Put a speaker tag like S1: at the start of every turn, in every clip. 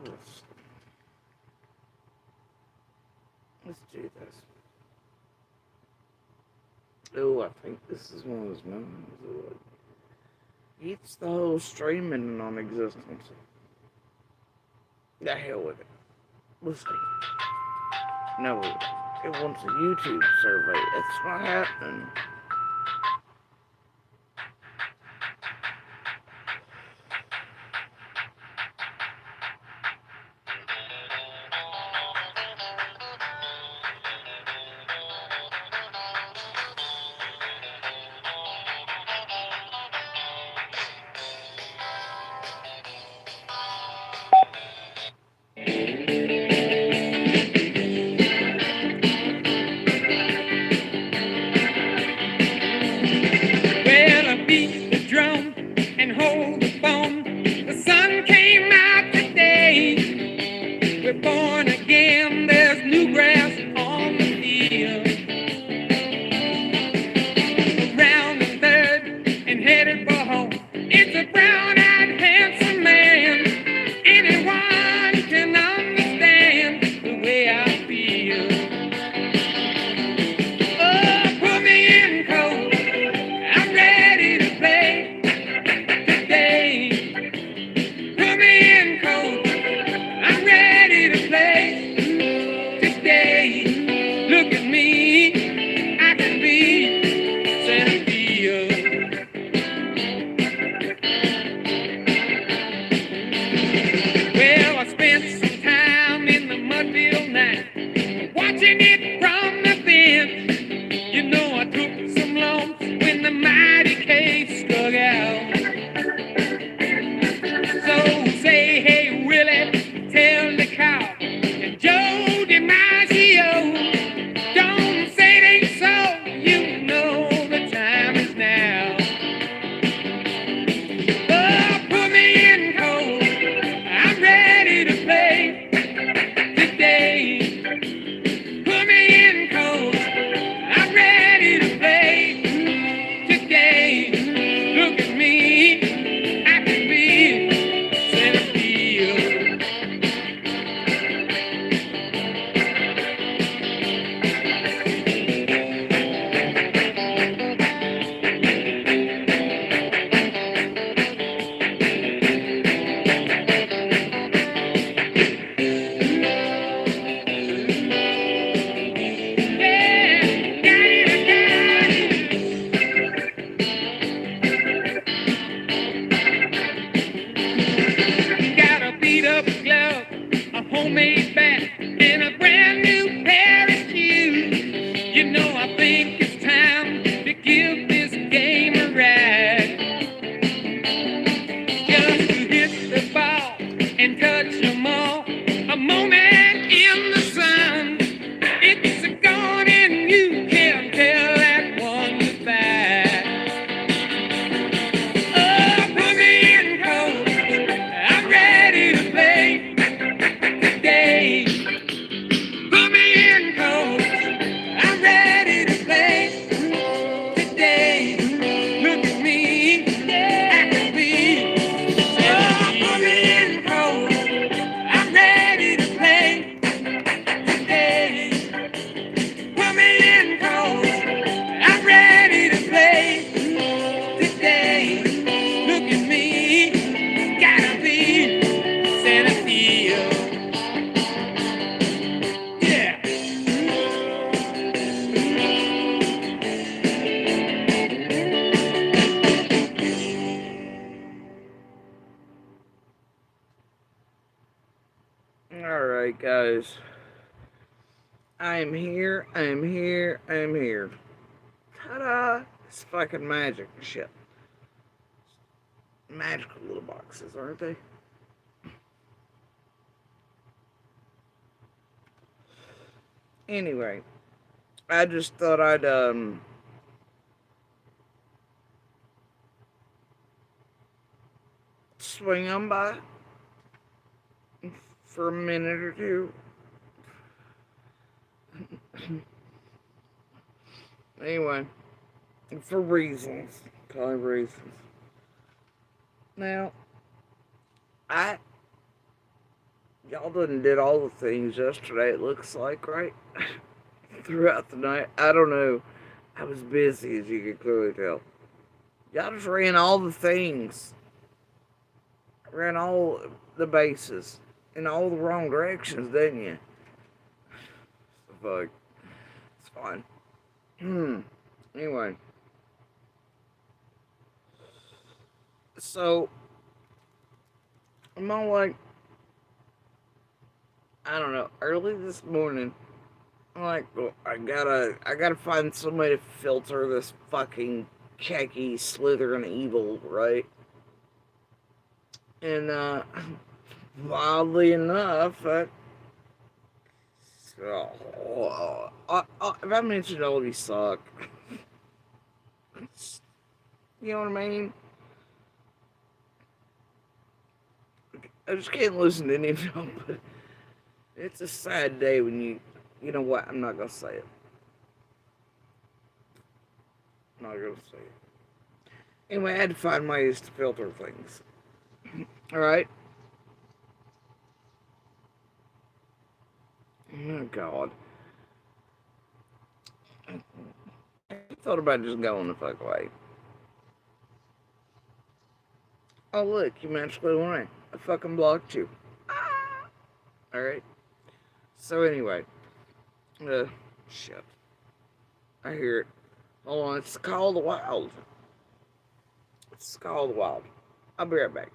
S1: levels. Let's do this. Oh, I think this is one of those moments that eats the whole stream in non-existence. The hell with it. Let's see. No, it wants a YouTube survey. It's not happening.
S2: Well, I beat the drum and hold the phone. The sun came out today. We're born again. There's new grass on the field. Around the third and headed for home. It's a brown-eyed, handsome man. Anyone can understand the way I feel. Oh, put me in cold. I'm ready to play today. Put me in cold. I'm ready to play today. Look at me. I can be center field. Well, I spent some time in the Mudville night, watching it from the bench. You know, I took some lumps when the mighty case struck out. So say, hey, Willie, tell the cow and Joe DiMaggio, don't say it ain't so. You know the time is now. Oh, put me in cold. I'm ready to play today. Put me in cold. I'm ready to play today. Look at me. I can be center field. Yeah, got it, got a beat up glove, a homemade bat, and a brand new pair of shoes. You know, I think it's time to give this game a ride. Just to hit the ball and touch 'em all. A moment in the sun. It's a gone and you can't tell that one goodbye. Oh, put me in cold. I'm ready to play today. Put me in cold. I'm ready to play today. Look at me. I can be. Oh, put me in cold. I'm ready to play today. Put me in cold. I'm ready to play today. Look at me. Gotta be center field. Yeah.
S1: Alright, guys. I am here. I am here. I am here. Ta-da! It's fucking magic and shit. Magical little boxes, aren't they? Anyway, I just thought I'd swing on by for a minute or two. Anyway, for reasons. Call it reasons. Now, I Y'all done did all the things yesterday, it looks like, right? Throughout the night. I don't know. I was busy, as you can clearly tell. Y'all just ran all the things. Ran all the bases in all the wrong directions, didn't you? Fuck. It's fine. Anyway, so I'm all like, I don't know. Early this morning, I'm like, well, I gotta find some way to filter this fucking khaki Slytherin evil, right? And wildly enough, if I mentioned all these suck, you know what I mean? I just can't listen to any of them. But it's a sad day when you know what? I'm not gonna say it. I'm not gonna say it. Anyway, I had to find ways to filter things. All right. Oh God. I thought about just going the fuck away. Oh look, you magically won. I fucking blocked you. All right. So anyway, uh, shit. I hear it. Hold on, it's called the wild. It's called the wild. I'll be right back.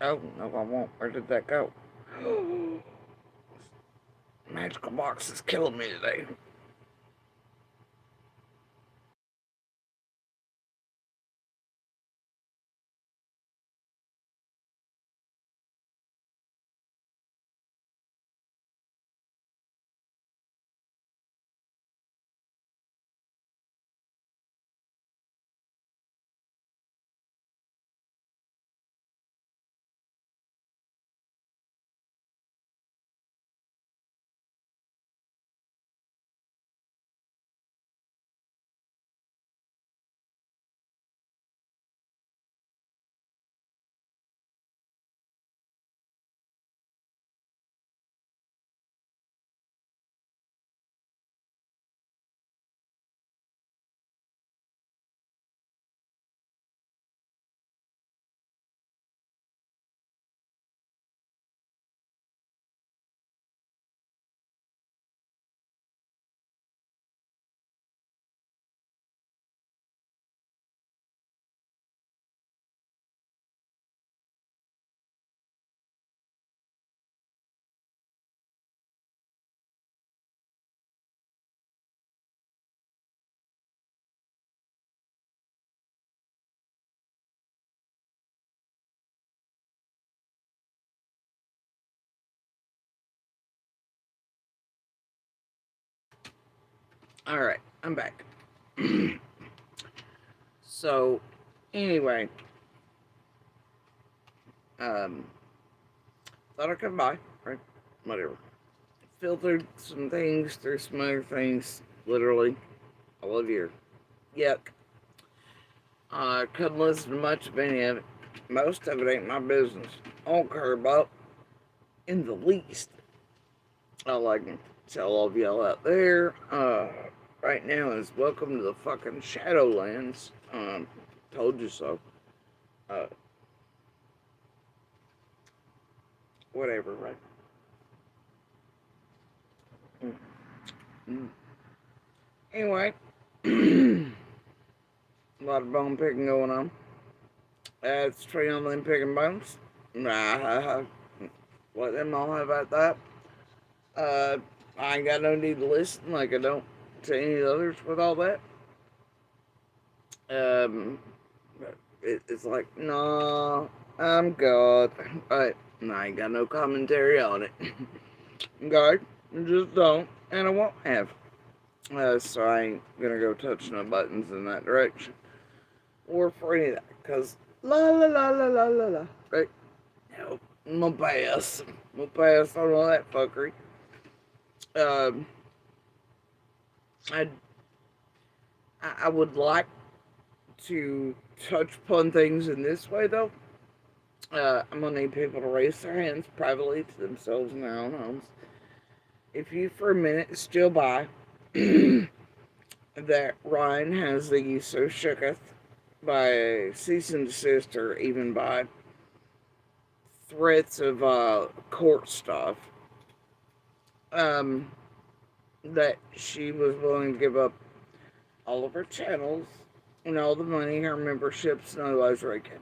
S1: Oh no, I won't. Where did that go? Magical box is killing me today. All right, I'm back. So, anyway, um, thought I'd come by, right? Whatever. Filtered some things through some other things, literally, all of year. Yuck. Couldn't listen to much of any of it. Most of it ain't my business. I don't care about in the least. All I can tell all of y'all out there, right now is welcome to the fucking Shadowlands. Told you so. Uh, Whatever, right? Mm. Mm. Anyway, a lot of bone picking going on. It's tree on them picking bones. Nah, let them all have at that. Uh, I ain't got no need to listen like I don't to any others with all that. Um, it's like, nah, I'm God. I ain't got no commentary on it. God, just don't, and I won't have. So I ain't gonna go touch no buttons in that direction. Or for any of that, because la la la la la la la. Right? No, my pass. My pass on all that fuckery. Um, I, I would like to touch upon things in this way, though. I'm gonna need people to raise their hands privately to themselves in their own homes. If you for a minute still buy that Ryan has the so shooketh by cease and desist or even by threats of court stuff, um, that she was willing to give up all of her channels and all the money, her memberships, and otherwise raking.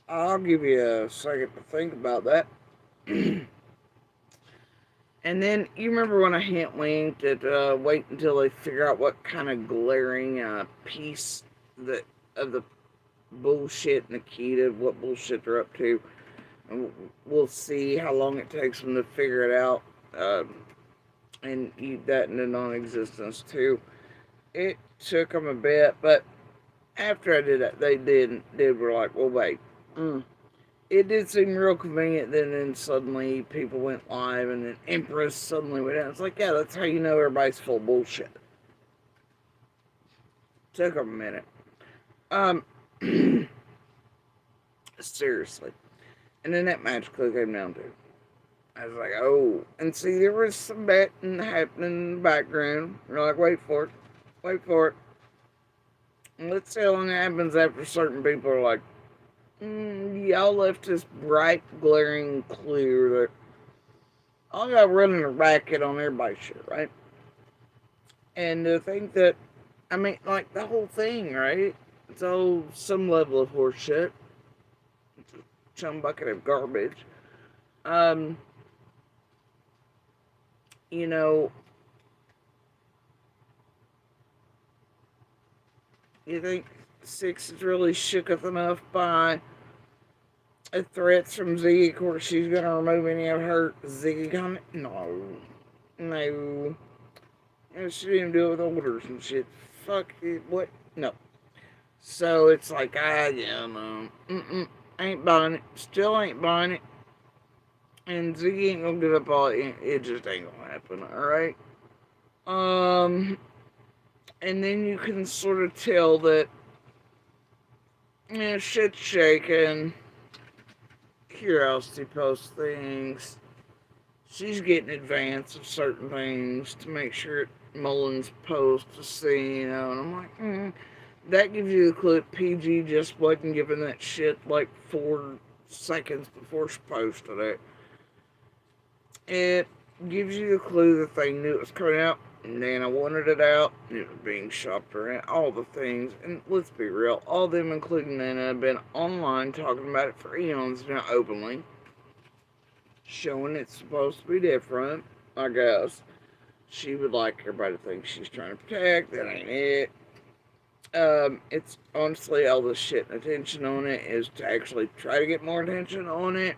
S1: I'll give you a second to think about that. And then you remember when I hint winked at wait until they figure out what kind of glaring piece that of the bullshit Nikita, what bullshit they're up to, and we'll see how long it takes them to figure it out, and eat that into non-existence too. It took them a bit, but after I did that, they did were like, well, wait. It did seem real convenient. Then suddenly people went live, and then Empress suddenly went out. It's like, yeah, that's how you know everybody's full of bullshit. Took them a minute. Um, seriously. And then that magically came down to. I was like, oh. And see, there was some betting happening in the background. You're like, wait for it. Wait for it. And let's see how long it happens after certain people are like, y'all left this bright, glaring clue that all y'all running a racket on everybody's shit, right? And to think that, I mean, like the whole thing, right? It's all some level of horse shit. It's a chum bucket of garbage. Um, you know, you think Six is really shooketh enough by threats from Ziggy? Of course, she's gonna remove any of her Ziggy comment. No, no. She didn't even do it with orders and shit. Fuck it. What? No. So it's like, yeah, no. Ain't buying it. Still ain't buying it. And Ziggy ain't gonna give up all it. It just ain't gonna happen, alright? Um, and then you can sort of tell that, shit's shaking. Curiosity posts things. She's getting advance of certain things to make sure Mullins posts to see, and I'm like, that gives you the clue that PG just wasn't giving that shit like 4 seconds before she posted it. It gives you the clue that they knew it was coming out. Nana wanted it out. It was being shopped around. All the things. And let's be real. All of them, including Nana, have been online talking about it for eons now openly. Showing it's supposed to be different, I guess. She would like everybody to think she's trying to protect. That ain't it. It's honestly all the shit and attention on it is to actually try to get more attention on it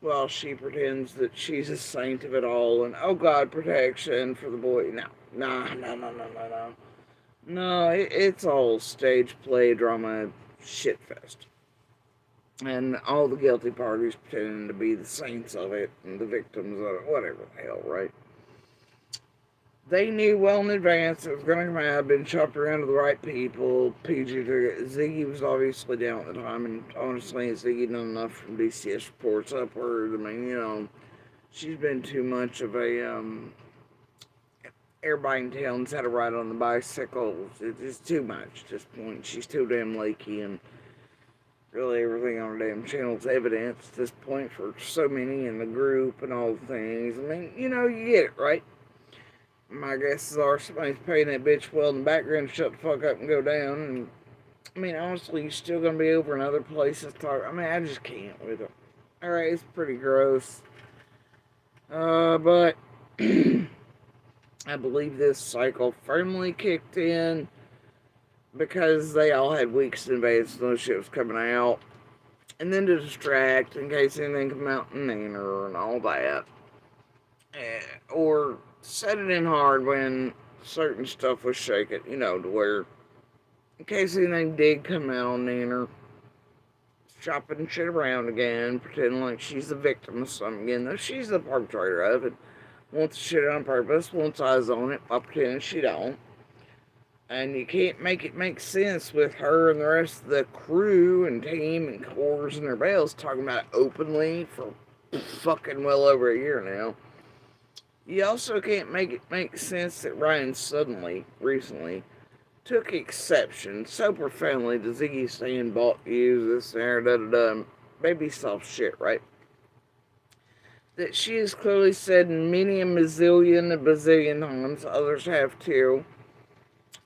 S1: while she pretends that she's a saint of it all and oh god, protection for the boy. No, no. No, it's all stage play drama shit fest. And all the guilty parties pretending to be the saints of it and the victims of it, whatever the hell, right? They knew well in advance it was going to come out, been shopped around to the right people. PG took it. Ziggy was obviously down at the time, and honestly, Ziggy done enough from DCS reports upward. I mean, she's been too much of a, everybody in town's had a ride on the bicycle. It's too much at this point. She's too damn leaky, and really everything on her damn channel's evidence at this point for so many in the group and all the things. I mean, you get it, right? My guesses are somebody's paying that bitch well in the background to shut the fuck up and go down. And I mean, honestly, you're still gonna be over in other places talk. I mean, I just can't with it. Alright, it's pretty gross. But I believe this cycle firmly kicked in because they all had weeks in advance to know shit was coming out. And then to distract in case anything come out in Nanner and all that. Or set it in hard when certain stuff was shaking, to where in case anything did come out on Nanner, shopping shit around again, pretending like she's the victim of something again, though she's the perpetrator of it. Wants shit on purpose, wants eyes on it, while pretending she don't. And you can't make it make sense with her and the rest of the crew and team and cores and their bells talking about it openly for fucking well over a year now. You also can't make it make sense that Ryan suddenly, recently, took exception so profoundly to Ziggy saying bought you this there, da da da, baby soft shit, right? That she has clearly said many a mazillion, a bazillion times, others have too,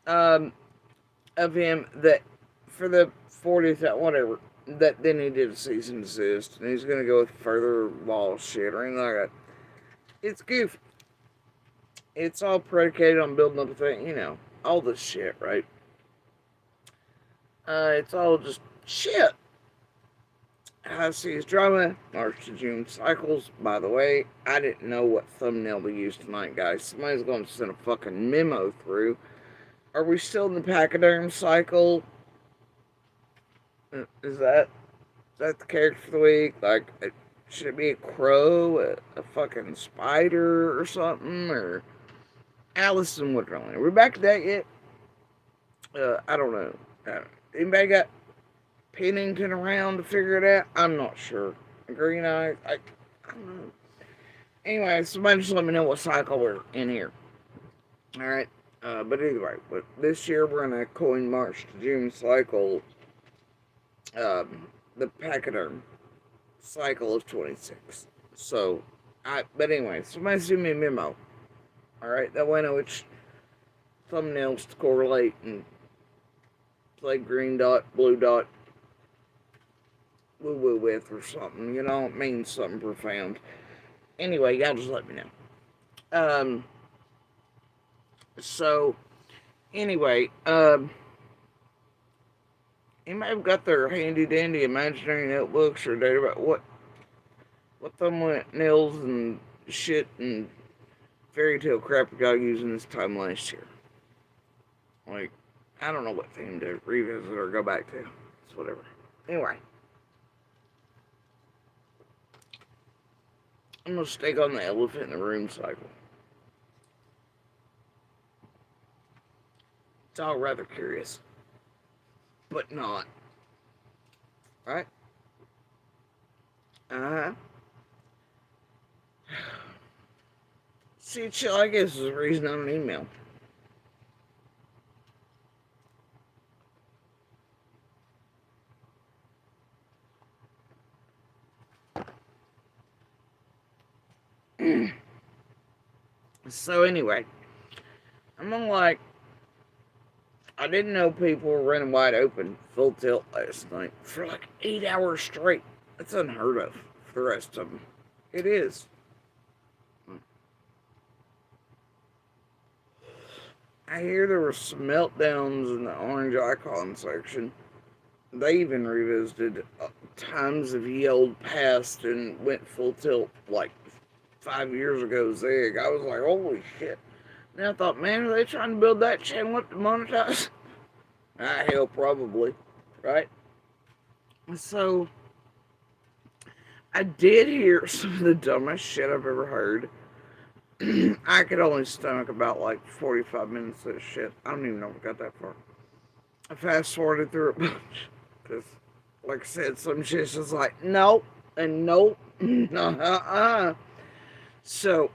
S1: um, of him that for the 40th, whatever, that then he did a cease and desist, and he's gonna go with further wall shit or anything like that. It's goofy. It's all predicated on building up a thing, all this shit, right? It's all just shit. High seas drama, March to June cycles. By the way, I didn't know what thumbnail to use tonight, guys. Somebody's going to send a fucking memo through. Are we still in the pachyderm cycle? Is that the character for the week? Like, should it be a crow, a fucking spider or something? Or Alice in Wonderland? Are we back to that yet? I don't know. Anybody got Pennington around to figure it out? I'm not sure. Green Eyes? I don't know. Anyway, somebody just let me know what cycle we're in here. Alright. But anyway, this year we're in a coin March to June cycle. The pachyderm cycle of 26. So, but anyway, somebody send me a memo. Alright, that way I know which thumbnails to correlate and play green dot, blue dot, woo woo with or something. It means something profound. Anyway, y'all just let me know. So, anyway, anybody have got their handy dandy imaginary notebooks or data about what thumbnails and shit and fairy tale crap we got using this time last year? Like, I don't know what theme to revisit or go back to. It's whatever. Anyway. I'm going to stake on the elephant in the room cycle. It's all rather curious. But not. Right? Uh-huh. See, chill, I guess is the reason I'm an email. So anyway, I'm like, I didn't know people were running wide open full tilt last night for like 8 hours straight. That's unheard of for the rest of them. It is. I hear there were some meltdowns in the orange icon section. They even revisited times of ye old past and went full tilt like 5 years ago Zig. I was like, holy shit. And I thought, man, are they trying to build that channel up to monetize? Hell, probably. Right? So, I did hear some of the dumbest shit I've ever heard. I could only stomach about like 45 minutes of this shit. I don't even know if I got that far. I fast forwarded through a bunch. Because, like I said, some shit's just like, nope, and nope, So,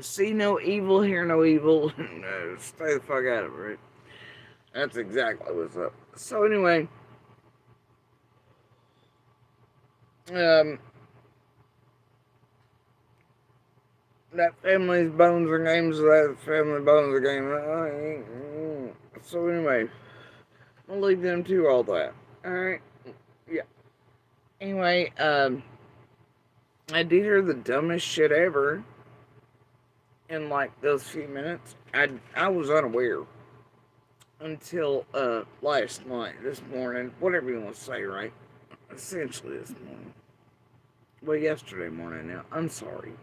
S1: see no evil, hear no evil, stay the fuck out of it, right? That's exactly what's up. So anyway, that family's bones are games, that family bones are game. So anyway, I'll leave them to all that. Alright? Yeah. Anyway, I did hear the dumbest shit ever in like those few minutes. I was unaware until last night, this morning, whatever you want to say, right? Essentially this morning. Well, yesterday morning now. I'm sorry.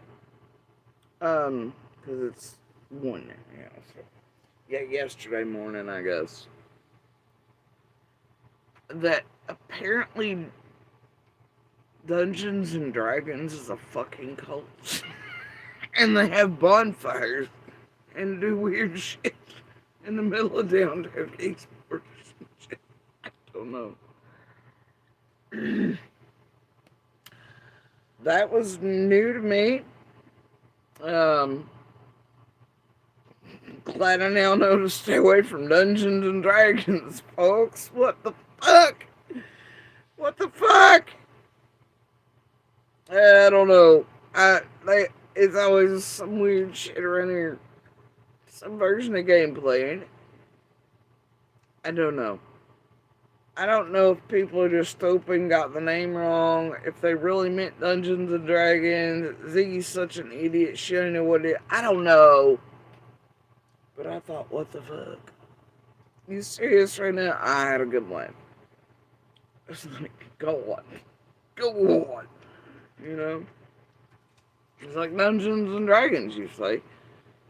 S1: Because it's 1 now, so. Yeah, yesterday morning, I guess. That apparently Dungeons and Dragons is a fucking cult. And they have bonfires and do weird shit in the middle of downtown Kingsport. I don't know. That was new to me. Um, Glad I now know to stay away from Dungeons and Dragons, folks. What the fuck? What the fuck? I don't know. It's always some weird shit around here. Some version of gameplay, ain't it? I don't know. I don't know if people are just stupid and got the name wrong. If they really meant Dungeons and Dragons. Ziggy's such an idiot. She don't know what it is. I don't know. But I thought, what the fuck? You serious right now? I had a good one. It's like, go on. Go on. You know? It's like Dungeons and Dragons, you say.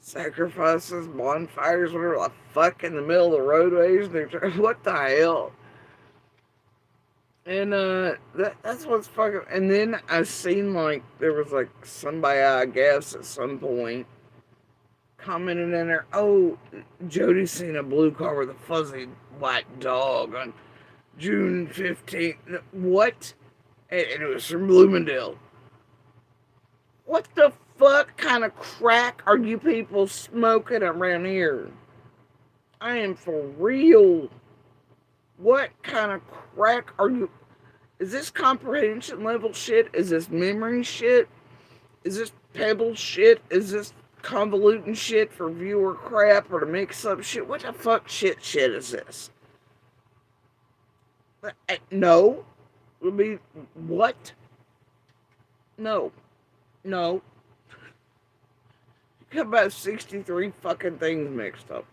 S1: Sacrifices, bonfires, whatever the fuck in the middle of the roadways. What the hell? And that's what's fucking. And then I seen like there was like somebody I guess at some point commented in there, oh, Jody seen a blue car with a fuzzy white dog on June 15th. What? And it was from Bloomingdale. What the fuck kind of crack are you people smoking around here? I am for real. What kind of crack are you? Is this comprehension level shit? Is this memory shit? Is this pebble shit? Is this convoluting shit for viewer crap or to mix up shit? What the fuck shit is this? No. Would be what? No. No. You got about 63 fucking things mixed up.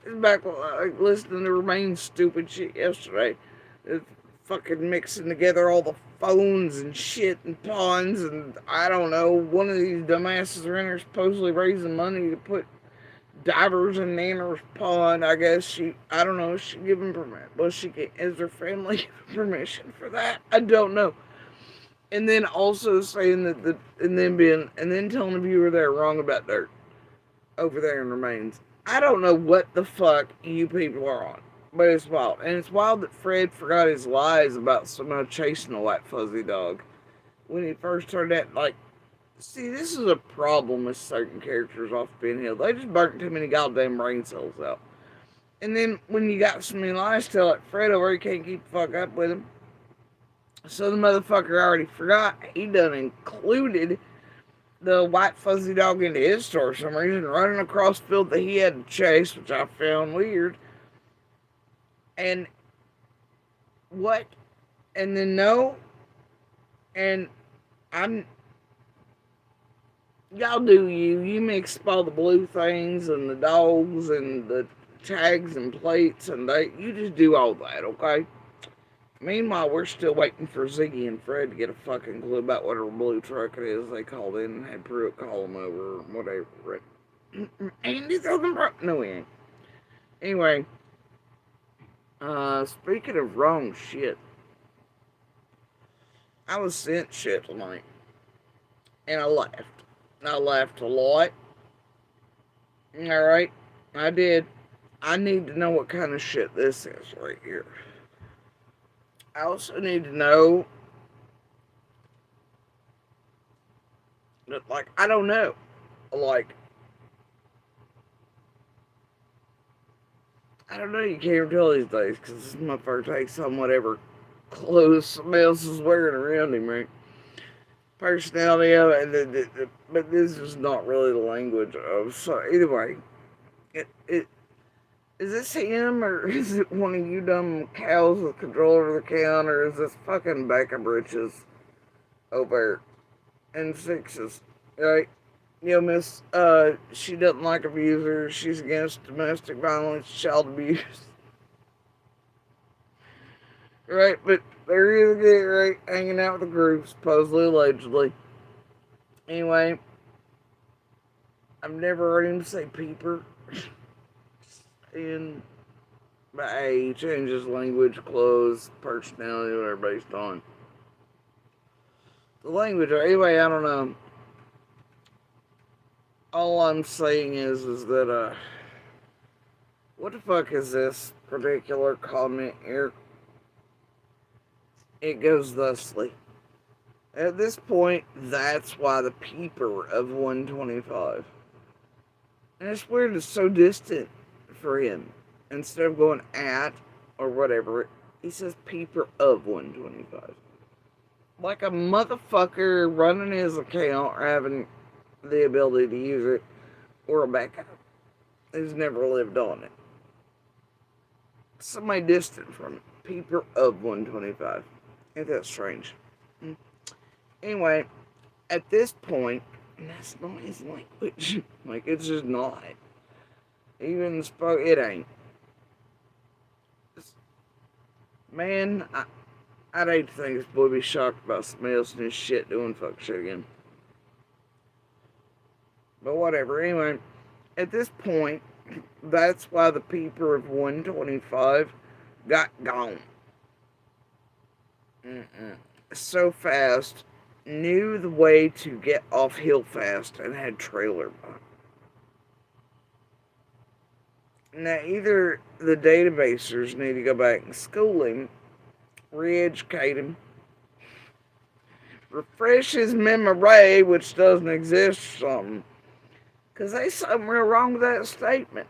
S1: It's back like listening to Remain's stupid shit yesterday. It's fucking mixing together all the phones and shit and pawns and I don't know. One of these dumbasses are in there supposedly raising money to put divers in Nanner's pond. I guess I don't know, she giving permission. Well, is her family giving permission for that? I don't know. And then also saying that and then telling the viewer they're wrong about dirt over there in Remains. I don't know what the fuck you people are on, but it's wild. And it's wild that Fred forgot his lies about somehow chasing a white fuzzy dog when he first heard that. Like, see, this is a problem with certain characters off Ben Hill. They just burnt too many goddamn brain cells out. And then when you got so many lies to tell, like Fred over, he can't keep the fuck up with him. So the motherfucker already forgot. He done included the white fuzzy dog into his story for some reason, running across the field that he had to chase, which I found weird. And what? And then no. And y'all do you. You mix all the blue things and the dogs and the tags and plates and you just do all that, okay? Meanwhile, we're still waiting for Ziggy and Fred to get a fucking clue about whatever blue truck it is they called in and had Pruitt call them over or whatever. Andy's on the road. No, he ain't. Anyway, speaking of wrong shit, I was sent shit tonight, and I laughed. I laughed a lot. Alright, I did. I need to know what kind of shit this is right here. I also need to know that, like, I don't know. Like, I don't know, you can't even tell these days because this motherfucker takes on whatever clothes somebody else is wearing around him, right? Personality of it, but this is not really the language of. So, anyway, is this him, or is it one of you dumb cows with control over the count, or is this fucking Becca Britches over in sixes, right? You know, Miss, she doesn't like abusers, she's against domestic violence, child abuse. Right, but there he is again, right, hanging out with the group, supposedly, allegedly. Anyway, I've never heard him say peeper. But hey, he changes language, clothes, personality, whatever based on the language. Anyway, I don't know. All I'm saying is that, what the fuck is this particular comment here? It goes thusly. At this point, that's why the peeper of 125. And it's weird it's so distant for him. Instead of going at or whatever, he says peeper of 125. Like a motherfucker running his account or having the ability to use it, or a backup who's never lived on it. Somebody distant from it. Peeper of 125. Ain't that strange? Anyway, at this point, that's not his language. Like, it's just not. Even spoke, it ain't. Man, I'd hate to think this boy be shocked about somebody else in his shit doing fuck shit again. But whatever. Anyway, at this point, that's why the peeper of 125 got gone. So fast, knew the way to get off hill fast, and had trailer behind. Now, either the databasers need to go back and school him, re-educate him, refresh his memory, which doesn't exist, or something. Because there's something real wrong with that statement.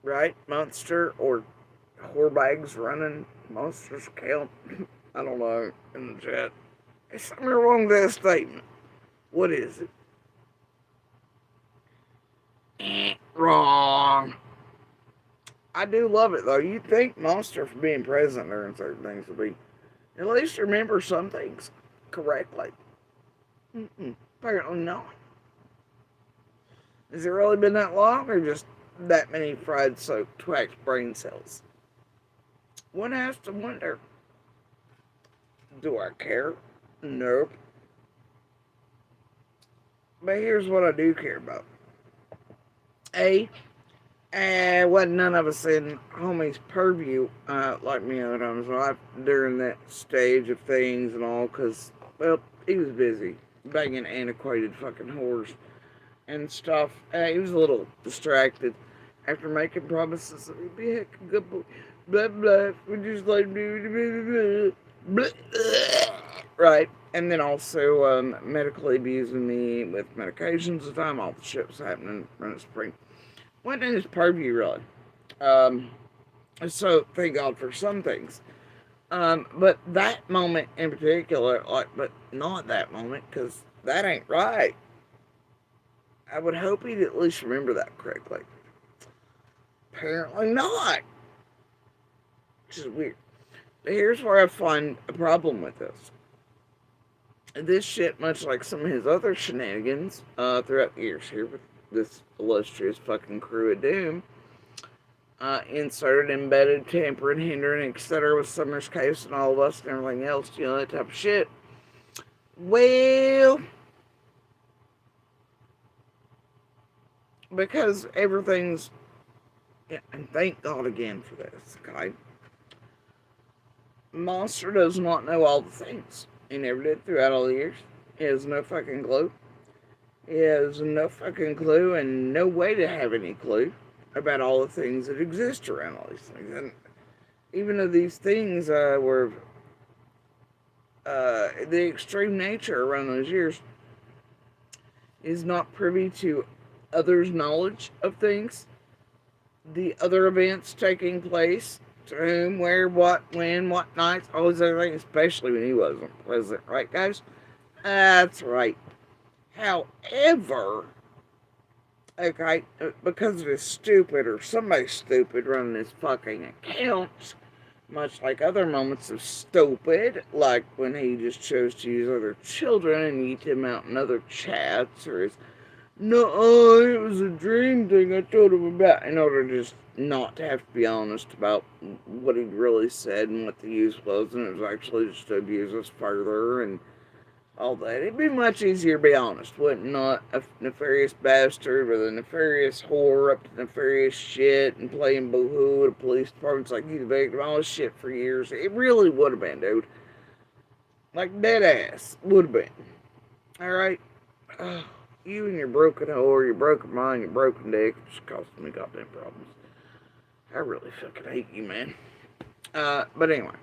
S1: Right? Monster or whorebags running monsters count. I don't know, in the chat. There's something wrong with that statement. What is it? Wrong. I do love it though. You'd think Monster for being present during certain things would be at least remember some things correctly. Apparently not. Has it really been that long, or just that many fried soaked twacked brain cells? One has to wonder. Do I care? Nope. But here's what I do care about. Wasn't none of us in homie's purview like me other times during that stage of things and all, because, well, he was busy banging antiquated fucking whores and stuff. He was a little distracted after making promises that he'd be a heck of a good boy. Blah, blah, we just like, blah, blah, blah. Right. And then also medically abusing me with medications at the time. All the shit was happening in the spring. Went in his purview, really. So thank God for some things. But that moment in particular, but not that moment, because that ain't right. I would hope he'd at least remember that correctly. Apparently not. Which is weird. But here's where I find a problem with this. This shit, much like some of his other shenanigans throughout the years here with this illustrious fucking crew of doom, inserted, embedded, tampering, hindering, etc. with Summer's case and all of us and everything else, that type of shit. Well, because everything's, and thank God again for this, okay? Monster does not know all the things. He never did throughout all the years. He has no fucking clue. He has no fucking clue and no way to have any clue about all the things that exist around all these things. And even though these things were the extreme nature around those years, is not privy to others' knowledge of things, the other events taking place, to whom, where, what, when, what nights, all these other things, especially when he wasn't present, right, guys? That's right. However, okay, because of his stupid or somebody stupid running his fucking accounts, much like other moments of stupid, like when he just chose to use other children and eat them out in other chats, or his, no, it was a dream thing I told him about, in order to just not to have to be honest about what he'd really said and what the use was, and it was actually just to abuse us further and all that. It'd be much easier to be honest, wouldn't it? Not a nefarious bastard with a nefarious whore up to nefarious shit and playing boo-hoo at a police department's like, you the victim, all this shit for years. It really would have been, dude. Like, dead ass. Would have been. Alright? You and your broken whore, your broken mind, your broken dick, it's costing me goddamn problems. I really fucking hate you, man. But anyway.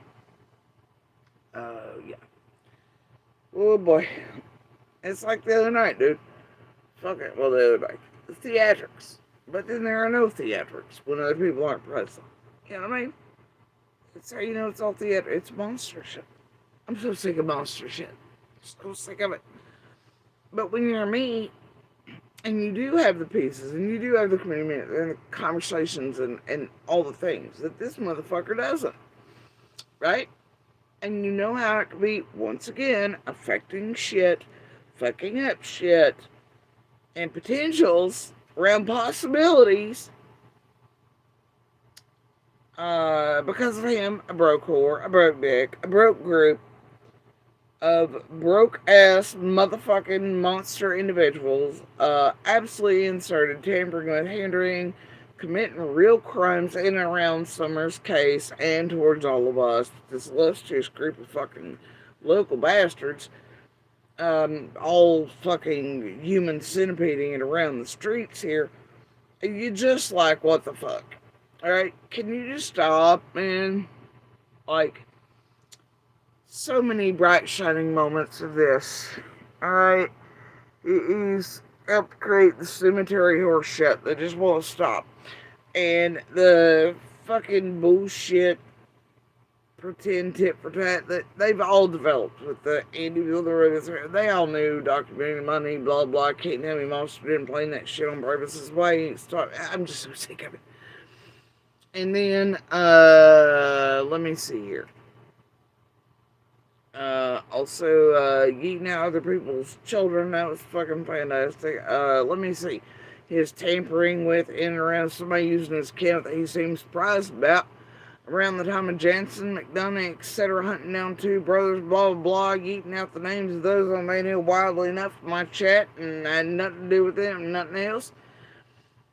S1: Yeah. Oh boy. It's like the other night, dude. Fuck it. Well, the other night. The theatrics. But then there are no theatrics when other people aren't present. You know what I mean? It's how you know it's all theater. It's monster shit. I'm so sick of monster shit. So sick of it. But when you're me, and you do have the pieces, and you do have the commitment, and the conversations, and all the things that this motherfucker doesn't, right? And you know how it can be, once again, affecting shit, fucking up shit, and potentials around possibilities because of him, a broke whore, a broke dick, a broke group of broke ass motherfucking monster individuals, absolutely inserted, tampering with handwriting, committing real crimes in and around Summer's case and towards all of us. This illustrious group of fucking local bastards, all fucking human centipeding it around the streets here. You just like, what the fuck? Alright, can you just stop, man? Like, so many bright shining moments of this. Alright? He's helped create the cemetery horse shit that just won't stop. And the fucking bullshit pretend tit for tat that they've all developed with the Andy Villarreal. They all knew documentary money, blah blah. Can't tell me Monster didn't play that shit on purpose. This is why I'm just so sick of it. And then let me see here. Also, eating out other people's children, that was fucking fantastic. Let me see. His tampering with in and around somebody using his account that he seems surprised about. Around the time of Jansen, McDonough, etc., hunting down two brothers, blah, blah, blah, eating out the names of those I made here wildly enough in my chat, and I had nothing to do with them, nothing else.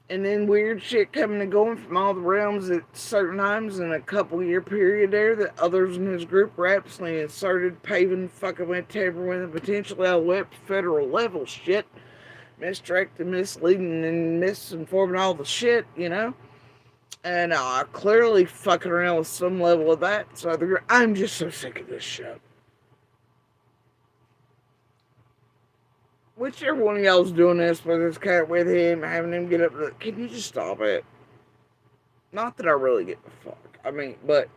S1: And then weird shit coming and going from all the realms at certain times in a couple-year period there that others in his group were absolutely inserted, paving, fucking with, tampering with, and potentially all the way up to federal level shit. Misdirecting, misleading, and misinforming all the shit, you know? And clearly fucking around with some level of that. So I'm just so sick of this shit. Whichever one of y'all's doing this, whether it's cat with him, having him get up, can you just stop it? Not that I really get the fuck. I mean, but,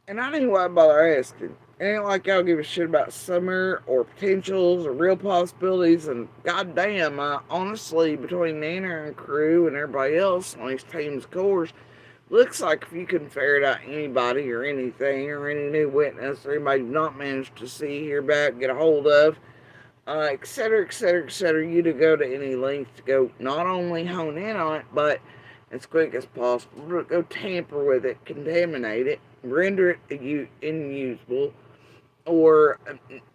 S1: and I don't even why I bother asking. It ain't like y'all give a shit about Summer or potentials or real possibilities. And goddamn, honestly, between Nana and crew and everybody else on these team's course, looks like if you can ferret out anybody or anything or any new witness or anybody you've not managed to see, hear about, get a hold of, etc., etc., etc., you to go to any length to go not only hone in on it, but as quick as possible, go tamper with it, contaminate it, render it unusable, or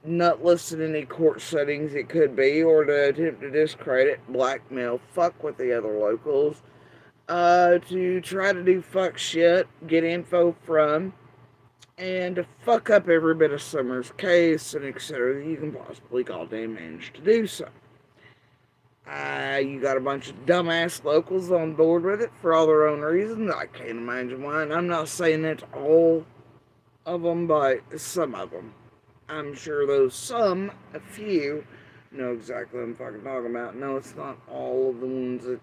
S1: nutless in any court settings it could be, or to attempt to discredit, blackmail, fuck with the other locals, to try to do fuck shit, get info from, and to fuck up every bit of Summer's case, and etc. that you can possibly goddamn manage to do so. You got a bunch of dumbass locals on board with it for all their own reasons. I can't imagine why, and I'm not saying that's all of them, but some of them. I'm sure a few, know exactly what I'm fucking talking about. No, it's not all of the ones that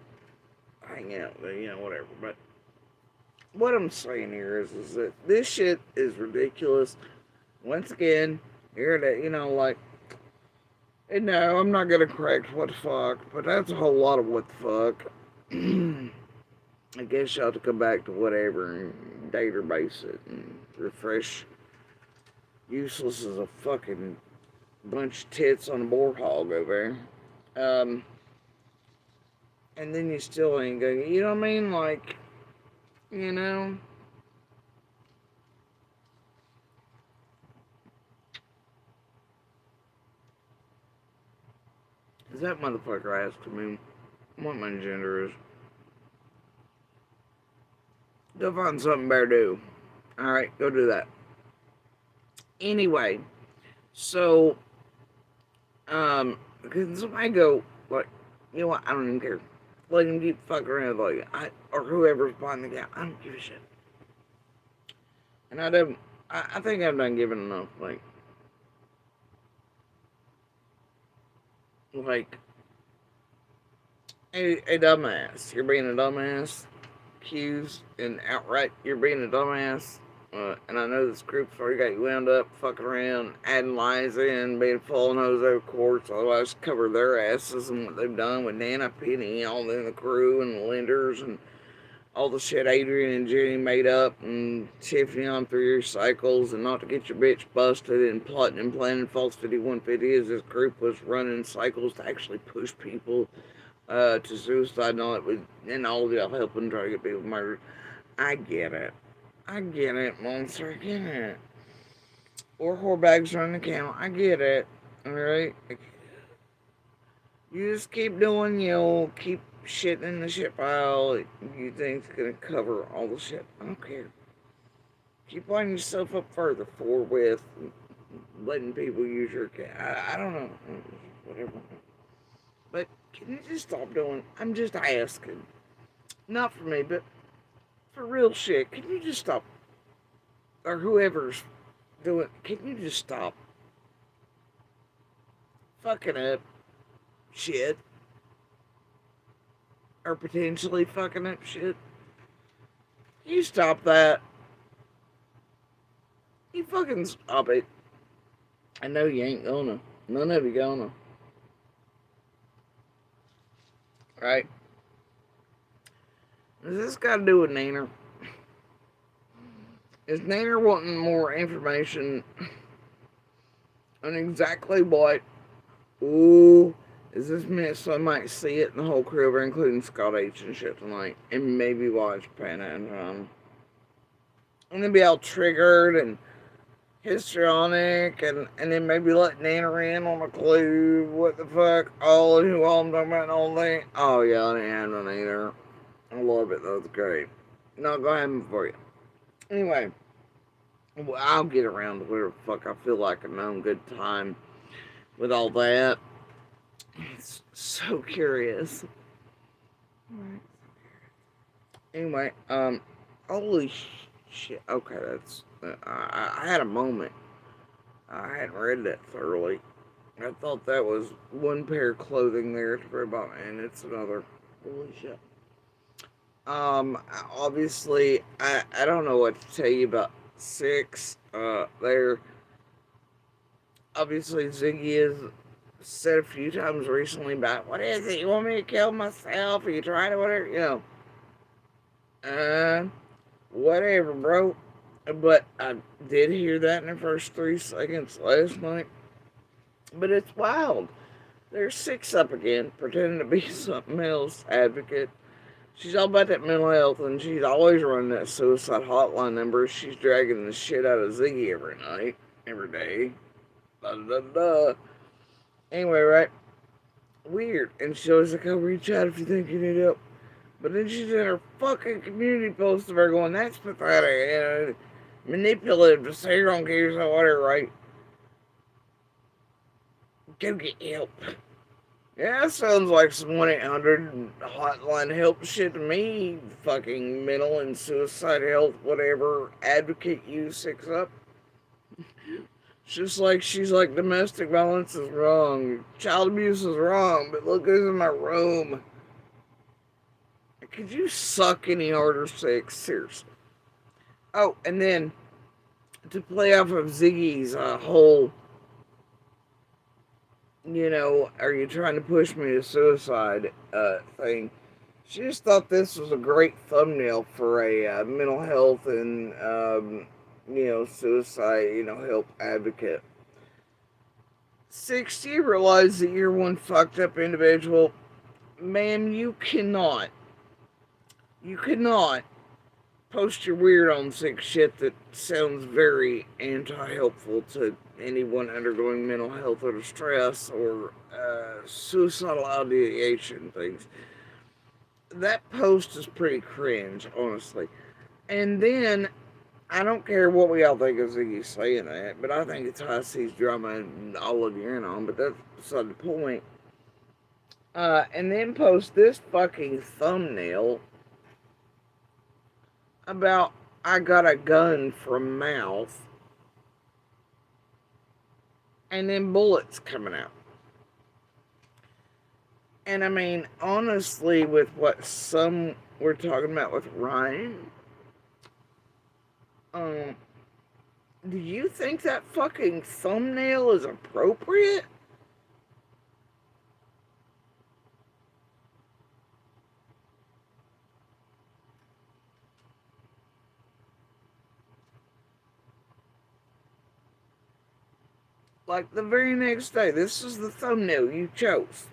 S1: hang out, whatever. But what I'm saying here is that this shit is ridiculous. Once again, here to, like, and no, I'm not gonna correct what the fuck, but that's a whole lot of what the fuck. I guess y'all have to come back to whatever and database it and refresh. Useless as a fucking bunch of tits on a boar hog over there. And then you still ain't gonna, you know what I mean? Like, you know? Is that motherfucker asking me what my gender is? Go find something better to do. Alright, go do that. Anyway, so, Because somebody go, like, you know what, I don't even care. Let him keep fucking around, like, or whoever's buying the guy. I don't give a shit. And I don't, I think I've done giving enough, like, a dumbass. You're being a dumbass. Accused and outright, you're being a dumbass. And I know this group's already got you wound up fucking around, adding lies in, being full nose over courts, otherwise cover their asses and what they've done with Nana Penny, all in the crew and the lenders and all the shit Adrian and Jenny made up and Tiffany on 3 year cycles and not to get your bitch busted and plotting and planning false 5150 as this group was running cycles to actually push people to suicide and all that, and all of y'all helping try to get people murdered. I get it. I get it, monster. I get it. Or whorebags running the camel. I get it. Alright? You just keep doing, keep shitting in the shit pile. You think's gonna cover all the shit. I don't care. Keep lining yourself up further for with letting people use your cat. I don't know. Whatever. But can you just stop doing? I'm just asking. Not for me, but for real shit. Can you just stop? Or whoever's doing, can you just stop fucking up shit? Or potentially fucking up shit? You stop that. You fucking stop it. I know you ain't gonna. None of you gonna. Right? Does this got to do with Nainer? Is Nainer wanting more information on exactly what? Ooh, is this meant so I might see it in the whole crew over, including Scott H and shit tonight, and maybe watch Panna and and then be all triggered and histrionic, and then maybe let Nainer in on a clue. What the fuck? All who all I'm talking about and all that. Oh yeah, I didn't have no Nainer. I love it though. It's great. Not gonna happen for you. Anyway, well, I'll get around to whatever the fuck I feel like in my own good time with all that. It's so curious. Anyway, holy shit. Okay, that's. I had a moment. I hadn't read that thoroughly. I thought that was one pair of clothing there to worry about, and it's another. Holy shit. Obviously, I don't know what to tell you about 6. There. Obviously, Ziggy has said a few times recently about, what is it? You want me to kill myself? Are you trying to whatever? Whatever, bro. But I did hear that in the first 3 seconds last night. But it's wild. There's 6 up again, pretending to be something else, advocate. She's all about that mental health, and she's always running that suicide hotline number. She's dragging the shit out of Ziggy every night, every day. Da da da da. Anyway, right? Weird. And she always like, I'll reach out if you think you need help. But then she's in her fucking community post of her going, that's pathetic, manipulative to say you don't care yourself, whatever, right? Go get help. Yeah, that sounds like some 1-800 hotline help shit to me. Fucking mental and suicide health, whatever. Advocate you 6 up. It's just like she's like, domestic violence is wrong, child abuse is wrong, but look who's in my room. Could you suck any harder, 6? Seriously. Oh, and then to play off of Ziggy's whole, are you trying to push me to suicide thing? She just thought this was a great thumbnail for a mental health and, suicide, help advocate. 6, do you realize that you're one fucked up individual? Ma'am, you cannot post your weird on 6 shit that sounds very anti-helpful to anyone undergoing mental health or distress or suicidal ideation things. That post is pretty cringe, honestly. And then I don't care what we all think of Ziggy saying that, but I think it's high seas drama and all of you in on, but that's beside the point. And then post this fucking thumbnail about I got a gun from mouth and then bullets coming out. And I mean, honestly, with what some we're talking about with Ryan, um, do you think that fucking thumbnail is appropriate? Like the very next day, this is the thumbnail you chose.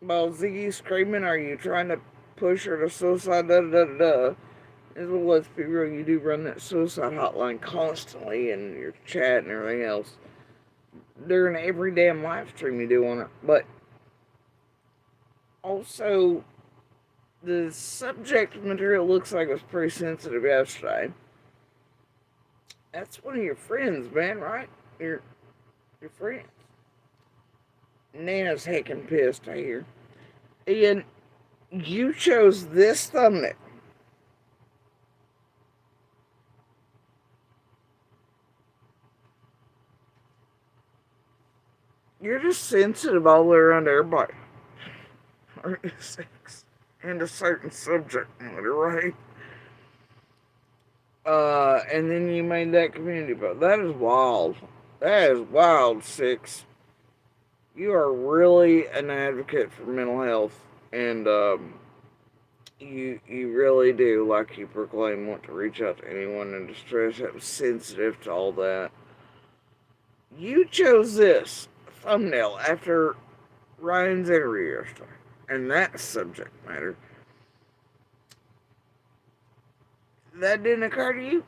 S1: While Ziggy screaming, are you trying to push her to suicide? Da da da da. As well, let's be real, you do run that suicide hotline constantly in your chat and everything else. During every damn live stream you do on it. But also, the subject material looks like it was pretty sensitive yesterday. That's one of your friends, man, right? Your friends. Nana's heckin' pissed, I hear. And you chose this thumbnail. You're just sensitive all the way around everybody. Sex and a certain subject matter, right? And then you made that community post. That is wild. That is wild, Six. You are really an advocate for mental health, and you really do, like you proclaim, want to reach out to anyone in distress that was sensitive to all that. You chose this thumbnail after Ryan's interview yesterday, and that subject matter. That didn't occur to you?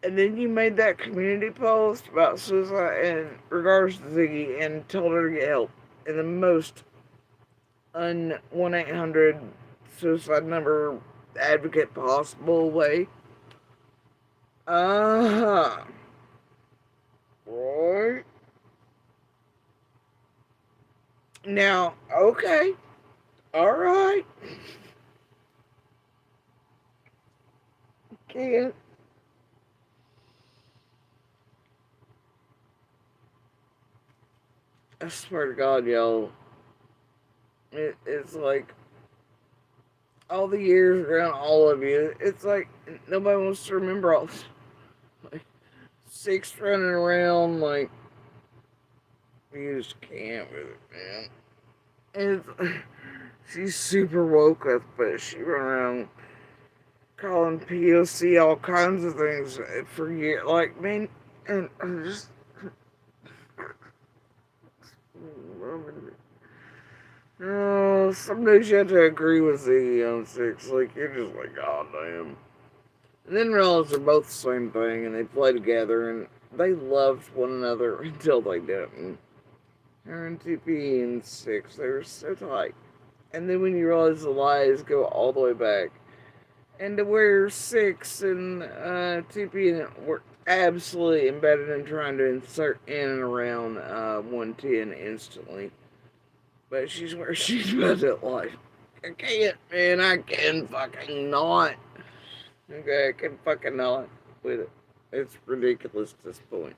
S1: And then you made that community post about suicide in regards to Ziggy and told her to get help in the most 1-800 suicide number advocate possible way. Uh-huh. Right. Now, okay. Alright. Can't. I swear to God, y'all. It's like all the years around all of you. It's like nobody wants to remember all this. Like Six running around like you just can't with it, man. It's she's super woke up, but she run around calling POC all kinds of things for years. Like, man, and I'm just. Oh, some days you have to agree with the on Six. Like, you're just like, oh, damn. And then realize they're both the same thing, and they play together, and they loved one another until they didn't. Her and TP and Six, they were so tight. And then when you realize the lies go all the way back, and to where Six and TP were absolutely embedded in trying to insert in and around 110 instantly. But she's where she's about it like, I can't, man, I can fucking not. Okay, I can fucking not with it. It's ridiculous at this point.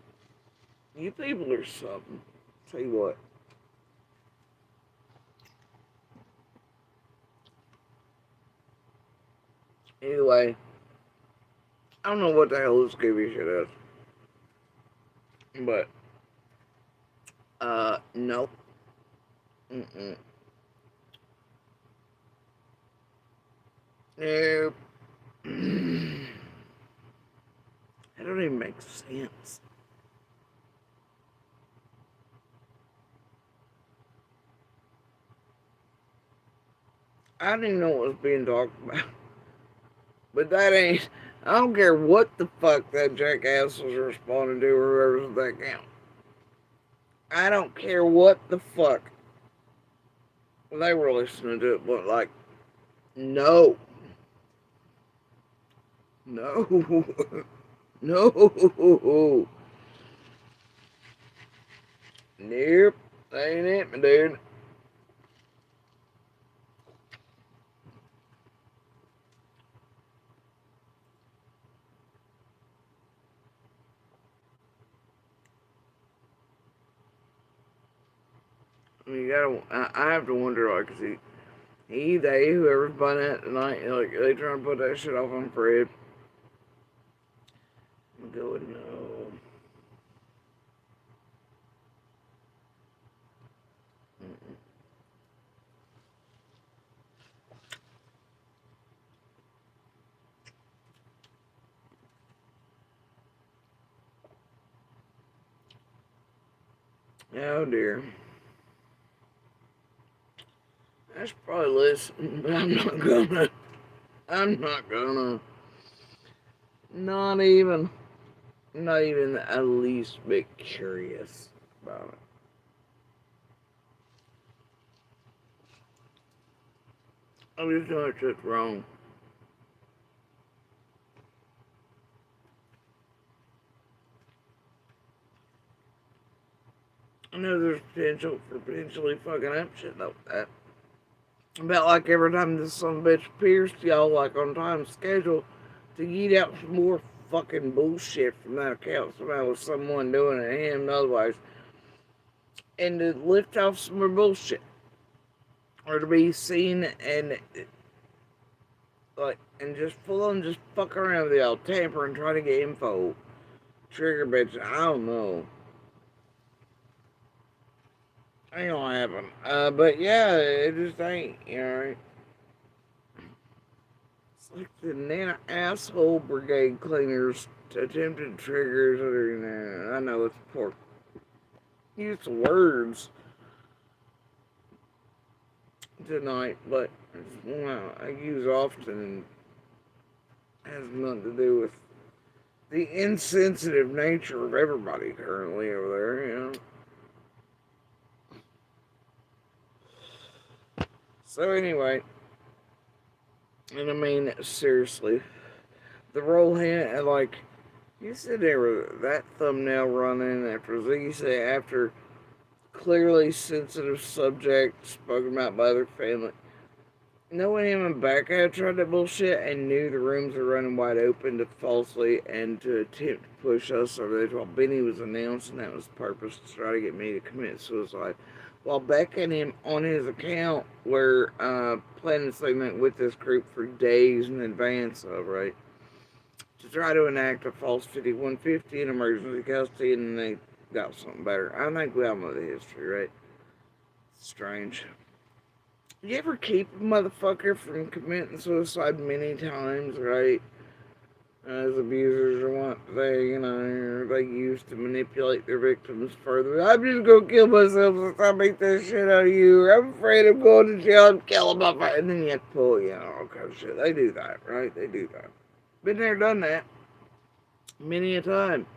S1: You people are something. Tell you what. Anyway, I don't know what the hell this Scooby shit is. But, nope. Mm-mm. Nope. That don't even make sense. I didn't even know what was being talked about. But that ain't. I don't care what the fuck that jackass was responding to or whoever's that count. I don't care what the fuck. They were listening to it, but like, no. No. No. Nope. That ain't it, my dude. I mean, you gotta. I have to wonder, like, 'cause they, whoever's buying that tonight, like, they trying to put that shit off on Fred. I'm going, no. Oh dear. I should probably listen, but I'm not gonna. I'm not gonna. Not even. Not even the least bit curious about it. I'm just doing it wrong. I know there's potential for potentially fucking up shit like that. About like every time this son of a bitch appears to y'all, like on time schedule, to eat out some more fucking bullshit from that account. Somehow with someone doing it, him, otherwise. And to lift off some more bullshit. Or to be seen and like, and just full on just fuck around with y'all, tamper and try to get info. Trigger bitch, I don't know. Ain't gonna happen. But yeah, it just ain't, you know, right? It's like the Nana asshole brigade cleaners attempted triggers, or, you know, I know it's poor use of words tonight, but it's one I use often and has nothing to do with the insensitive nature of everybody currently over there, you know. So anyway, and I mean seriously, the roll hand like you sit there with that thumbnail running after Z say after clearly sensitive subject spoken about by their family. Knowing him and Becca tried that bullshit and knew the rooms were running wide open to falsely and to attempt to push us over there while Benny was announcing that was purpose to try to get me to commit suicide. While Becca and him on his account were planning segment with this group for days in advance of, right? To try to enact a false 5150 in emergency custody, and they got something better. I think we all know the history, right? Strange. You ever keep a motherfucker from committing suicide many times, right? As abusers or what they, you know, they use to manipulate their victims further. I'm just gonna kill myself since I beat that shit out of you. I'm afraid I'm going to jail and kill him up. And then you have to pull, you know, all kinds of shit. They do that, right? They do that. Been there, done that. Many a time.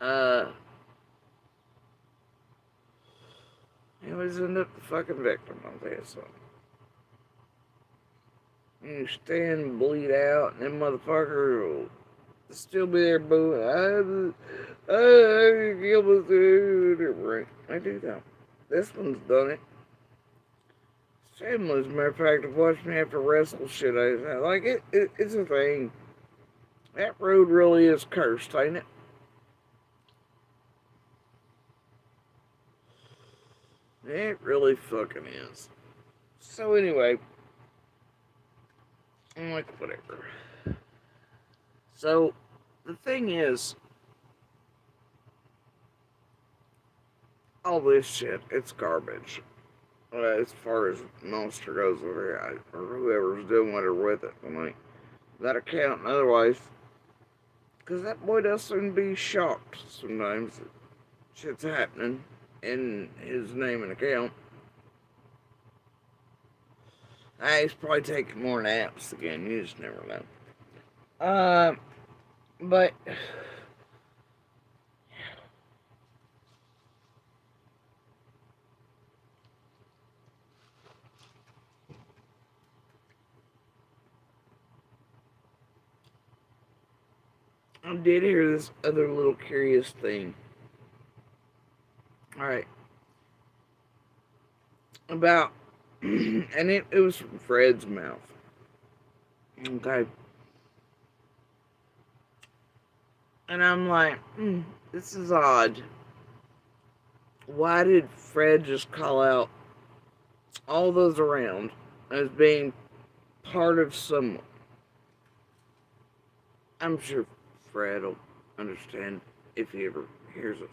S1: Uh, you always end up the fucking victim, I'll tell you something. You stand and bleed out, and them motherfuckers will still be there booing. I kill myself. I do that. This one's done it. Family, as a matter of fact, have watched me have to wrestle shit out of that. Like, it's a thing. That road really is cursed, ain't it? It really fucking is. So anyway, I'm like, whatever. So, the thing is, all this shit, it's garbage. As far as Monster goes over here, or whoever's doing whatever with it, I'm like, that account and otherwise, because that boy does seem to be shocked sometimes that shit's happening in his name and account. He's probably taking more naps again, you just never know. But I did hear this other little curious thing. Alright. About, and it was from Fred's mouth. Okay. And I'm like, this is odd. Why did Fred just call out all those around as being part of someone? I'm sure Fred will understand if he ever hears us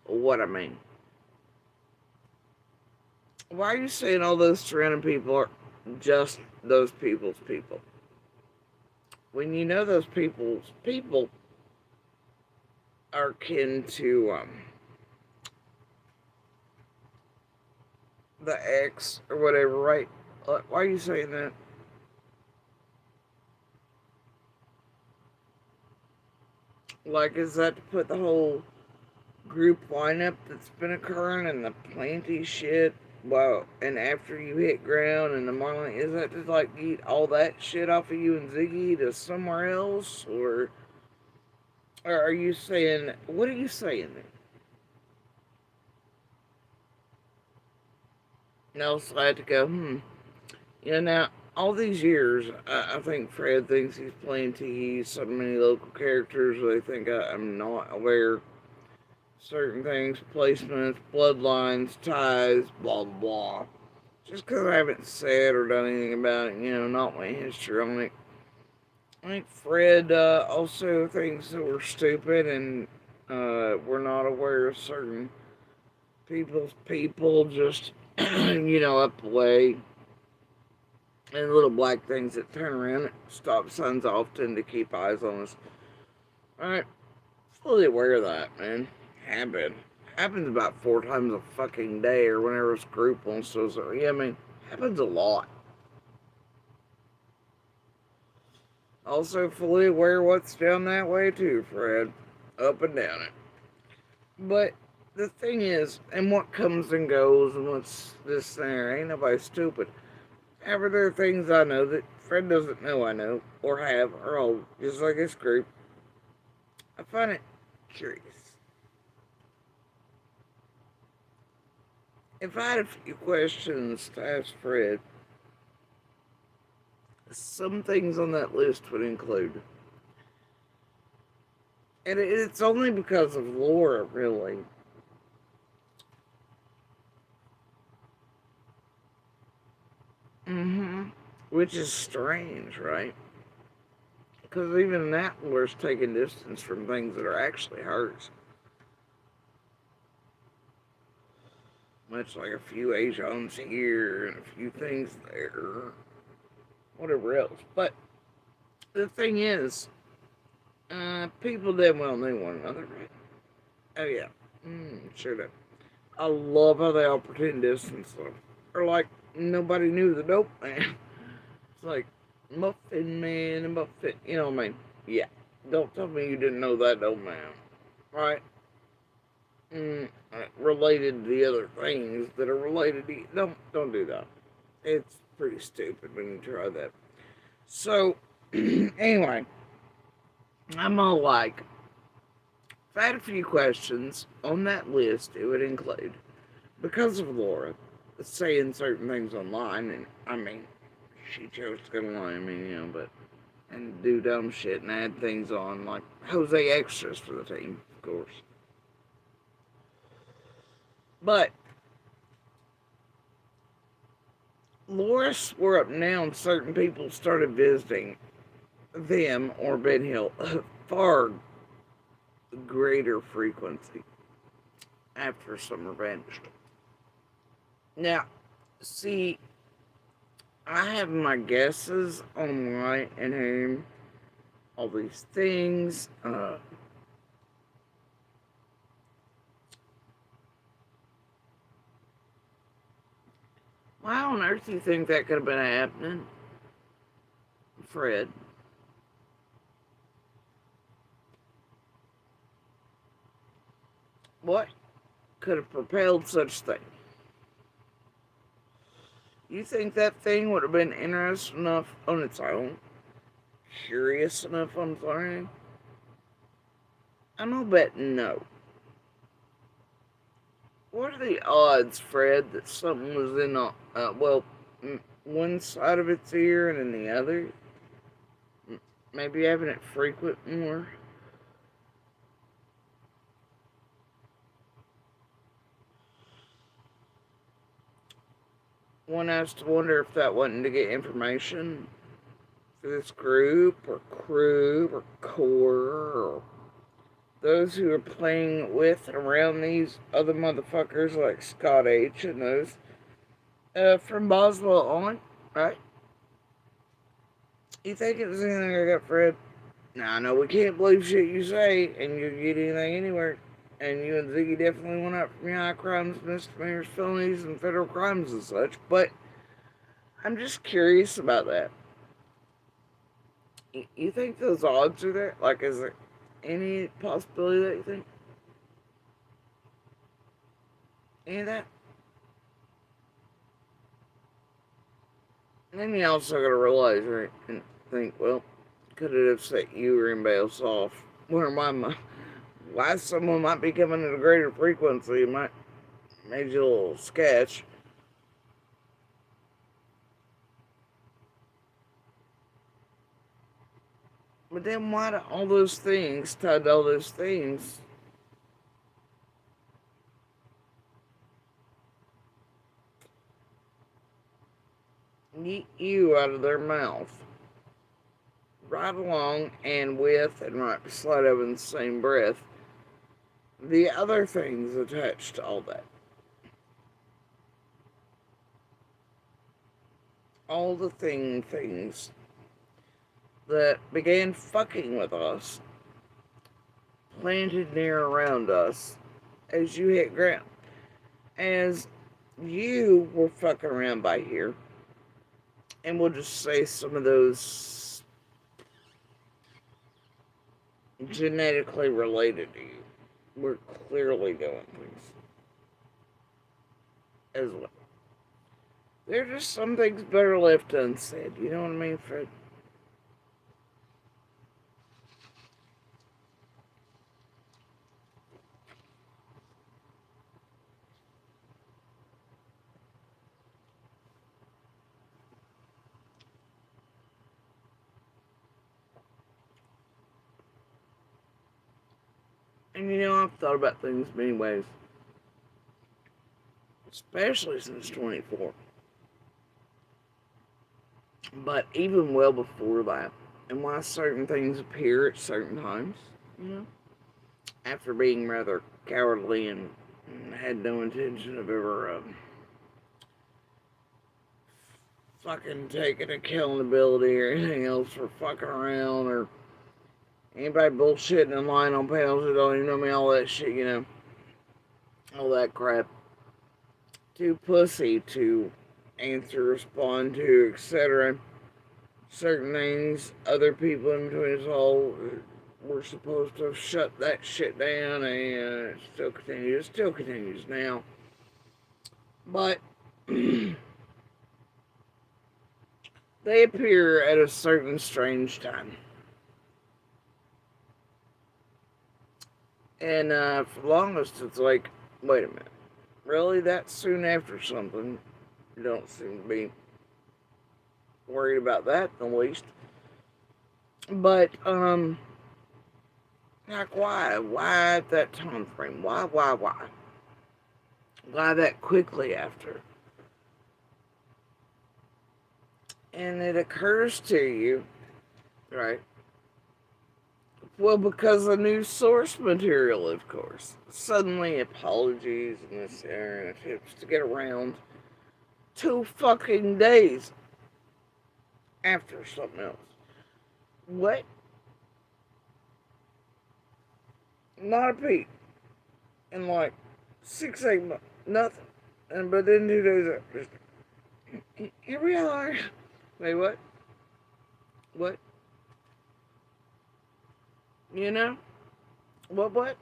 S1: what I mean. Why are you saying all those surrounding people are just those people's people? When you know those people's people are kin to the ex or whatever, right? Why are you saying that? Like, is that to put the whole group lineup that's been occurring and the planty shit? Well, and after you hit ground and the morning, is that just like eat all that shit off of you and Ziggy to somewhere else? Or are you saying, what are you saying then? No, so I had to go, Yeah, now, all these years, I think Fred thinks he's playing to use so many local characters. They think I'm not aware certain things, placements, bloodlines, ties, blah, blah, blah. Just because I haven't said or done anything about it, not my history on it. I think Fred also thinks that we're stupid and we're not aware of certain people's people just, up the way. And little black things that turn around at stop signs often to keep eyes on us. Alright, fully aware of that, man. Happens about 4 times a fucking day or whenever it's group on so yeah, I mean, happens a lot. Also fully aware what's down that way too, Fred. Up and down it. But the thing is, and what comes and goes and what's this there, ain't nobody stupid. However, there are things I know that Fred doesn't know I know, or have, or all, just like this group. I find it curious. If I had a few questions to ask Fred, some things on that list would include. And it's only because of Laura, really. Which is strange, right? Because even that Laura's taking distance from things that are actually hers. Much like a few Asians here and a few things there. Whatever else. But the thing is, people damn well knew one another, right? Oh, yeah. Sure do. I love how they all pretend distance, though. Or like, nobody knew the dope man. It's like, Muffin Man and Muffin, what I mean? Yeah. Don't tell me you didn't know that dope man. Right? Related to the other things that are related to you. Don't do that. It's pretty stupid when you try that. So, anyway, I'm all like, if I had a few questions on that list, it would include, because of Laura saying certain things online, and I mean, she chose to go online, but, and do dumb shit and add things on, like Jose extras for the team, of course. But Laura swore up now, and certain people started visiting them or Ben Hill far greater frequency after Summer vanished. Now, see, I have my guesses on why and whom all these things. Why on earth do you think that could have been happening, Fred? What could have propelled such thing? You think that thing would have been interesting enough on its own? Curious enough on its own? I'm gonna bet no. What are the odds, Fred, that something was in one side of its ear and in the other? Maybe having it frequent more? One has to wonder if that wasn't to get information for this group or crew or core or those who are playing with and around these other motherfuckers like Scott H and those from Boswell on, right? You think it was anything like that, Fred? Now, I know we can't believe shit you say and you get anything anywhere. And you and Ziggy definitely went up from your high crimes, misdemeanors, felonies, and federal crimes and such. But I'm just curious about that. You think those odds are there? Like, is there any possibility that you think? Any of that? And then you also gotta realize, right, and think, well, could it have set you or anybody else off? Why someone might be coming at a greater frequency might made you a little sketch. But then why do all those things, tied to all those things, eat you out of their mouth? Right along and with and right beside of in the same breath, the other things attached to all that. All the things that began fucking with us, planted near around us as you hit ground. As you were fucking around by here, and we'll just say some of those genetically related to you were clearly doing things as well. There are just some things better left unsaid. You know what I mean, Fred? And you know, I've thought about things many ways, especially since 24. But even well before that, and why certain things appear at certain times, you know, after being rather cowardly and had no intention of ever fucking taking accountability or anything else for fucking around or anybody bullshitting and lying on panels who don't even know me, all that shit, you know, all that crap. Too pussy to answer, respond to, etc. Certain things, other people in between us all were supposed to have shut that shit down, and it still continues. It still continues now. But they appear at a certain strange time. And for the longest, it's like, wait a minute. Really? That soon after something? You don't seem to be worried about that, at least. But, like, why? Why at that time frame? Why? Why that quickly after? And it occurs to you, right? Well, because of new source material, of course. Suddenly, apologies and this and attempts to get around 2 fucking days after something else. What? Not a peep. In like 6, 8 months. Nothing. And but then 2 days after, here we are. Wait, what? What? You know? What?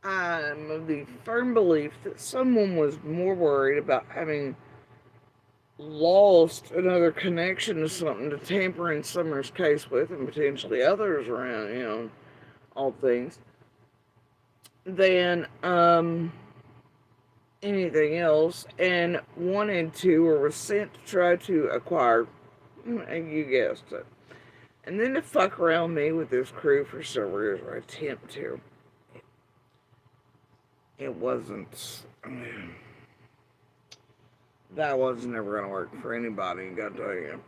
S1: I'm of the firm belief that someone was more worried about having lost another connection to something to tamper in Summer's case with, and potentially others around, all things, than anything else, and wanted to or was sent to try to acquire, and you guessed it. And then to fuck around me with this crew for several years, or attempt to. It wasn't. That wasn't ever going to work for anybody, gotta tell you.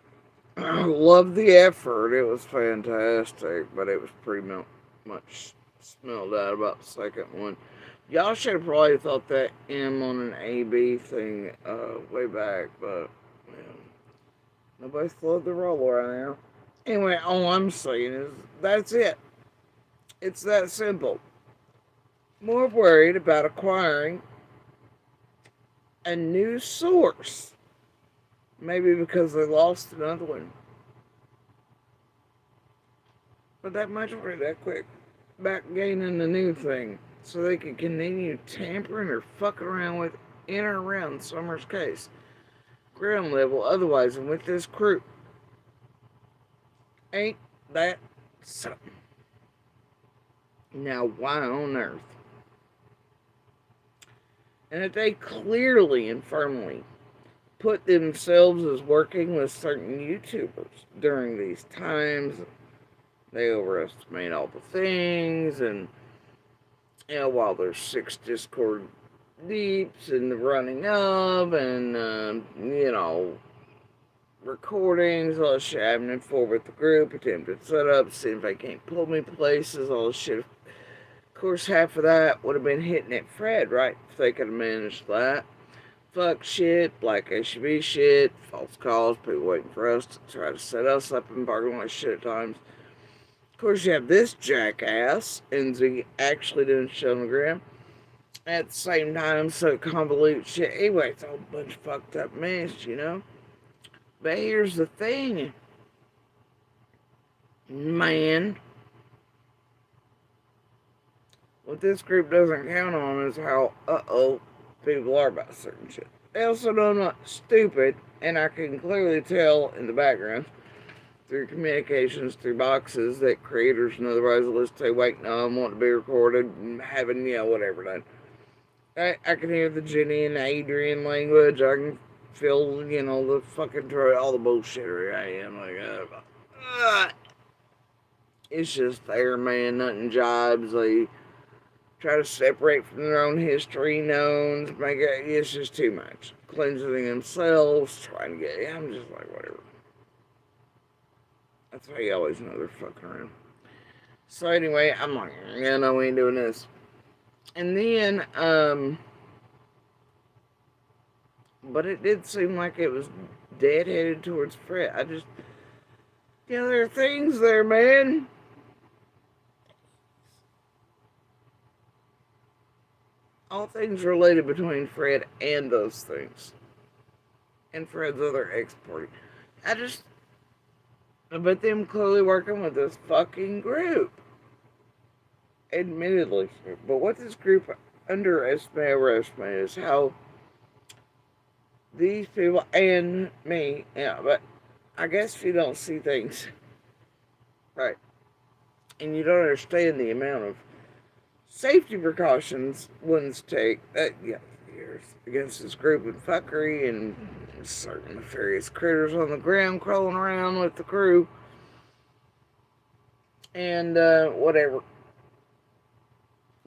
S1: I loved the effort. It was fantastic, but it was pretty much smelled out about the second one. Y'all should have probably thought that M on an AB thing way back, but nobody's flowed the roll right now. Anyway, all I'm saying is that's it. It's that simple. More worried about acquiring a new source. Maybe because they lost another one. But that much worry that quick. Back gaining the new thing. So they can continue tampering or fucking around with in or around Summer's case. Ground level otherwise and with this crew. Ain't that something? Now why on earth? And if they clearly and firmly put themselves as working with certain YouTubers during these times, they overestimate all the things, and while there's 6 Discord deeps and the running of, and recordings, all this shit happening forward with the group, attempted setup, seeing if they can't pull me places, all this shit. Of course, half of that would have been hitting at Fred, right? If they could have managed that. Fuck shit, black SUV shit, false calls, people waiting for us to try to set us up and bargain like shit at times. Of course, you have this jackass, Enzy, actually doing shit on the gram. At the same time, so convoluted shit. Anyway, it's all a bunch of fucked up mess, But here's the thing, man. What this group doesn't count on is how, people are about certain shit. They also know I'm not stupid, and I can clearly tell in the background through communications, through boxes, that creators and otherwise will just say, wait, no, I want to be recorded, and having, whatever done. I can hear the Jenny and Adrian language. I can feel, the fucking, all the bullshittery I am. It's just there, man. Nothing jibes. They try to separate from their own history, knowns, it's just too much. Cleansing themselves, trying to get, I'm just like, whatever. That's how you always know they're fucking around. So anyway, I'm like, no, we ain't doing this. And then, but it did seem like it was dead-headed towards Fred. There are things there, man. All things related between Fred and those things. And Fred's other ex-party. But them clearly working with this fucking group. Admittedly. But what this group overestimates is how these people and me, but I guess if you don't see things right, and you don't understand the amount of safety precautions ones take, years against this group of fuckery and certain nefarious critters on the ground crawling around with the crew, and whatever.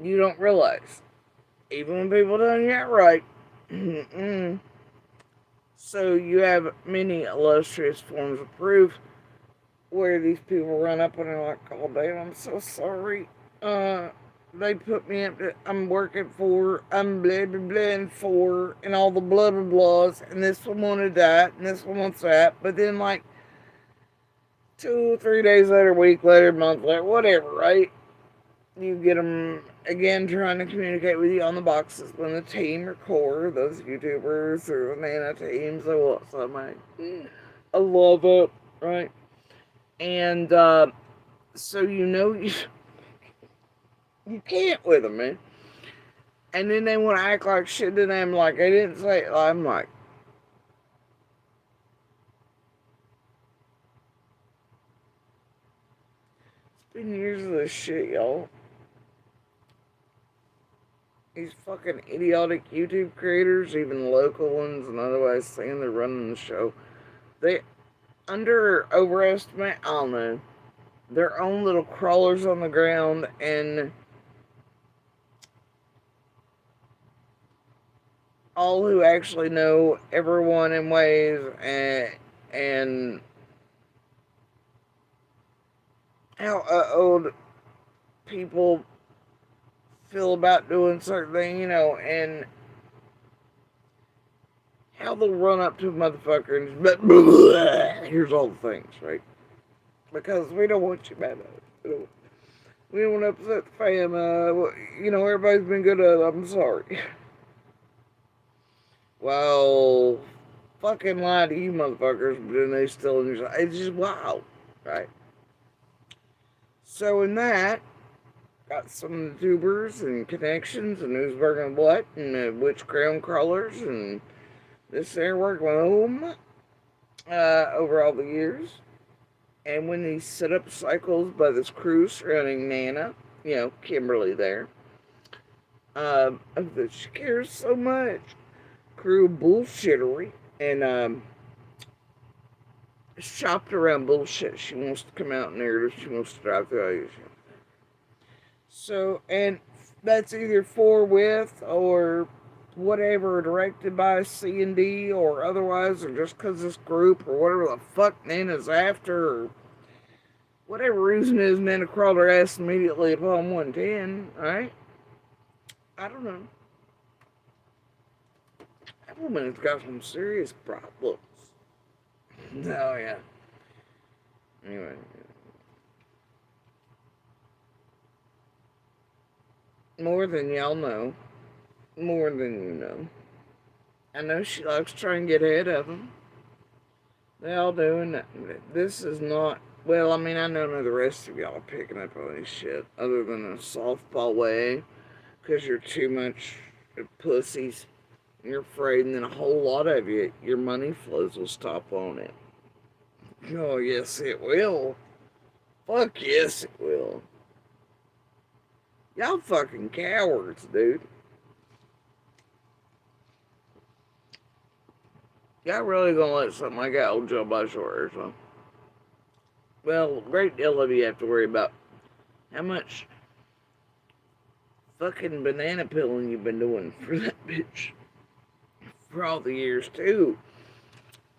S1: You don't realize, even when people done that right. So you have many illustrious forms of proof where these people run up and are like, oh damn, I'm so sorry. They put me up to, I'm working for, I'm blah blah blah and for, and all the blah blah blahs, and this one wanted that, and this one wants that, but then like 2 or 3 days later, week later, month later, whatever, right? You get them again trying to communicate with you on the boxes when the team or core, those YouTubers or the Nana teams or what, so I'm like, I love it, right? And so you can't with them, man. And then they want to act like shit, and I'm like, I didn't say it. I'm like, Been years of this shit, y'all. These fucking idiotic YouTube creators, even local ones and otherwise, saying they're running the show. They overestimate, I don't know, their own little crawlers on the ground and all who actually know everyone in ways and how old people feel about doing certain things, and how they'll run up to a motherfucker and just, here's all the things, right? Because we don't want you mad at us. We don't want to upset the fam. Everybody's been good at it. I'm sorry. Well, fucking lie to you motherfuckers, but then they still, it's just wild, right? So in that, got some tubers and connections and who's working what and which ground crawlers and this there working with them over all the years. And when these set up cycles by this crew surrounding Nana, Kimberly there, that she cares so much, crew bullshittery and shopped around bullshit. She wants to come out narrative. She wants to drive through Asia. So, and that's either for, with, or whatever, directed by C&D or otherwise, or just because this group, or whatever the fuck Nana's after, or whatever reason is, Nana crawled her ass immediately upon 110, right? I don't know. That woman has got some serious problems. Oh, yeah. Anyway. More than y'all know. More than you know. I know she likes to try and get ahead of them. They all do, and this is not... Well, I mean, I know none of the rest of y'all are picking up on this shit, other than a softball way, because you're too much pussies. You're afraid, and then a whole lot of you, your money flows will stop on it. Oh, yes, it will. Fuck yes, it will. Y'all fucking cowards, dude. Y'all really gonna let something like that hold y'all by shoulders, huh? Well, a great deal of you have to worry about how much fucking banana peeling you've been doing for that bitch for all the years, too.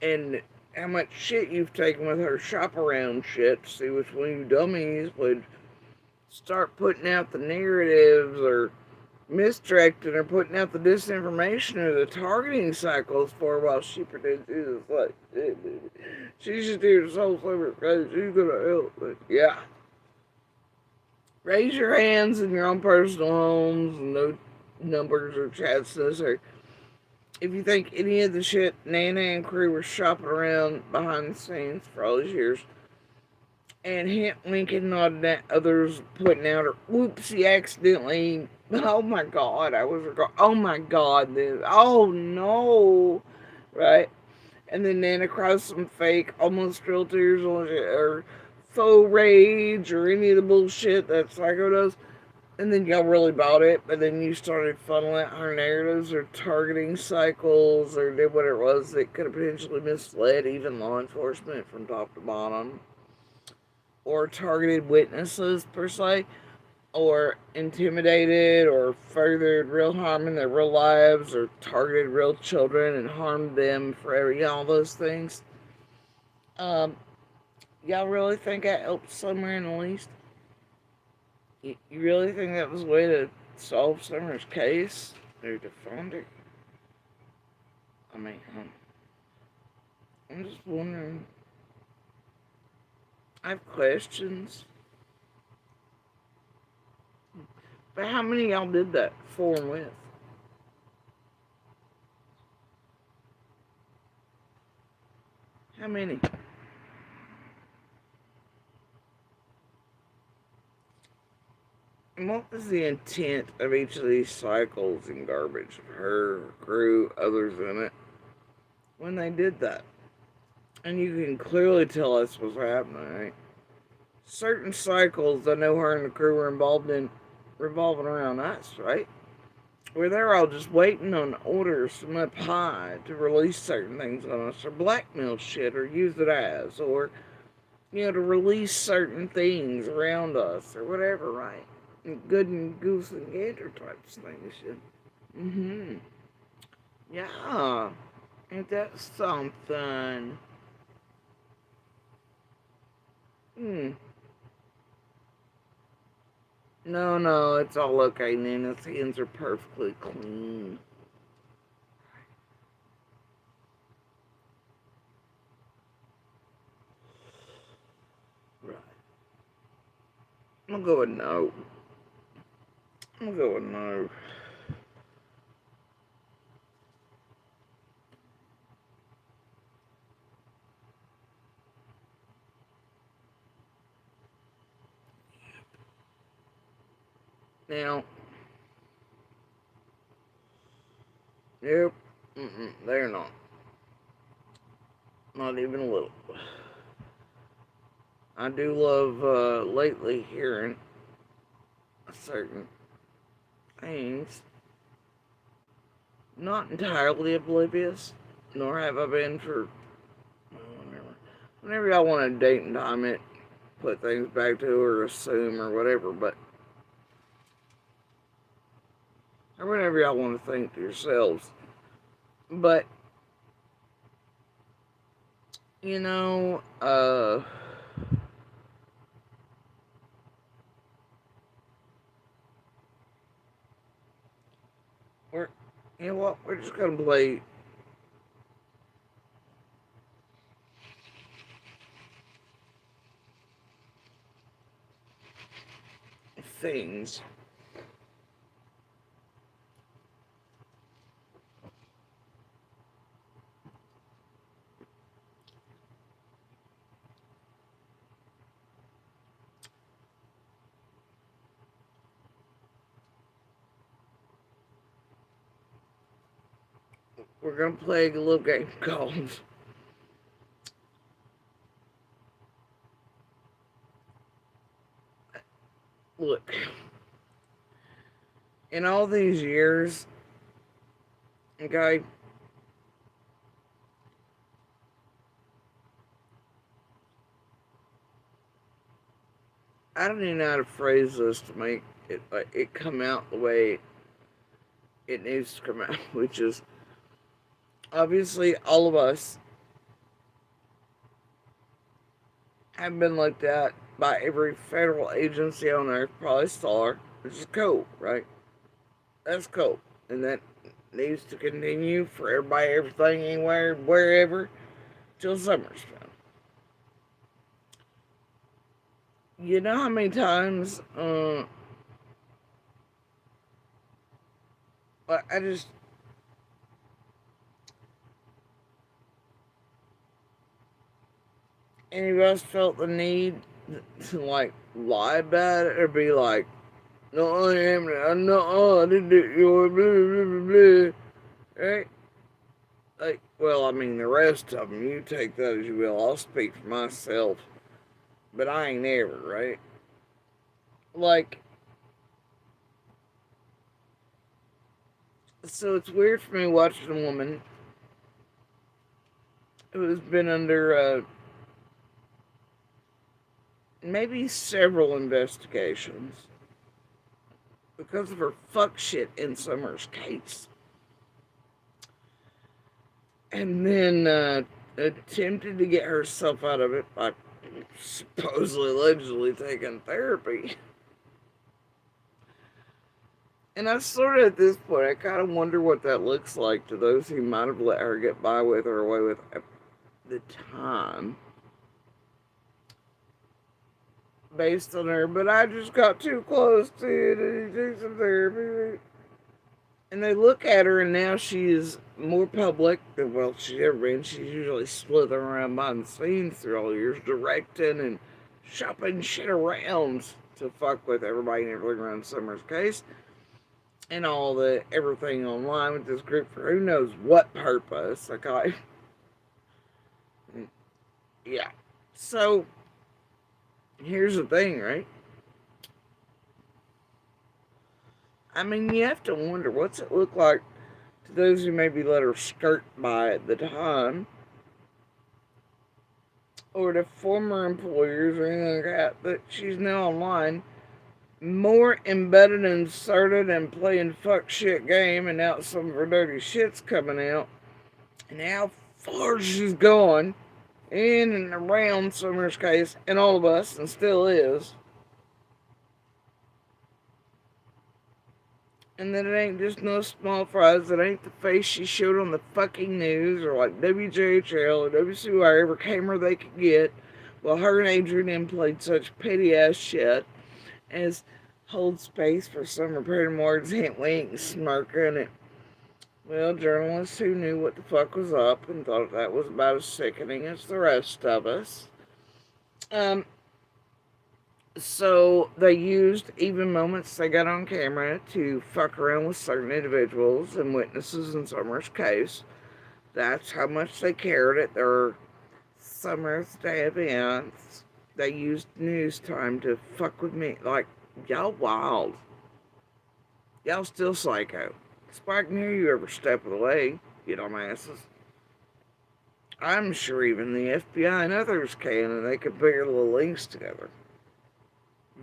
S1: And how much shit you've taken with her shop around shit to see which one of you dummies would start putting out the narratives or misdirecting or putting out the disinformation or the targeting cycles for while she pretends she's like, hey, baby, she's just here to soul sliver because she's gonna help. But yeah. Raise your hands in your own personal homes, no numbers or chats necessary. If you think any of the shit Nana and crew were shopping around behind the scenes for all these years, and hint Lincoln on that others putting out, or whoopsie, accidentally, oh my god, oh my god, this, oh no, right? And then Nana crossed some fake, almost real tears, or faux rage, or any of the bullshit that Psycho does. And then y'all really bought it, but then you started funneling out her narratives or targeting cycles or did what it was that could have potentially misled even law enforcement from top to bottom. Or targeted witnesses, per se, or intimidated or furthered real harm in their real lives, or targeted real children and harmed them forever, all those things. Y'all really think that helped somewhere in the least? You really think that was a way to solve Summer's case? Or to find her? I mean, I'm just wondering. I have questions. But how many of y'all did that for and with? How many? And what was the intent of each of these cycles and garbage of her, crew, others in it, when they did that? And you can clearly tell us what's happening, right? certain cycles I know her and the crew were involved in revolving around us, right? Where they're all just waiting on orders from up high to release certain things on us, or blackmail shit, or use it as, or, to release certain things around us, or whatever, right? Good and goose and gander types things, shit. Mm-hmm. Yeah. Ain't that something? Hmm. No, no, it's all okay, Nana's hands are perfectly clean. Right. I'm gonna go with no. I'm gonna go with no. Now, yep. They're not. Not even a little. I do love lately hearing certain things. Not entirely oblivious, nor have I been for whenever. Whenever y'all want to date and time it, put things back to or assume or whatever, but or whenever y'all want to think to yourselves. But you know, we're you know what? We're just gonna play things. We're gonna play a little game called Look. In all these years, okay, I don't even know how to phrase this to make it come out the way it needs to come out, which is obviously all of us have been looked at by every federal agency on earth, probably STAR, which is cool, right? That's cool. And that needs to continue for everybody, everything, anywhere, wherever, till summer's done. You know how many times I just any of us felt the need to like lie about it or be like, no, I am, no, I didn't do your blah, blah, blah, blah, right? Like, well, I mean, the rest of them, you take that as you will. I'll speak for myself, but I ain't ever, right? Like, so it's weird for me watching a woman who has been under maybe several investigations because of her fuck shit in Summer's case. And then attempted to get herself out of it by supposedly, allegedly taking therapy. And I sort of, at this point, I kind of wonder what that looks like to those who might have let her get by with or away with at the time. Based on her, but I just got too close to it and he takes some therapy. And they look at her, and now she is more public than, well, she's ever been. She's usually slithering around behind the scenes through all the years, directing and shopping shit around to fuck with everybody and everything around Summer's case. And all the everything online with this group for who knows what purpose, okay? Yeah. So, Here's the thing, right? I mean, you have to wonder what's it look like to those who maybe let her skirt by at the time, or to former employers or anything like that, that she's now online, more embedded, inserted, and playing fuck shit game, and now some of her dirty shit's coming out, and how far she's gone in and around Summer's case, and all of us, and still is. And that it ain't just no small fries. It ain't the face she showed on the fucking news or like WJHL or WCY, every camera they could get. While her and Adrian M played such petty ass shit as hold space for some reporting words, hint wink, smirking it. Well, journalists who knew what the fuck was up and thought that was about as sickening as the rest of us. Um, So they used even moments they got on camera to fuck around with certain individuals and witnesses in Summer's case. That's how much they cared at their Summer's Day events. They used news time to fuck with me. Like, y'all wild. Y'all still psycho. Spike knew you every step of the way, you dumbasses. I'm sure even the FBI and others can, and they could put your little links together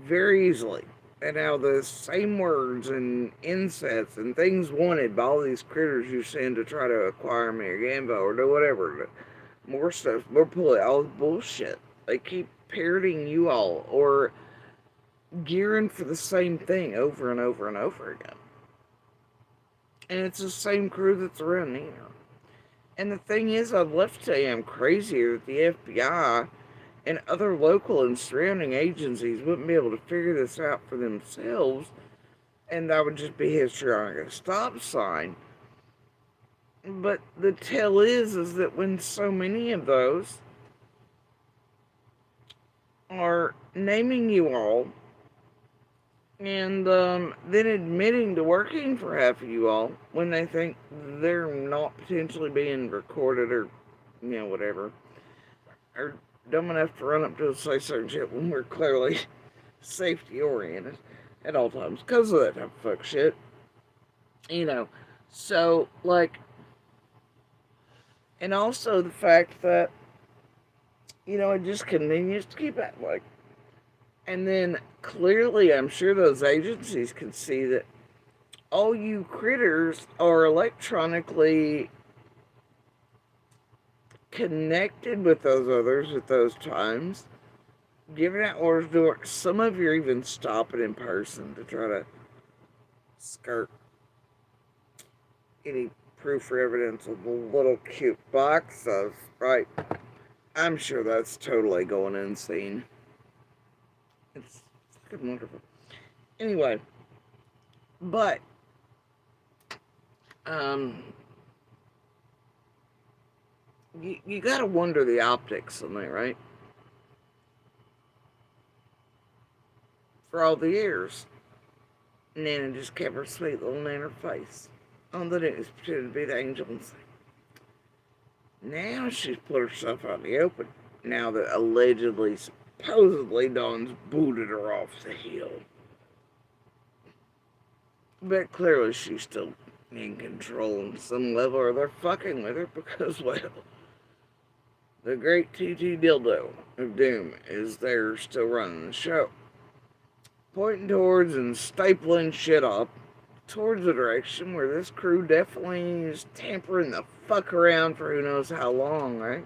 S1: very easily. And how the same words and insets and things wanted by all these critters you send to try to acquire me or Gambo or do whatever. More stuff, more pull all this bullshit. They keep parroting you all or gearing for the same thing over and over and over again. And it's the same crew that's around here. And the thing is, I'd love to tell you I'm crazier that the FBI and other local and surrounding agencies wouldn't be able to figure this out for themselves, and that would just be history on a stop sign. But the tell is that when so many of those are naming you all and then admitting to working for half of you all when they think they're not potentially being recorded or, whatever, or dumb enough to run up to us and say certain shit when we're clearly safety oriented at all times because of that type of fuck shit. So, like, and also the fact that, it just continues to keep that like. And then clearly, I'm sure those agencies can see that all you critters are electronically connected with those others at those times, giving out orders to work. Some of you are even stopping in person to try to skirt any proof or evidence of the little cute box of, right? I'm sure that's totally going insane. It's fucking wonderful. Anyway, but, you gotta wonder the optics on that, right? For all the years, Nana just kept her sweet little Nana face on the news, pretending to be the angel and say, now she's put herself out in the open. Now that allegedly, supposedly, Dawn's booted her off the hill. But clearly she's still in control on some level, or they're fucking with her because, well, the great TT Dildo of Doom is there still running the show. Pointing towards and stapling shit up towards the direction where this crew definitely is tampering the fuck around for who knows how long, right?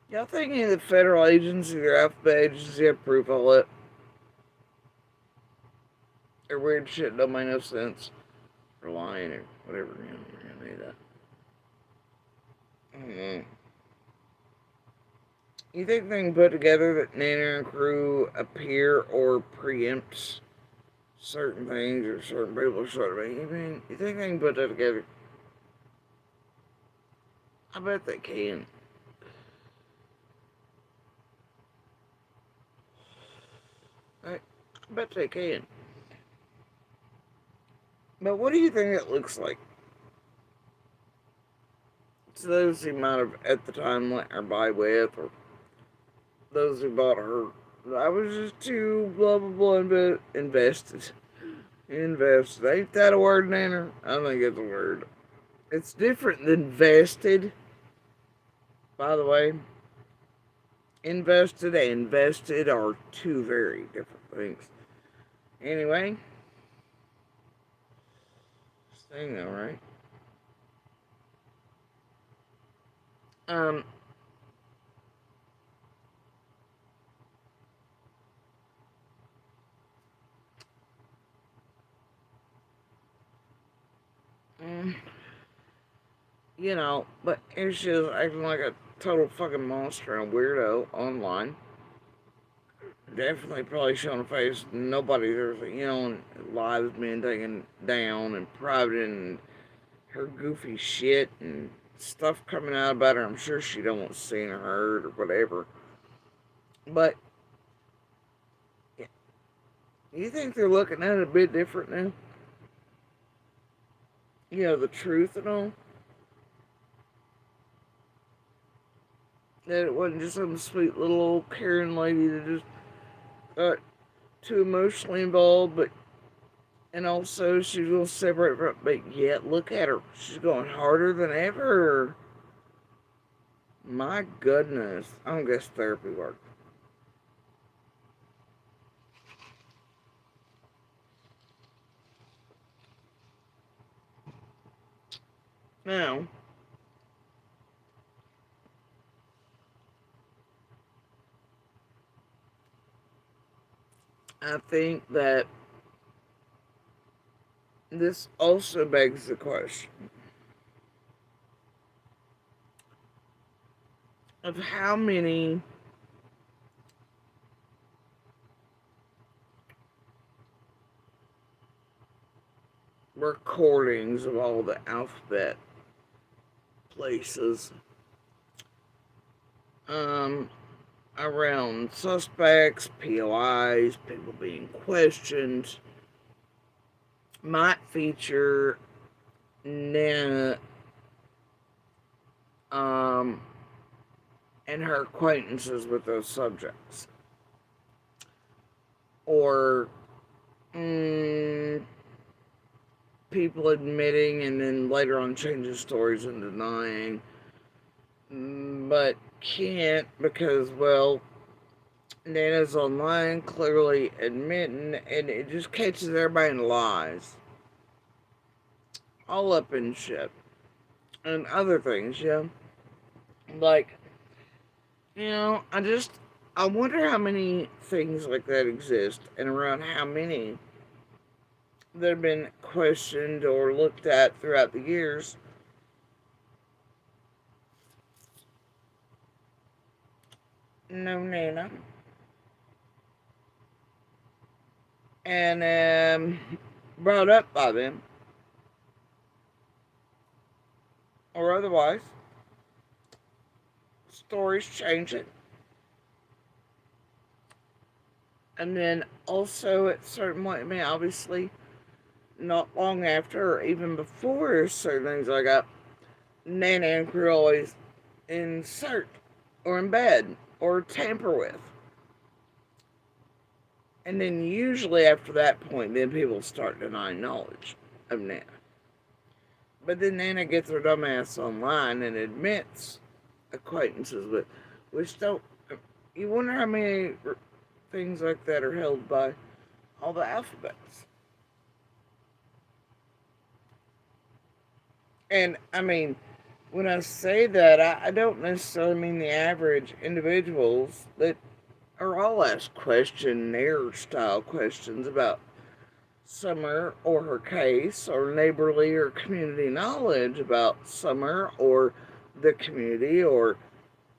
S1: Y'all think any of the federal agencies or alphabet agencies have proof of it? Or weird shit don't make no sense. Or lying or whatever, you're gonna need that. I don't know. You think they can put together that Nana and crew appear or preempt certain things or certain people sort of thing? You think they can put that together? I bet they can. I bet they can. But what do you think it looks like to those he might have at the time let her buy with, or those who bought her. I was just too lovable and invested. Invested. Ain't that a word, Nana? I think it's a word. It's different than vested, by the way. Invested and vested are two very different things. Anyway, staying though, right? Um, mm, but here she is acting like a total fucking monster and a weirdo online. Definitely probably showing a face nobody there's, lives being taken down and private and her goofy shit and stuff coming out about her. I'm sure she don't want seen or heard or whatever. But yeah, you think they're looking at it a bit different now? The truth and all. That it wasn't just some sweet little old Karen lady that just got too emotionally involved, but and also she's going to separate from. But yet, look at her. She's going harder than ever. My goodness. I don't guess therapy works. Now, I think that this also begs the question of how many recordings of all the alphabet places around suspects, POIs, people being questioned, might feature Nana and her acquaintances with those subjects. Or people admitting and then later on changing stories and denying, but can't because, well, Nana's online clearly admitting, and it just catches everybody in lies. All up in shit. And other things, yeah. Like, I wonder how many things like that exist and around how many that have been questioned or looked at throughout the years. No Nana. And brought up by them or otherwise. Stories change it. And then also at certain point, I mean, obviously, not long after or even before certain things like that, Nana and crew always insert or embed or tamper with. And then usually after that point, then people start denying knowledge of Nana. But then Nana gets her dumbass online and admits acquaintances with, which don't. You wonder how many things like that are held by all the alphabets. And I mean, when I say that, I don't necessarily mean the average individuals that are all asked questionnaire style questions about Summer or her case, or neighborly or community knowledge about Summer or the community, or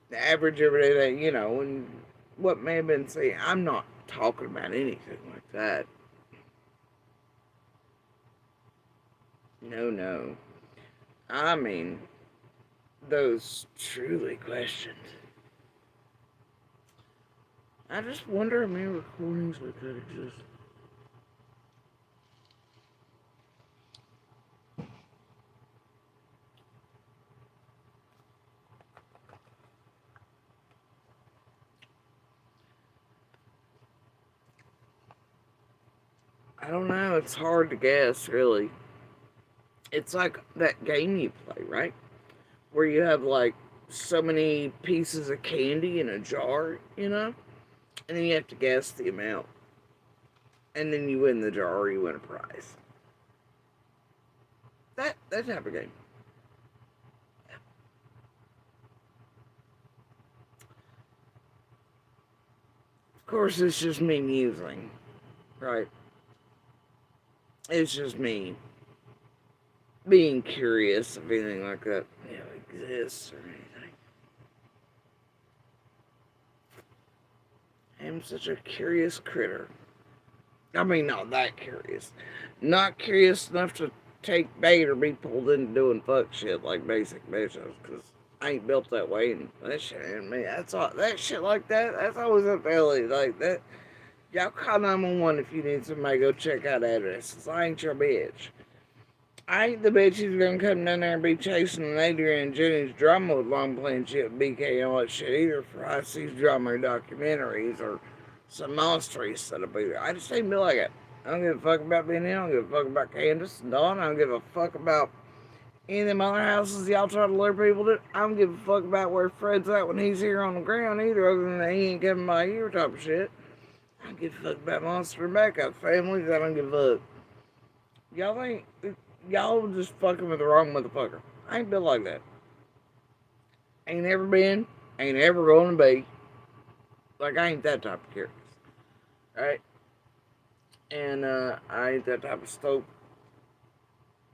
S1: the average everyday, and what may have been said. I'm not talking about anything like that. No, no. I mean, those truly questions. I just wonder how many recordings like that exist. I don't know. It's hard to guess, really. It's like that game you play, right? Where you have like so many pieces of candy in a jar, and then you have to guess the amount, and then you win the jar or you win a prize. That type of game. Of course, it's just me musing, right? It's just me being curious if anything like that exists or anything. I'm such a curious critter. I mean, not that curious. Not curious enough to take bait or be pulled into doing fuck shit like basic bitches, because I ain't built that way, and that shit ain't me. That's all, that shit like that, that's always up to Ellie. Like that. Y'all call 911 if you need somebody to go check out addresses. I ain't your bitch. I ain't the bitch who's gonna come down there and be chasing an Adrian and Jenny's drama with long playing shit, BK and all that shit either for I see drama documentaries or some monsters that'll be there. I just ain't be like it. I don't give a fuck about being in. I don't give a fuck about Candace and Dawn. I don't give a fuck about any of them other houses y'all try to lure people to. I don't give a fuck about where Fred's at when he's here on the ground either, other than that he ain't coming by here type of shit. I don't give a fuck about Monster and backup families. I don't give a fuck. Y'all ain't. Y'all just fucking with the wrong motherfucker. I ain't built like that. Ain't ever been. Ain't ever going to be. Like, I ain't that type of curious. Right? And I ain't that type of stoke.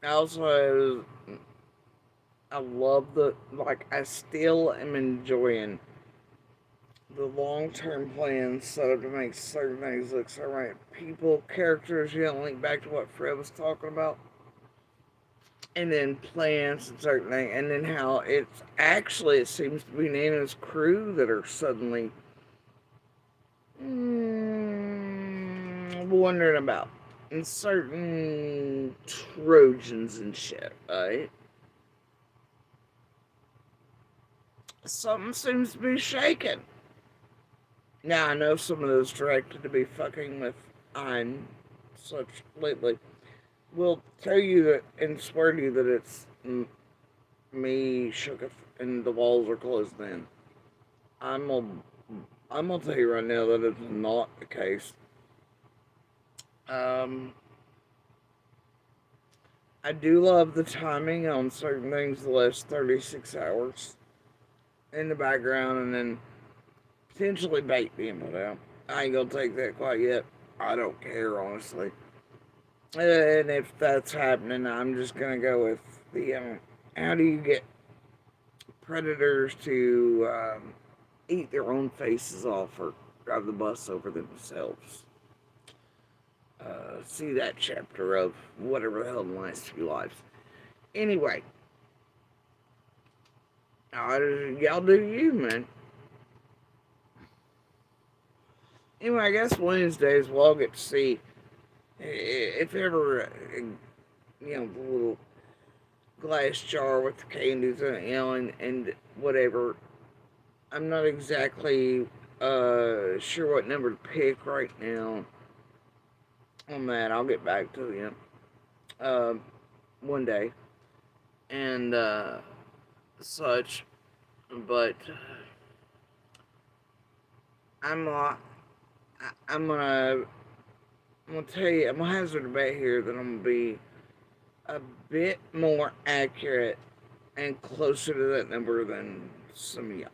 S1: I also, I love I still am enjoying the long-term plans set up to make certain things look so right. People, characters, link back to what Fred was talking about. And then plans and certain things. And then how it seems to be Nana's crew that are suddenly wondering about. And certain Trojans and shit, right? Something seems to be shaking. Now, I know some of those directed to be fucking with I'm such lately. Will tell you that and swear to you that it's me shook and the walls are closed in. I'm gonna, I'm gonna tell you right now that it's not the case. Um, I do love the timing on certain things the last 36 hours in the background and then potentially bait being put out. I ain't gonna take that quite yet. I don't care, honestly. And if that's happening, I'm just gonna go with the how do you get predators to eat their own faces off or drive the bus over themselves? See that chapter of whatever the hell the last few lives. Anyway, y'all do you, man. Anyway, I guess Wednesdays we'll all get to see if ever, the little glass jar with the candies in it, and whatever. I'm not exactly sure what number to pick right now on that. I'll get back to you one day and such. But I'm uh, I'm gonna tell you, I'm gonna hazard a bet here that I'm gonna be a bit more accurate and closer to that number than some of y'all.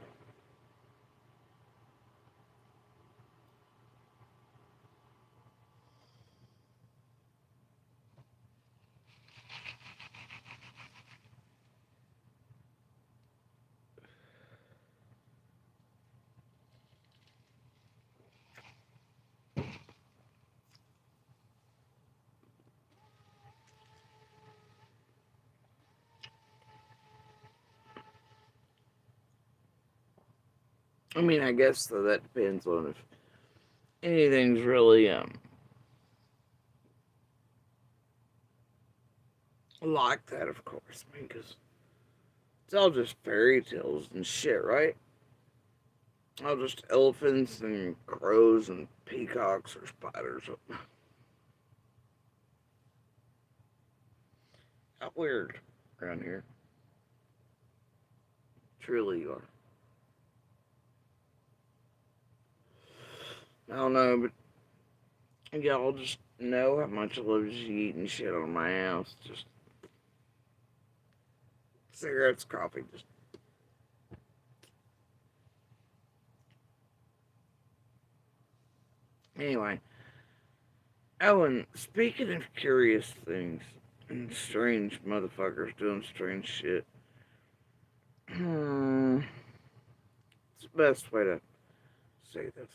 S1: I mean, I guess though that depends on if anything's really like that, of course. I mean, because it's all just fairy tales and shit, right? All just elephants and crows and peacocks or spiders. weird around here. Truly, you are. I don't know, but y'all just know how much I love just eating shit on my house. Just cigarettes, coffee, just. Anyway. Oh, and speaking of curious things and strange motherfuckers doing strange shit, it's the best way to say this.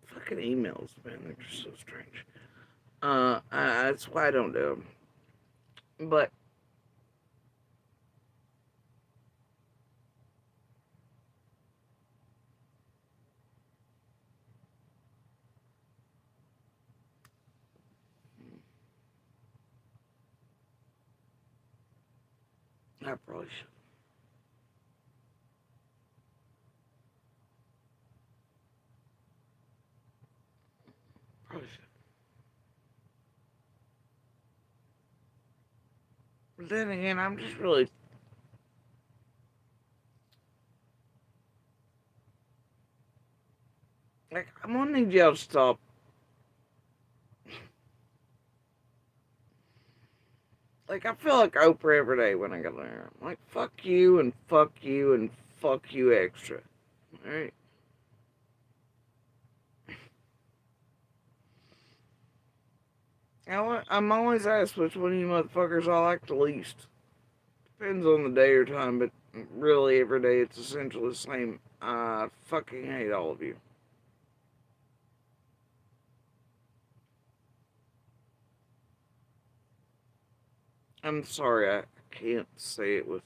S1: Fucking emails, man, they're just so strange. That's why I don't do them. But I probably should. Probably should. But then again, I'm just really like I'm gonna need y'all to stop. Like I feel like Oprah every day when I go there. I'm like fuck you and fuck you and fuck you extra. All right. I'm always asked which one of you motherfuckers I like the least. Depends on the day or time, but really every day it's essentially the same. I fucking hate all of you. I'm sorry, I can't say it with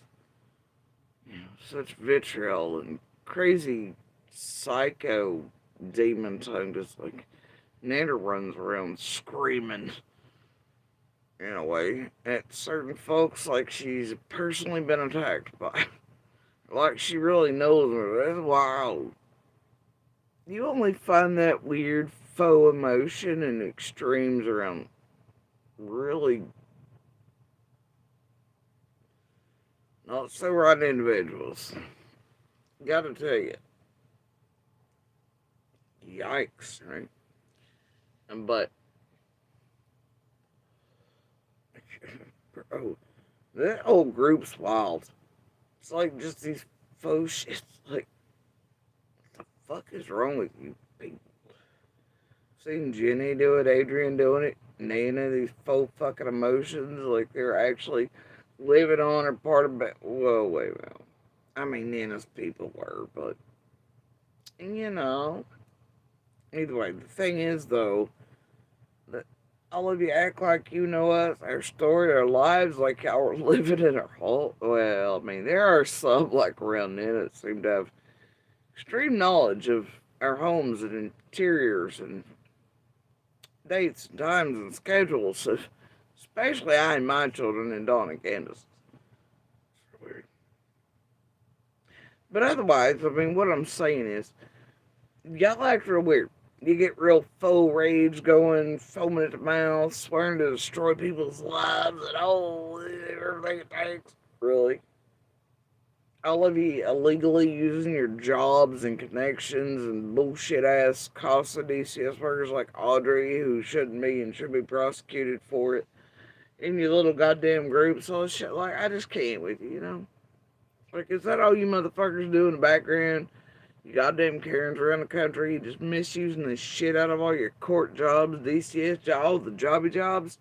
S1: such vitriol and crazy psycho demon tongue. Just like Nana runs around screaming in a way at certain folks like she's personally been attacked by. Like she really knows her. That's wild. You only find that weird faux emotion and extremes around really not so right individuals. Gotta tell you, yikes, right? But, bro, that whole group's wild. It's like just these faux shit. Like, what the fuck is wrong with you people? Seen Jenny do it, Adrian doing it, Nana, these faux fucking emotions, like they're actually living on or part of it. Whoa, wait a minute. I mean, Nana's people were, but, you know, either way, the thing is, though, that all of you act like you know us, our story, our lives, like how we're living in our whole. Well, I mean, there are some, like around Nana, that seem to have extreme knowledge of our homes and interiors and dates and times and schedules, of, especially I and my children and Dawn and Candace. It's weird. But otherwise, I mean, what I'm saying is, y'all act real weird. You get real faux rage going, foaming at the mouth, swearing to destroy people's lives and all everything it takes. Really? All of you illegally using your jobs and connections and bullshit ass CASA DCS workers like Audrey, who shouldn't be and should be prosecuted for it, in your little goddamn groups, all this shit. Like, I just can't with you, you know? Like, is that all you motherfuckers do in the background? You goddamn Karens around the country just misusing the shit out of all your court jobs, DCS jobs, all the jobby jobs,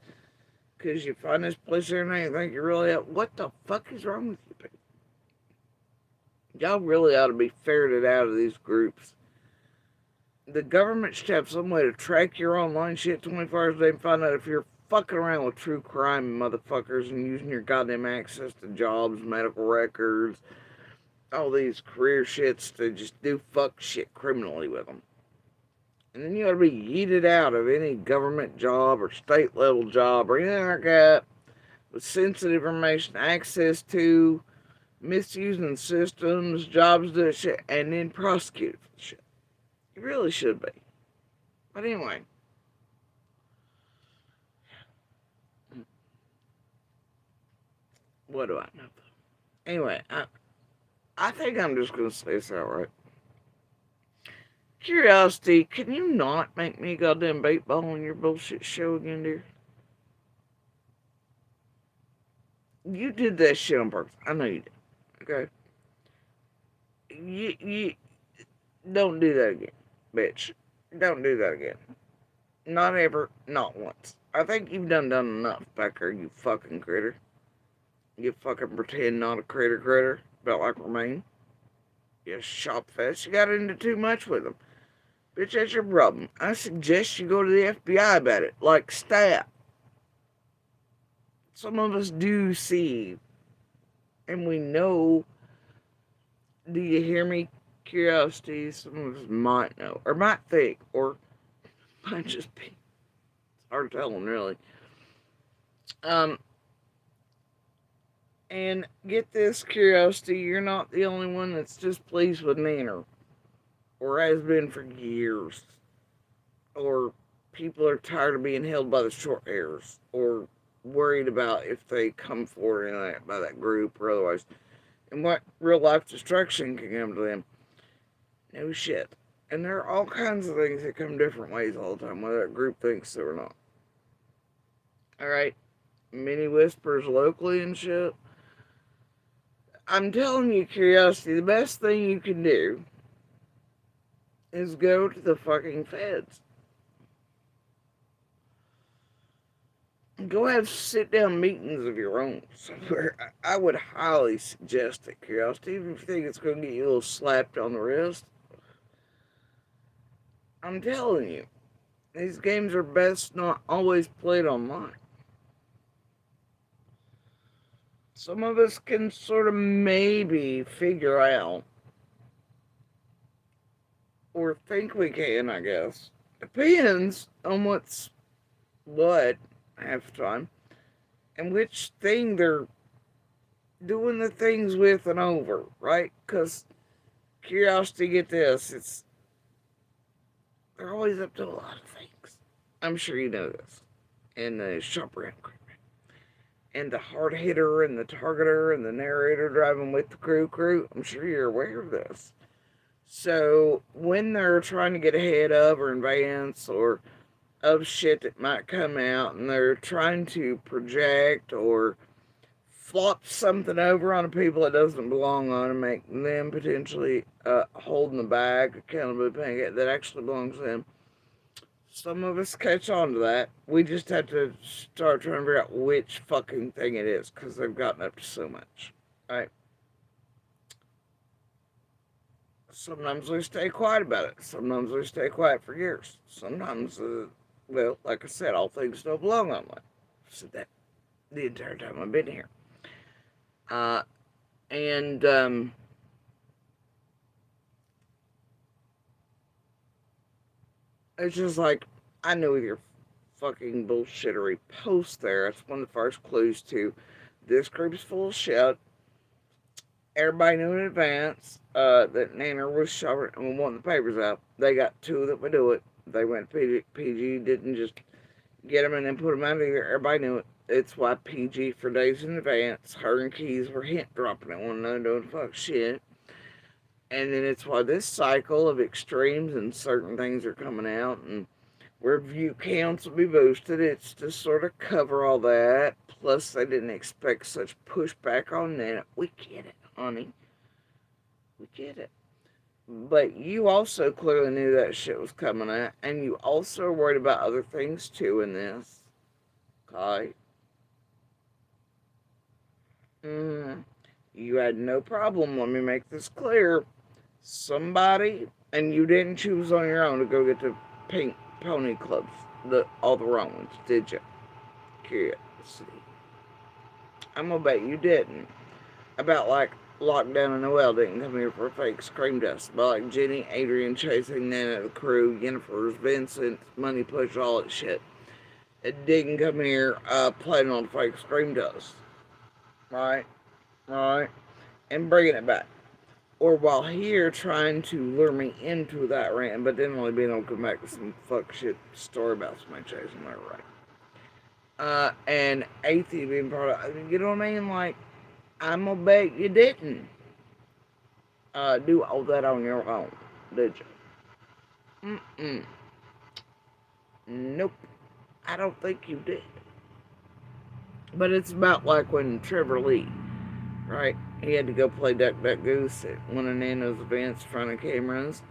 S1: because you find this place there and they think you're really up. What the fuck is wrong with you people? Y'all really ought to be ferreted out of these groups. The government should have some way to track your online shit 24 hours a day and find out if you're fucking around with true crime motherfuckers and using your goddamn access to jobs, medical records, all these career shits to just do fuck shit criminally with them. And then you ought to be yeeted out of any government job or state level job or anything like that with sensitive information, access to, misusing systems, jobs, do shit, and then prosecuted for the shit. You really should be. But anyway, What do I know? Anyway, I think I'm just gonna say this outright. Curiosity, can you not make me a goddamn bait ball on your bullshit show again, dear? You did that shit on purpose. I know you did. Okay? You don't do that again, bitch. Don't do that again. Not ever, not once. I think you've done enough back there, you fucking critter. You fucking pretend not a critter, about like Remain. You shop fest. You got into too much with them. Bitch, that's your problem. I suggest you go to the FBI about it. Like, stat. Some of us do see, and we know. Do you hear me? Curiosity. Some of us might know, or might think, or might just be. It's hard telling, really. Um, and get this, Curiosity. You're not the only one that's displeased with Nanner, or has been for years, or people are tired of being held by the short hairs, or worried about if they come forward in that, by that group or otherwise, and what real life destruction can come to them. No shit. And there are all kinds of things that come different ways all the time, whether that group thinks so or not. Alright? Many whispers locally and shit. I'm telling you, Curiosity, the best thing you can do is go to the fucking feds. Go have sit down meetings of your own somewhere. I would highly suggest it, Curiosity, even if you think it's going to get you a little slapped on the wrist. I'm telling you, these games are best not always played online. Some of us can sort of maybe figure out, or think we can, I guess. Depends on what half the time, and which thing they're doing the things with and over, right? Because Curiosity, get this, they're always up to a lot of things. I'm sure you know this. And the shop around crew. And the hard hitter and the targeter and the narrator driving with the crew. I'm sure you're aware of this. So when they're trying to get ahead of or advance or of shit that might come out and they're trying to project or flop something over on people that doesn't belong on and make them potentially holding the bag, accountability paying that actually belongs to them. Some of us catch on to that. We just have to start trying to figure out which fucking thing it is because they've gotten up to so much. Right? Sometimes we stay quiet about it. Sometimes we stay quiet for years. Sometimes, well, like I said, all things don't belong online. I've said that the entire time I've been here. And it's just like, I know with your fucking bullshittery post there, it's one of the first clues to this group's full of shit. Everybody knew in advance that Nanner was shopping and we want the papers out. They got two that would do it. They went PG, didn't just get them and then put them out either. Everybody knew it. It's why PG for days in advance, her and Keys were hint dropping at one another doing fuck shit. And then it's why this cycle of extremes and certain things are coming out and where view counts will be boosted. It's to sort of cover all that. Plus, they didn't expect such pushback on that. We get it, honey. We get it. But you also clearly knew that shit was coming out. And you also are worried about other things too in this. Okay? You had no problem, let me make this clear. Somebody, and you didn't choose on your own to go get the pink pony clubs, all the wrong ones, did you? Curiosity. I'm gonna bet you didn't. About like Lockdown and Noel didn't come here for a fake scream dust. But like Jenny, Adrian chasing Nana, the crew, Jennifer's, Vincent, Money Push, all that shit. It didn't come here playing on fake scream dust. Right? And bringing it back. Or while here trying to lure me into that rant, but then only being able to come back with some fuck shit story about somebody chasing my right. And atheist being part of it. You know what I mean? Like, I'm gonna bet you didn't do all that on your own, did you? Mm-mm. Nope. I don't think you did. But it's about like when Trevor Lee, right? He had to go play Duck Duck Goose at one of Nano's events in front of cameras.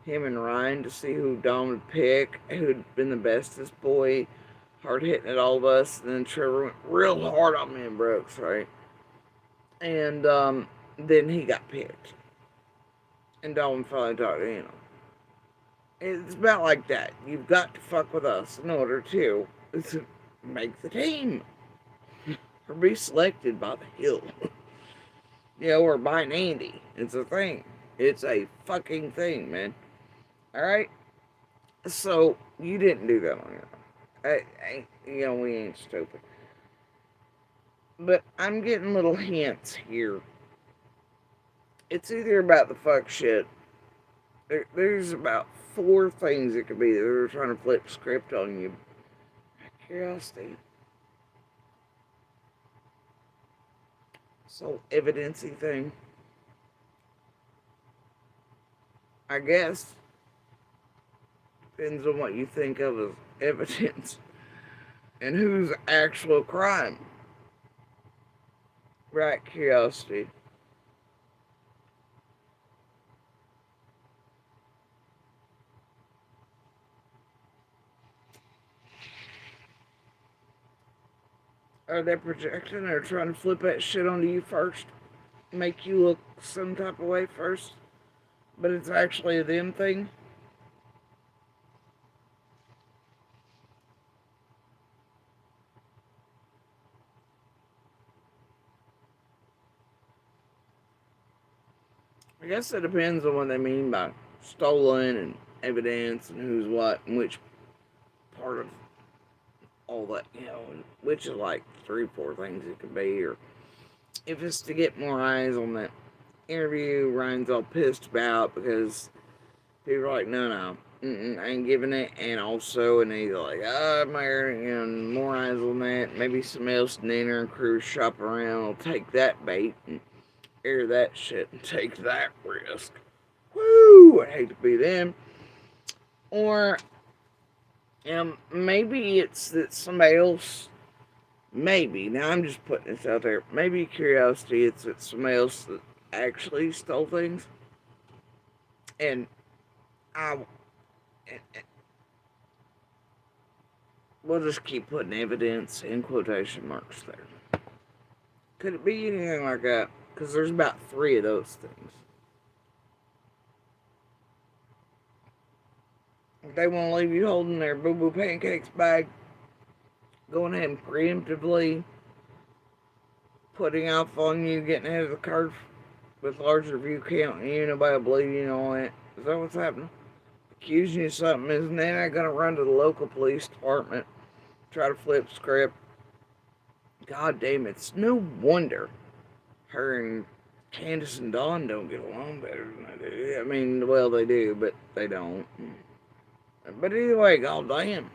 S1: Him and Ryan to see who Dom would pick, who'd been the bestest boy, hard hitting at all of us. And then Trevor went real hard on me and Brooks, right? And then he got picked. And Dom finally talked to him. It's about like that. You've got to fuck with us in order to make the team or be selected by the Hill. Or by Andy. It's a thing. It's a fucking thing, man. Alright? So, you didn't do that on your own. We ain't stupid. But I'm getting little hints here. It's either about the fuck shit. There's about 4 things it could be that they're trying to flip script on you. Curiosity. So, evidency thing. I guess. Depends on what you think of as evidence. And whose actual crime. Right, curiosity. Are they projecting or trying to flip that shit onto you first? Make you look some type of way first? But it's actually a them thing? I guess it depends on what they mean by stolen and evidence and who's what and which part of all that, and which is like 3, 4 things it could be, or if it's to get more eyes on that interview Ryan's all pissed about because people are like, no, I ain't giving it, and also, and he's like, I'm more eyes on that, maybe somebody else, Nana and crew shop around will take that bait and air that shit and take that risk. Woo! I hate to be them. Or, maybe it's that somebody else, maybe, now I'm just putting this out there, maybe curiosity, it's that somebody else that actually stole things. And I, we'll just keep putting evidence in quotation marks there. Could it be anything like that? Because there's about 3 of those things. If they want to leave you holding their boo boo pancakes bag, going ahead and preemptively putting off on you, getting ahead of the curve with larger view count and you, nobody will believe you and all that. Is that what's happening? Accusing you of something, isn't that going to run to the local police department, try to flip script? God damn, it's no wonder her and Candace and Dawn don't get along better than they do. I mean, well, they do, but they don't. But either way, god damn.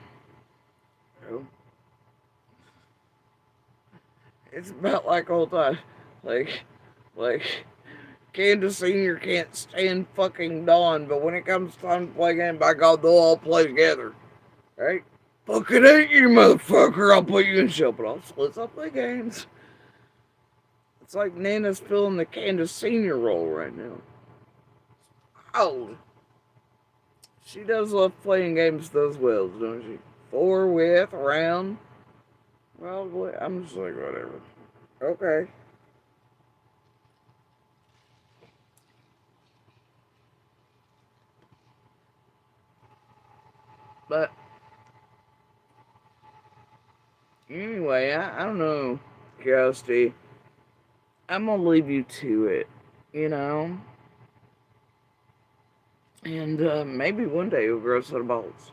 S1: It's about like old time. Like, Candace Senior can't stand fucking Dawn, but when it comes time to play game, by God, they'll all play together. Right? Fucking hate you, motherfucker. I'll put you in jail, but I'll split up the games. It's like Nana's filling the Candace Senior role right now. Oh, she does love playing games those wells, don't she? For, with, around. Well, I'm just like, whatever. Okay. But, anyway, I don't know, Curiosity. I'm gonna leave you to it, you know? And maybe one day you'll grow some balls.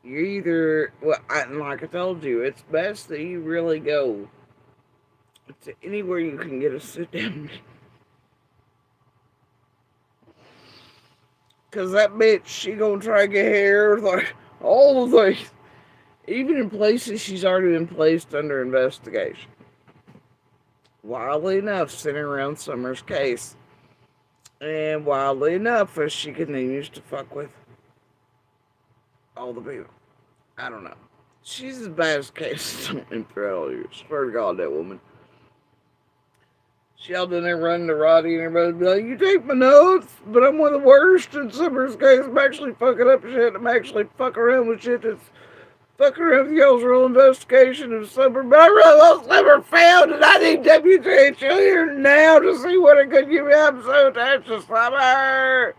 S1: You either, well, like I told you, it's best that you really go to anywhere you can get a sit down. Because that bitch, she gonna try to get hair, like, all the things. Even in places she's already been placed under investigation. wildly enough, centering around Summer's case. And wildly enough, as she continues to fuck with all the people. I don't know. She's as bad as Case in all years. Swear to God, that woman. She all in there running to Roddy and everybody be like, you take my notes, but I'm one of the worst in Summer's case. I'm actually fucking up shit. I'm actually fucking around with shit that's fucking around with y'all's real investigation of Summer. But I really love Summer failed and I need WTHL here now to see what it could give me. I'm so attached to Summer.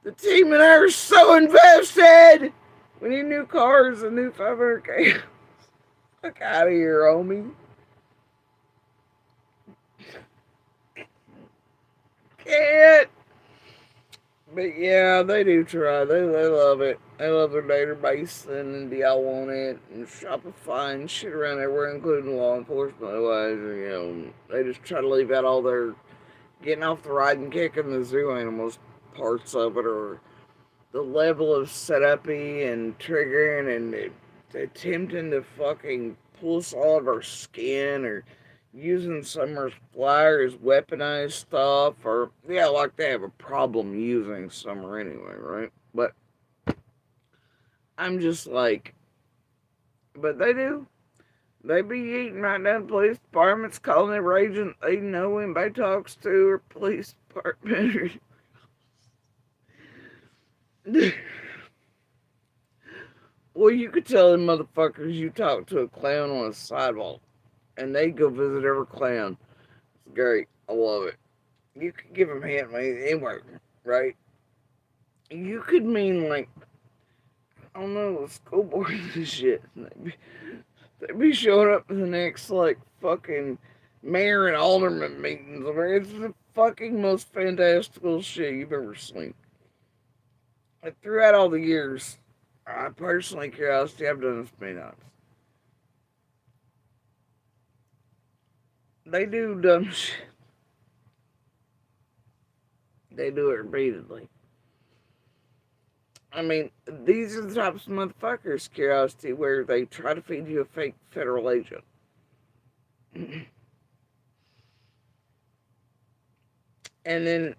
S1: The team and I are so invested. We need new cars and new 500K. Fuck out of here, homie. Can't. But yeah, they do try. They love it. They love their database and do y'all want it and Shopify and shit around everywhere, including law enforcement. Otherwise, they just try to leave out all their getting off the ride and kicking the zoo animals parts of it, or the level of setupy and triggering and attempting to fucking pull us all of our skin, or using Summer's flyer as weaponized stuff, or yeah, like they have a problem using Summer anyway, right? But I'm just like, but they do. They be eating right down the police departments, calling every agent they know anybody talks to, or police department. Well, you could tell them motherfuckers you talk to a clown on a sidewalk, and they go visit every clown. It's great. I love it. You could give them hand anywhere, right? You could mean like, I don't know, the school board and shit. They'd be showing up to the next like fucking mayor and alderman meetings. I mean, it's the fucking most fantastical shit you've ever seen. Like, throughout all the years, I personally, curiosity, I've done this many times. They do dumb shit. They do it repeatedly. I mean, these are the types of motherfuckers, curiosity, where they try to feed you a fake federal agent. And then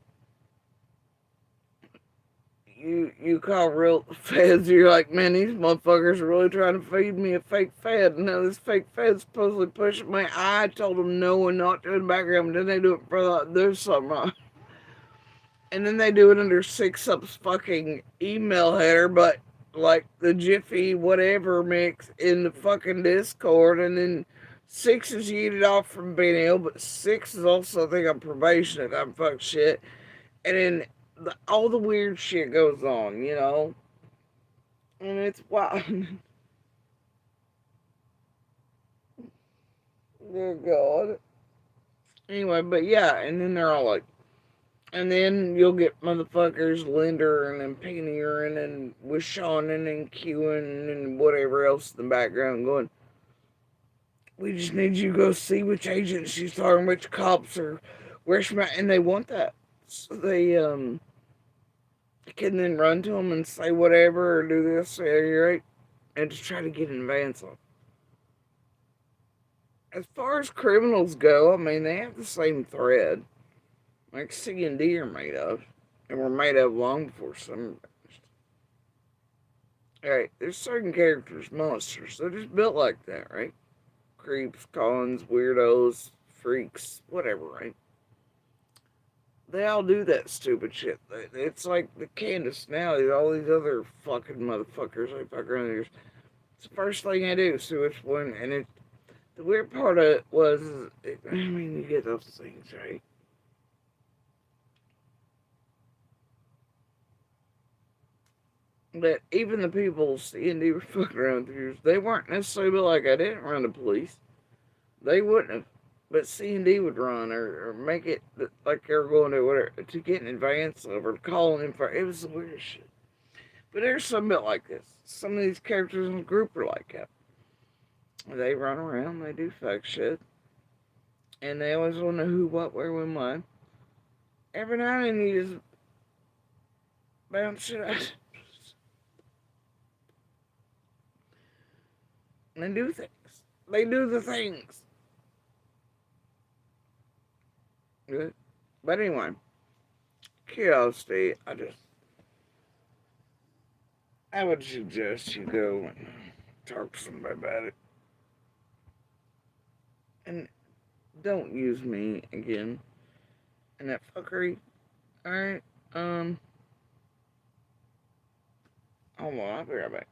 S1: you call real feds, you're like, man, these motherfuckers are really trying to feed me a fake fed. And now this fake fed's supposedly pushing me. I told them no and not to in the background, but then they do it for like, there's something wrong. And then they do it under 6-Up's fucking email header, but like the Jiffy whatever mix in the fucking Discord, and then 6 is yeeted off from being ill, but 6 is also, I think, on probation if I'm fuck shit. And then all the weird shit goes on, and it's wild. Dear God. Anyway, but yeah, and then they're all like, and then you'll get motherfuckers Linder and Penny and Wishonin and Qing and whatever else in the background going, we just need you to go see which agent she's talking, which cops or where she might, and they want that. So they can then run to them and say whatever or do this, say you're right, and just try to get an advance on. As far as criminals go, I mean, they have the same thread. Like C&D are made of, and were made of long before Summer vanished. Alright, there's certain characters, monsters, they're just built like that, right? Creeps, cons, weirdos, freaks, whatever, right? They all do that stupid shit. It's like the Candace now, all these other fucking motherfuckers they fuck around here. It's the first thing I do, see which one, and the weird part of it was, I mean, you get those things, right? That even the people C&D were fucking around with, they weren't necessarily like, I didn't run the police. They wouldn't have. But C&D would run or make it like they were going to whatever to get in advance of or calling in for it was the weirdest shit. But there's some bit like this. Some of these characters in the group are like that. They run around, they do fuck shit. And they always want to know who, what, where, when, why. Every now and then you just bounce shit out. And they do things. They do the things. Good. But anyway, curiosity, I would suggest you go and talk to somebody about it. And don't use me again in that fuckery. Alright? Um, hold on, I'll be right back.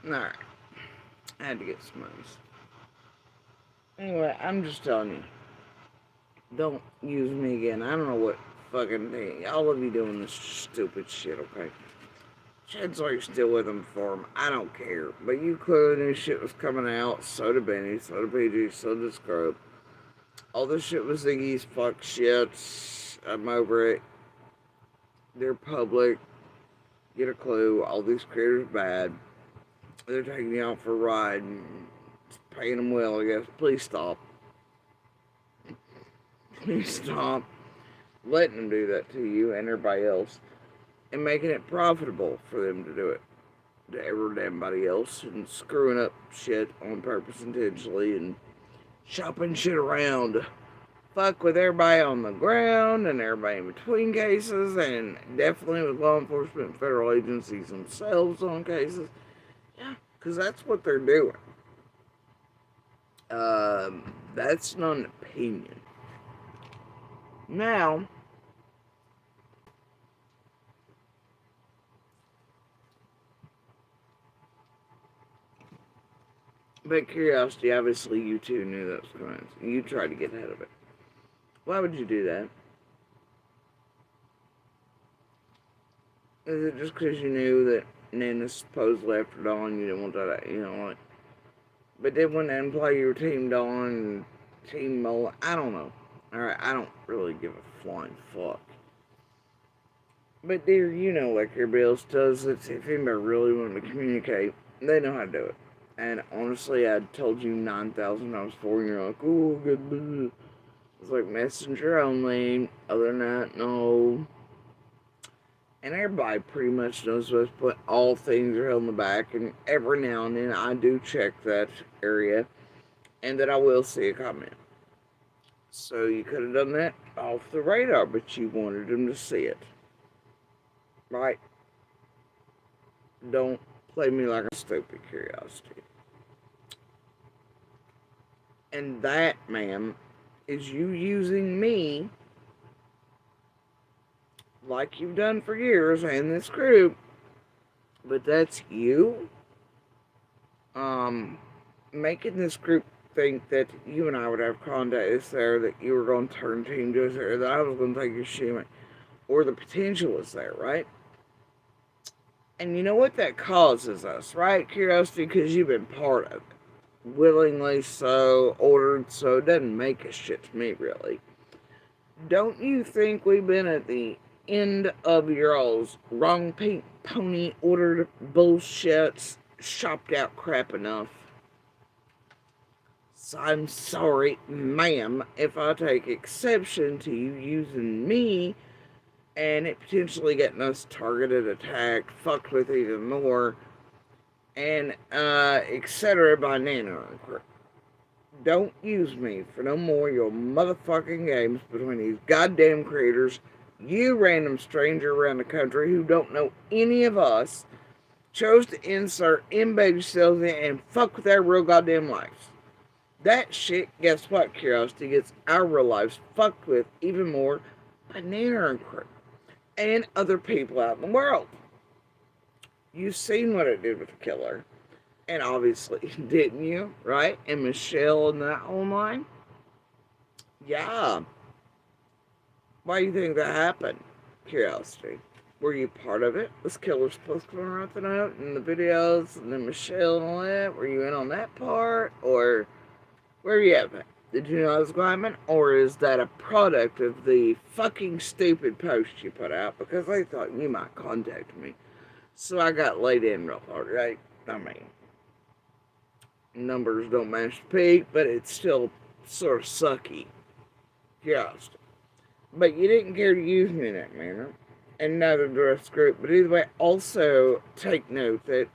S1: Alright. I had to get some money. Anyway, I'm just telling you. Don't use me again. I don't know what fucking thing. All of you doing this stupid shit, okay? Chances are you're still with them for them. I don't care. But you clearly knew shit was coming out. So did Benny, so did PG, so did Scrub. All this shit was Ziggy's fuck shits. I'm over it. They're public. Get a clue. All these creators bad. They're taking you out for a ride and paying them well, I guess. Please stop. Please stop letting them do that to you and everybody else and making it profitable for them to do it to everybody else and screwing up shit on purpose intentionally and shopping shit around. Fuck with everybody on the ground and everybody in between cases and definitely with law enforcement and federal agencies themselves on cases. Yeah, because that's what they're doing. That's not an opinion. Now, but curiosity, obviously you two knew that was going on. You tried to get ahead of it. Why would you do that? Is it just because you knew that Nana supposedly after Dawn you didn't want that, like. But then when they play your Team Dawn and Team Mola, I don't know. Alright, I don't really give a flying fuck. But dear, you know, like everybody else does, it's if anybody really wanted to communicate, they know how to do it. And honestly, I told you 9,000 times before, and you're like, oh, good. It's like messenger only. Other than that, no. And everybody pretty much knows what's put all things are held in the back. And every now and then I do check that area. And then I will see a comment. So you could have done that off the radar, but you wanted them to see it. Right? Don't play me like a stupid curiosity. And that, ma'am, is you using me like you've done for years and this group, but that's you making this group think that you and I would have contact there, that you were going to turn team to us there, that I was going to take your shimmy, or the potential was there, right? And you know what that causes us, right? Curiosity, because you've been part of it. Willingly so, ordered so, it doesn't make a shit to me, really. Don't you think we've been at the end of your all's wrong pink pony ordered bullshits, shopped out crap enough? So I'm sorry, ma'am, if I take exception to you using me and it potentially getting us targeted, attacked, fucked with even more, and etc. by Nano and crew. Don't use me for no more of your motherfucking games between these goddamn creators, you random stranger around the country who don't know any of us, chose to insert in baby cells in and fuck with our real goddamn lives. That shit, guess what, Curiosity, gets our real lives fucked with even more by Nana and crew and other people out in the world. You've seen what it did with the killer. And obviously, didn't you? Right? And Michelle and that whole line? Yeah. Why do you think that happened? Curiosity. Were you part of it? Was Killer supposed to come around the note and the videos and then Michelle and all that? Were you in on that part? Or where are you at? Did you know it was going to happen? Or is that a product of the fucking stupid post you put out because they thought you might contact me? So I got laid in real hard, right? I mean, numbers don't match the peak, but it's still sort of sucky. Curiosity. But you didn't care to use me in that manner, and neither did the rest of the group. But either way, also take note that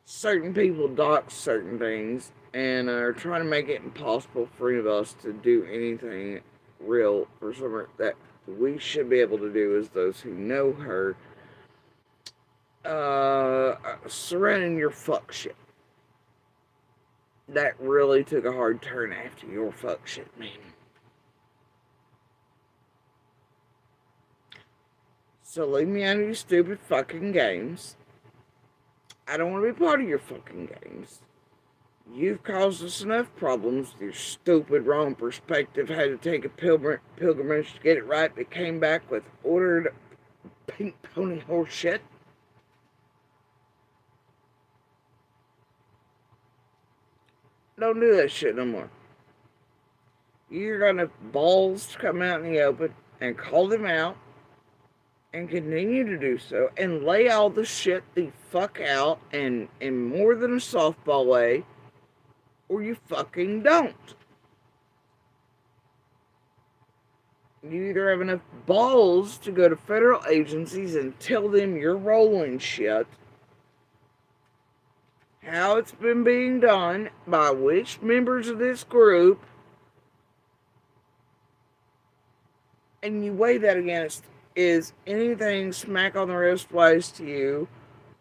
S1: certain people dox certain things and are trying to make it impossible for any of us to do anything real for something that we should be able to do as those who know her. Surrounding your fuck shit. That really took a hard turn after your fuck shit, man. So leave me out of your stupid fucking games. I don't want to be part of your fucking games. You've caused us enough problems with your stupid wrong perspective. Had to take a pilgrimage to get it right, but came back with ordered pink pony horse shit. Don't do that shit no more. You're gonna have balls to come out in the open and call them out and continue to do so and lay all the shit the fuck out and in more than a softball way, or you fucking don't. You either have enough balls to go to federal agencies and tell them you're rolling shit, how it's been being done, by which members of this group, and you weigh that against is anything smack on the wrist wise to you,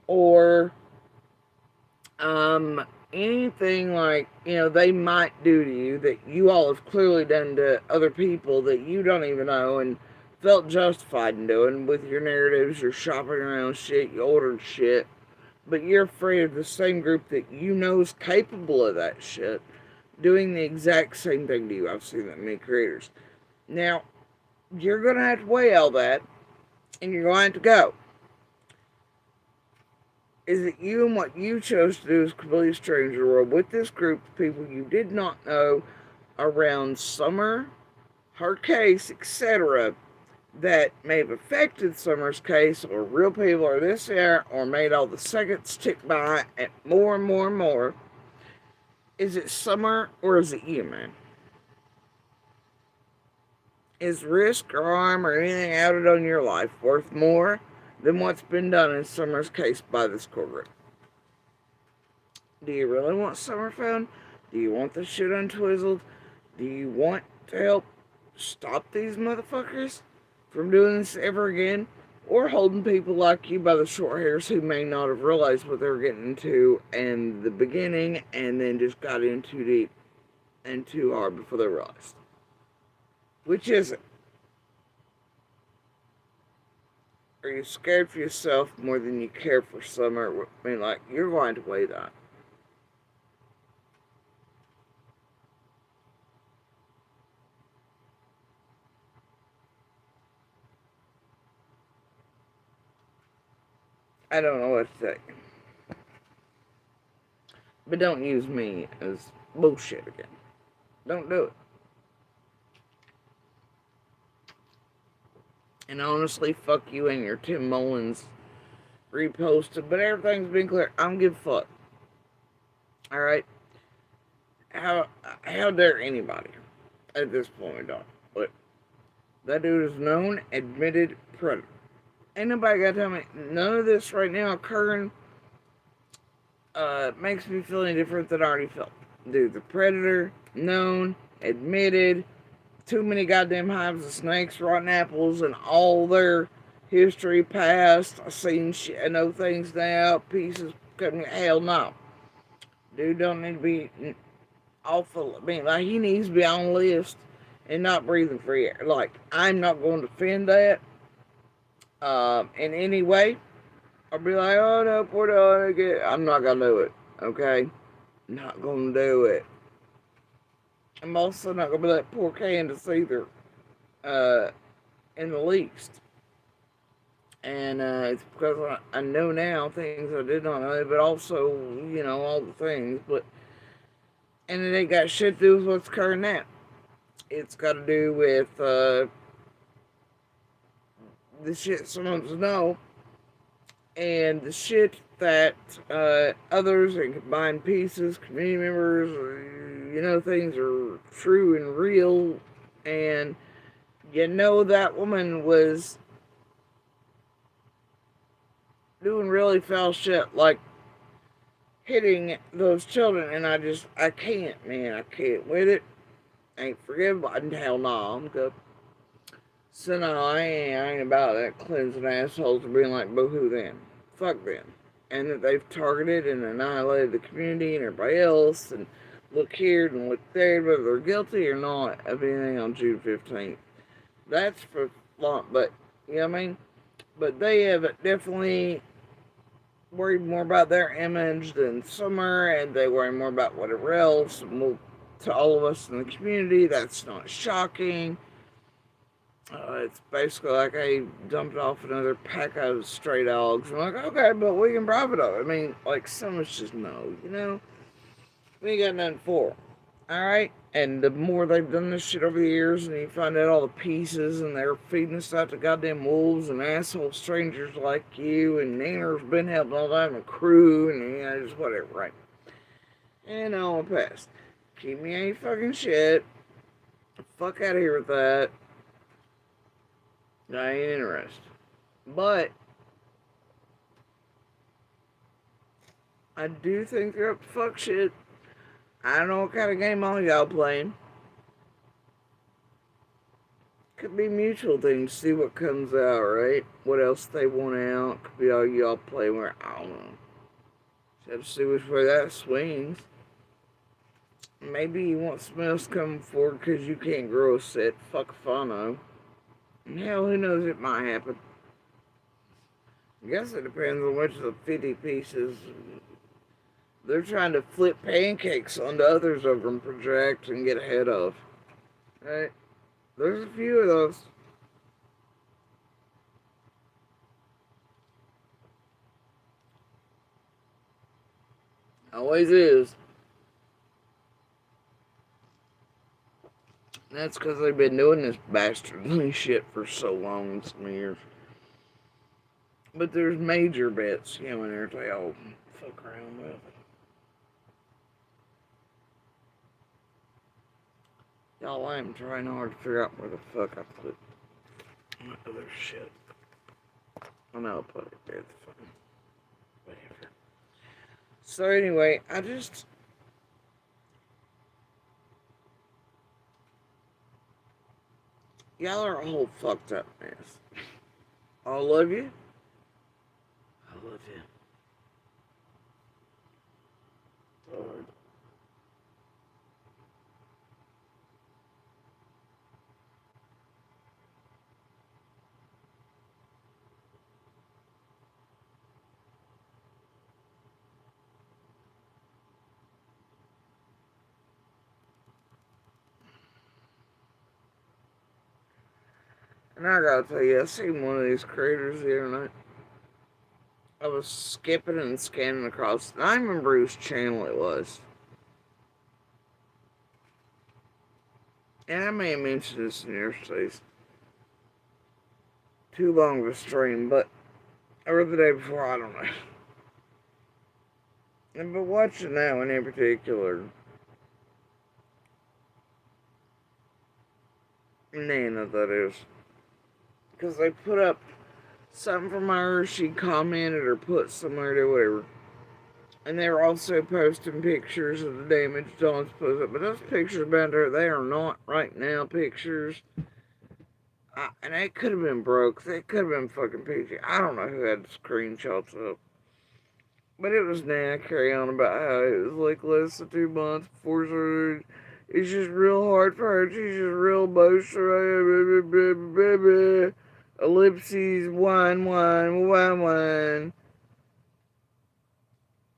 S1: or anything like, they might do to you that you all have clearly done to other people that you don't even know and felt justified in doing with your narratives, your shopping around shit, you ordered shit, but you're afraid of the same group that you know is capable of that shit doing the exact same thing to you. I've seen that many creators. Now, you're going to have to weigh all that, and you're going to have to go. Is it you and what you chose to do as a completely stranger world with this group of people you did not know around Summer, her case, etc., that may have affected Summer's case, or real people, or this there, or made all the seconds tick by at more and more and more? Is it Summer, or is it you, man? Is risk or harm or anything added on your life worth more than what's been done in Summer's case by this court group? Do you really want Summer found? Do you want the shit untwizzled? Do you want to help stop these motherfuckers from doing this ever again? Or holding people like you by the short hairs who may not have realized what they were getting into in the beginning and then just got in too deep and too hard before they realized? Which is it? Are you scared for yourself more than you care for Summer? I mean, like, you're going to weigh that. I don't know what to say. But don't use me as bullshit again. Don't do it. And honestly, fuck you and your Tim Mullins reposted. But everything's been clear. I don't give a fuck. Alright? How dare anybody at this point, dog? But that dude is known, admitted predator. Ain't nobody got to tell me none of this right now occurring makes me feel any different than I already felt. Dude, the predator, known, admitted, too many goddamn hives of snakes, rotten apples, and all their history past. I seen shit, I know things now, pieces coming. Hell no. Dude don't need to be awful. I mean, like, he needs to be on the list and not breathing free air. Like, I'm not going to defend that in any way. I'll be like, oh no, poor dog. I'm not gonna do it. Okay, not gonna do it. I'm also not gonna be that poor Candace either, in the least. And it's because I know now things I did not know, but also, you know, all the things. But and it ain't got shit to do with what's occurring now. It's got to do with the shit some of us know, and the shit that others and combined pieces, community members, you know, things are true and real, and you know that woman was doing really foul shit, like hitting those children, and I can't, man, I can't with it. I ain't forgivable. Hell no, I'm good. So no, I ain't about that cleansing assholes for being like boohoo them. Fuck them. And that they've targeted and annihilated the community and everybody else, and look here and look there, whether they're guilty or not of anything on June 15th. That's for long, but, you know what I mean? But they have definitely worried more about their image than Summer, and they worry more about whatever else. And to all of us in the community, that's not shocking. It's basically like I dumped off another pack of stray dogs. I'm like, okay, but we can profit off it. I mean, like, so much just no, you know? We ain't got nothing for them. Alright? And the more they've done this shit over the years, and you find out all the pieces, and they're feeding us out to goddamn wolves and asshole strangers like you, and Nana's been helping all that, and the crew, and, you know, just whatever, right? And all past. Keep me any fucking shit. Fuck out of here with that. I ain't interested. But I do think they're up to fuck shit. I don't know what kind of game all y'all playing. Could be mutual things, see what comes out, right? What else they want out. Could be all y'all play where, I don't know. Just have to see which way that swings. Maybe you want something else coming forward because you can't grow a set. Fuck if I know. Hell, who knows, it might happen. I guess it depends on which of the 50 pieces they're trying to flip pancakes onto others of them project and get ahead of. Right? There's a few of those. Always is. That's because they've been doing this bastardly shit for so long, some years. But there's major bets, you know, in there they all fuck around with. Y'all, I am trying hard to figure out where the fuck I put my other shit. I know I put it there. The fucking whatever. So anyway, y'all are a whole fucked up mess. I love you. I love you. Lord. And I gotta tell you, I seen one of these creators the other night. I was skipping and scanning across, and I remember whose channel it was. And I may have mentioned this in yesterday's too long of a stream, but or the day before, I don't know. And but watching that one in particular, Nana, that is, because they put up something from her, she commented or put somewhere to whatever. And they were also posting pictures of the damage Dawn's put up. But those pictures about her, they are not right now pictures. And they could have been broke. They could have been fucking PG. I don't know who had the screenshots up. But it was Nana carry on about how it was like less than 2 months before surgery. It's just real hard for her. She's just real emotional. Ellipses, wine.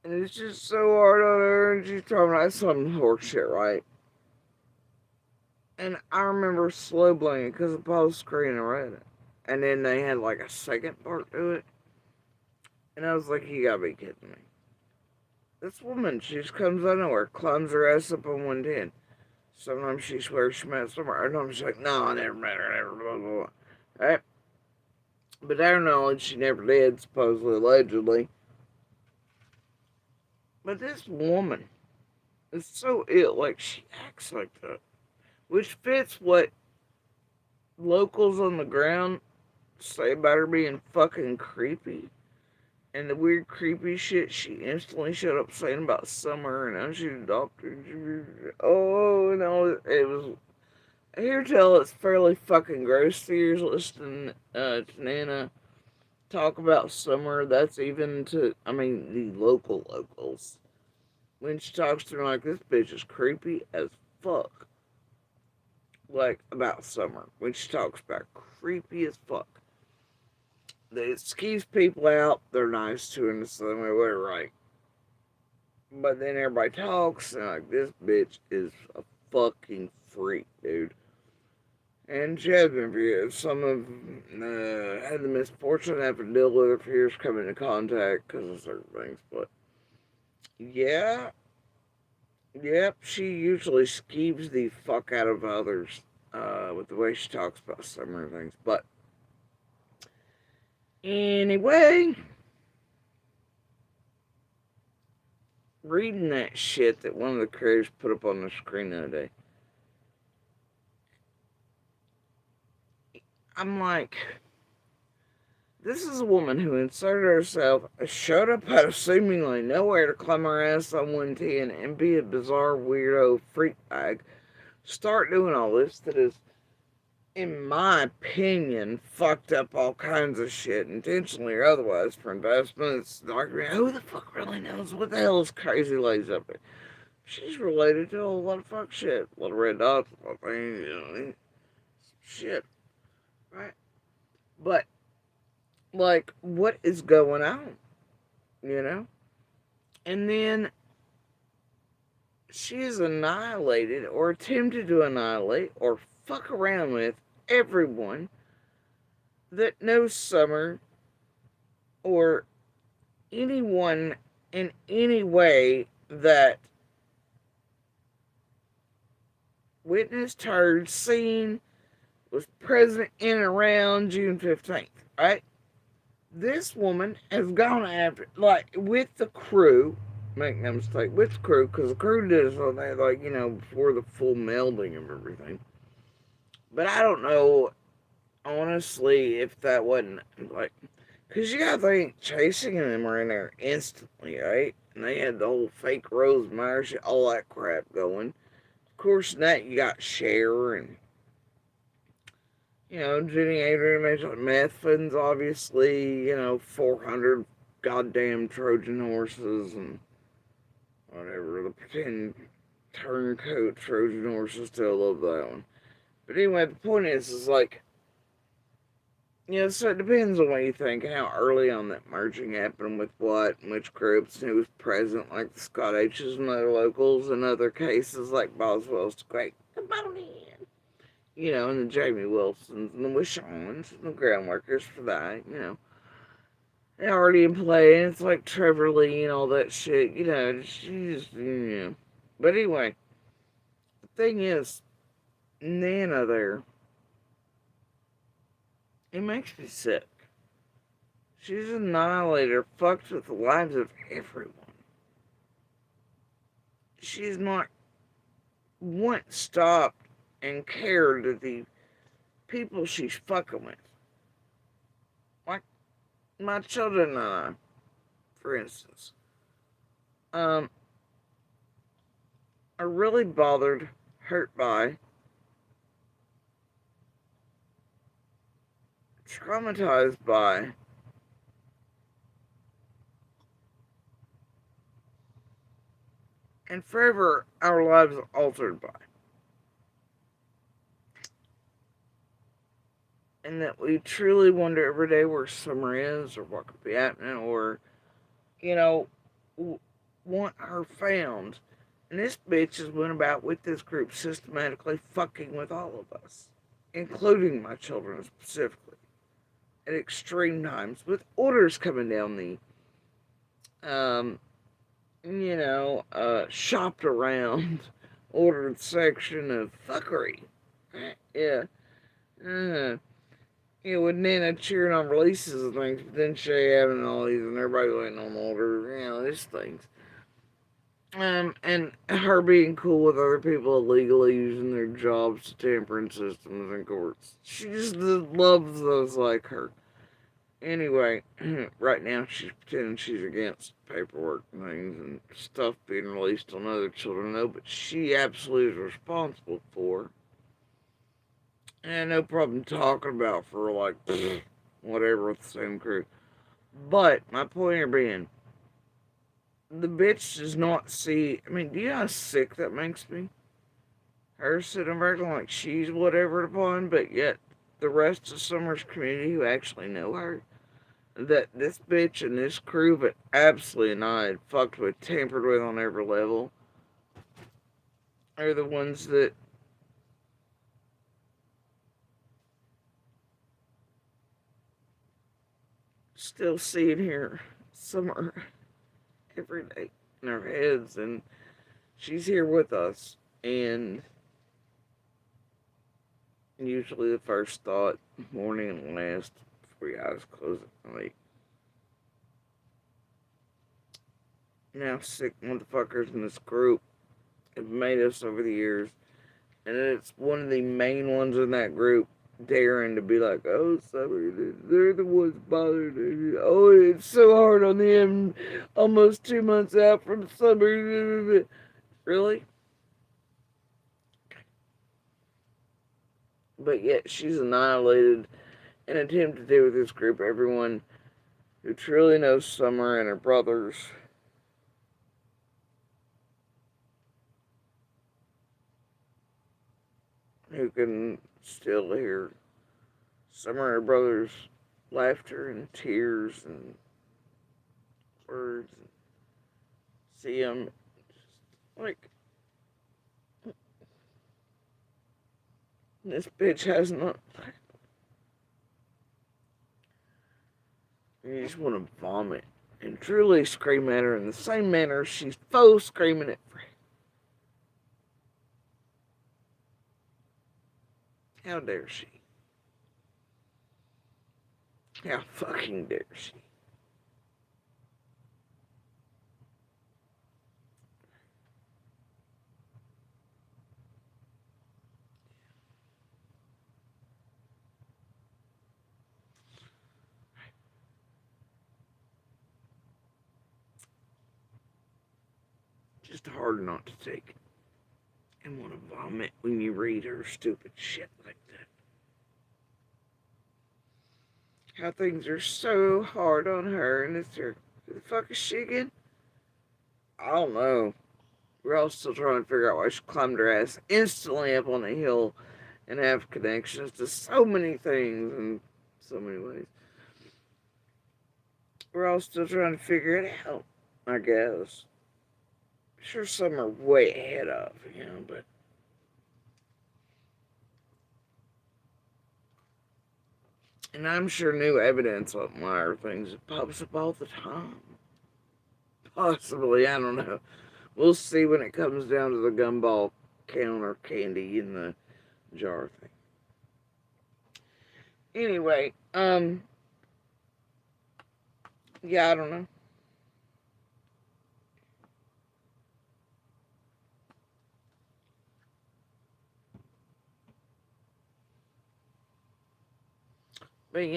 S1: And it's just so hard on her, and she's talking about some horse shit, right? And I remember slow playing because the post screen I read it. And then they had like a second part to it. And I was like, you gotta be kidding me. This woman, she just comes out of nowhere, climbs her ass up on 110. Sometimes she swears she met somewhere. And I'm just like, no, I never met her, never, blah, blah, blah. Right? But to our knowledge, she never did, supposedly, allegedly. But this woman is so ill, like, she acts like that. Which fits what locals on the ground say about her being fucking creepy. And the weird creepy shit she instantly showed up saying about Summer and how she's a doctor. Oh, no, it was... I hear tell it's fairly fucking gross to ears listening to Nana talk about Summer. That's even to, I mean, the locals. When she talks to me like, this bitch is creepy as fuck. Like, about Summer. When she talks about creepy as fuck. They skeeve people out, they're nice to her in the same way, we're right. But then everybody talks, and like, this bitch is a fucking freak, dude. And she has been for years. Some have had the misfortune to have to deal with her for years coming into contact because of certain things. But yeah, yep, she usually skeeves the fuck out of others with the way she talks about some of things. But anyway, reading that shit that one of the creators put up on the screen the other day, I'm like, this is a woman who inserted herself, showed up out of seemingly nowhere to climb her ass on 110 and be a bizarre weirdo freak bag. Start doing all this that is, in my opinion, fucked up all kinds of shit, intentionally or otherwise, for investments, document. Who the fuck really knows what the hell is crazy lays up there? She's related to a lot of fuck shit. A lot of red dots, a lot of things, shit. Right? But, like, what is going on? You know? And then she's annihilated or attempted to annihilate or fuck around with everyone that knows Summer or anyone in any way that witnessed, heard, seen, was present in and around June 15th, right? This woman has gone after, like, with the crew, Make no mistake, with the crew, because the crew did it on that, like, before the full melding of everything. But I don't know, honestly, if that wasn't, like, because you gotta think, chasing them were in there instantly, right? And they had the whole fake Rose Meyer shit, all that crap going. Of course, in that you got Cher and, Jenny Adrian mentioned Methvins, obviously, 400 goddamn Trojan horses and whatever, the pretend turncoat Trojan horses, still love that one. But anyway, the point is like, so it depends on what you think and how early on that merging happened with what and which groups and who was present, like the Scott H's and other locals, and other cases like Boswell's Great Component. And the Jamie Wilsons and the Wishons and the groundworkers for that, They're already in play, and it's like Trevor Lee and all that shit, she's. But anyway, the thing is, Nana there, it makes me sick. She's annihilated, fucked with the lives of everyone. She's not once stopped and cared of the people she's fucking with. Like my children and I, for instance, are really bothered, hurt by, traumatized by, and forever our lives altered by. And that we truly wonder every day where summer is or what could be happening or, you know, want her found. And this bitch has went about with this group systematically fucking with all of us, including my children specifically, at extreme times, with orders coming down the, um, shopped around, ordered section of fuckery. Yeah. Uh, with Nana cheering on releases and things, but then Shay having all these and everybody waiting on order, these things. And her being cool with other people illegally using their jobs to tamper in systems and courts. She just loves those like her. Anyway, right now she's pretending she's against paperwork and things and stuff being released on other children, though, but she absolutely is responsible for. And no problem talking about for like whatever with the same crew. But my point here being, the bitch does not see. I mean, do you know how sick that makes me? Her sitting there acting like she's whatever upon, but yet the rest of Summer's community who actually know her, that this bitch and this crew, but absolutely not fucked with, tampered with on every level, are the ones that still see and hear Summer every day in our heads, and she's here with us. And usually the first thought, morning and last, before your eyes close at night. Now, sick motherfuckers in this group have made us over the years, and it's one of the main ones in that group daring to be like, oh, Summer, they're the ones bothered. Oh, it's so hard on them, almost 2 months out from Summer. Really? But yet she's annihilated an attempt to do with this group everyone who truly knows Summer and her brothers. Who can still hear Summer and her brothers' laughter and tears and words and see them like, this bitch has not. You just want to vomit and truly scream at her in the same manner she's faux screaming at Frank. How dare she? How fucking dare she? hard not to take and want to vomit when you read her stupid shit like that. How things are so hard on her, and it's her. Who the fuck is she again? I don't know. We're all still trying to figure out why she climbed her ass instantly up on the hill and have connections to so many things in so many ways. We're all still trying to figure it out, I guess. Sure, some are way ahead of, but and I'm sure new evidence on wire things pops up all the time. Possibly, I don't know. We'll see when it comes down to the gumball counter candy in the jar thing. Anyway, yeah, I don't know. But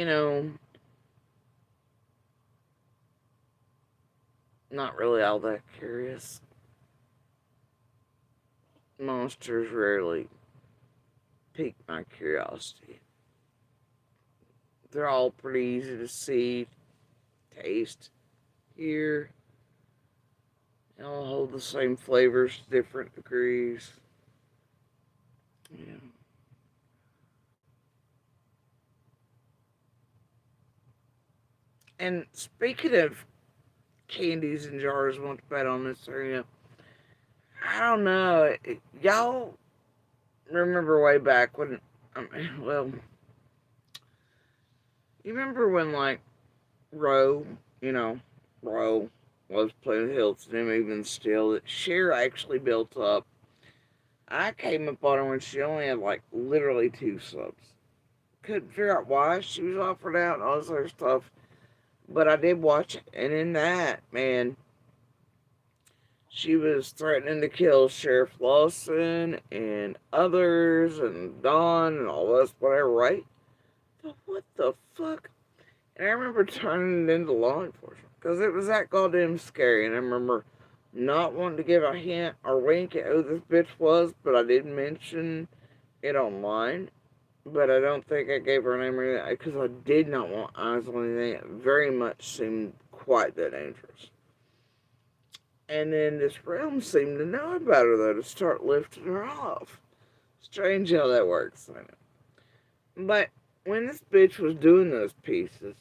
S1: not really all that curious. Monsters rarely pique my curiosity. They're all pretty easy to see, taste, hear. They all hold the same flavors to different degrees. Yeah. And speaking of candies and jars, I want to bet on this area. I don't know. Y'all remember way back when, well, you remember when, like, Roe, Roe was playing Hilton, and even still, that Cher actually built up. I came up on her when she only had, like, literally 2 subs. Couldn't figure out why she was offered out and all this other stuff. But I did watch it, and in that, man, she was threatening to kill Sheriff Lawson and others and Don and all us, whatever, right? But what the fuck? And I remember turning it into law enforcement because it was that goddamn scary. And I remember not wanting to give a hint or wink at who this bitch was, but I did mention it online. But I don't think I gave her name or anything because I did not want eyes on anything that very much seemed quite that dangerous. And then this realm seemed to know about her, though, to start lifting her off. Strange how that works, I know. But when this bitch was doing those pieces,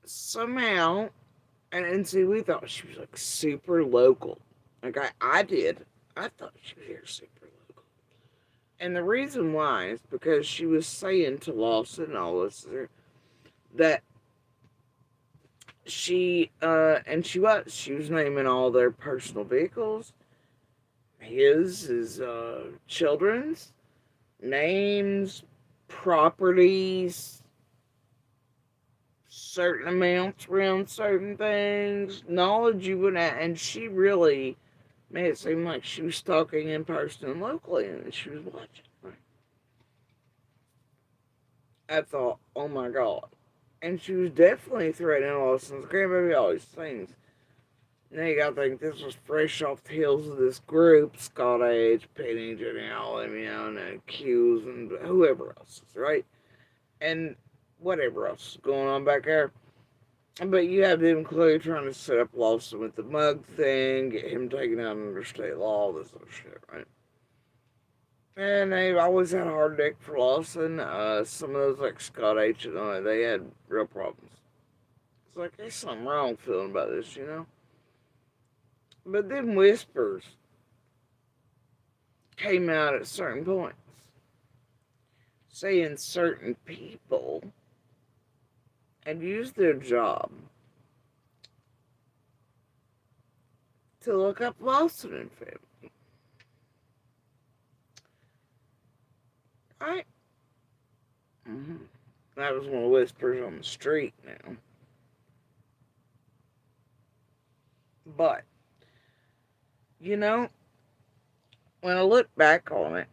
S1: somehow, and see, we thought she was like super local. Like I did. I thought she was here super local. And the reason why is because she was saying to Lawson and all this that she was naming all their personal vehicles, his children's names, properties, certain amounts around certain things, knowledge you would have, and she really made it seem like she was stalking in person and locally, and she was watching. Right? I thought, oh my god. And she was definitely threatening Lawson's grandbaby, all these things. Now you gotta think this was fresh off the heels of this group, Scott Edge, Penny, Jenny Allen, and Q's and whoever else is, right? And whatever else is going on back there. But you have them clearly trying to set up Lawson with the mug thing, get him taken out under state law, all this other shit, right? And they've always had a hard dick for Lawson. Some of those, like Scott H, they had real problems. It's like, there's something wrong feeling about this, But then whispers came out at certain points, saying certain people had used their job to look up Lawson and family. Right? Mm-hmm. That was one of the whispers on the street now. But, when I look back on it,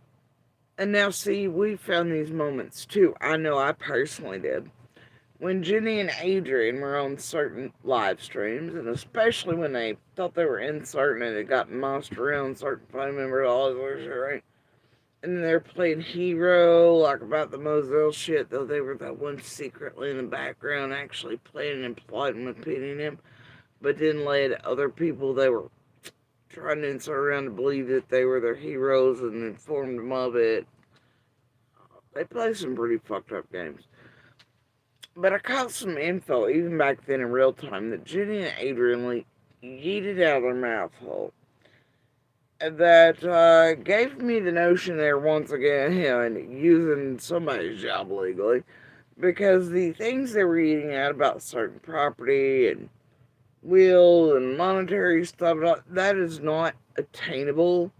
S1: and now see, we found these moments too. I know I personally did. when Jenny and Adrian were on certain live streams, and especially when they thought they were inserting and it got mossed around certain family members, all this other shit, right? And then they're playing hero, like about the Moselle shit, though they were that one secretly in the background actually planning and plotting and pinning him, but didn't let other people they were trying to insert around to believe that they were their heroes and informed them of it. They play some pretty fucked up games. But I caught some info, even back then in real time, that Jenny and Adrian yeeted out of their mouth hole. That gave me the notion they're once again using somebody's job legally. Because the things they were eating out about certain property and will and monetary stuff, that is not attainable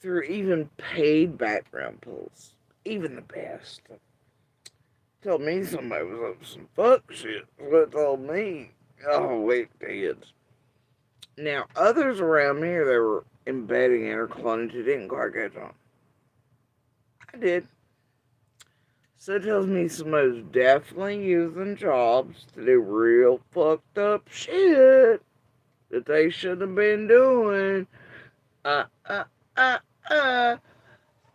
S1: through even paid background pulls. Even the best. Told me somebody was up to some fuck shit. What told me. Oh, wait, did. Now, others around me, they were embedding in or cloning who didn't quite catch on. I did. So it tells me somebody's definitely using jobs to do real fucked up shit that they shouldn't have been doing. Uh, uh, uh, uh.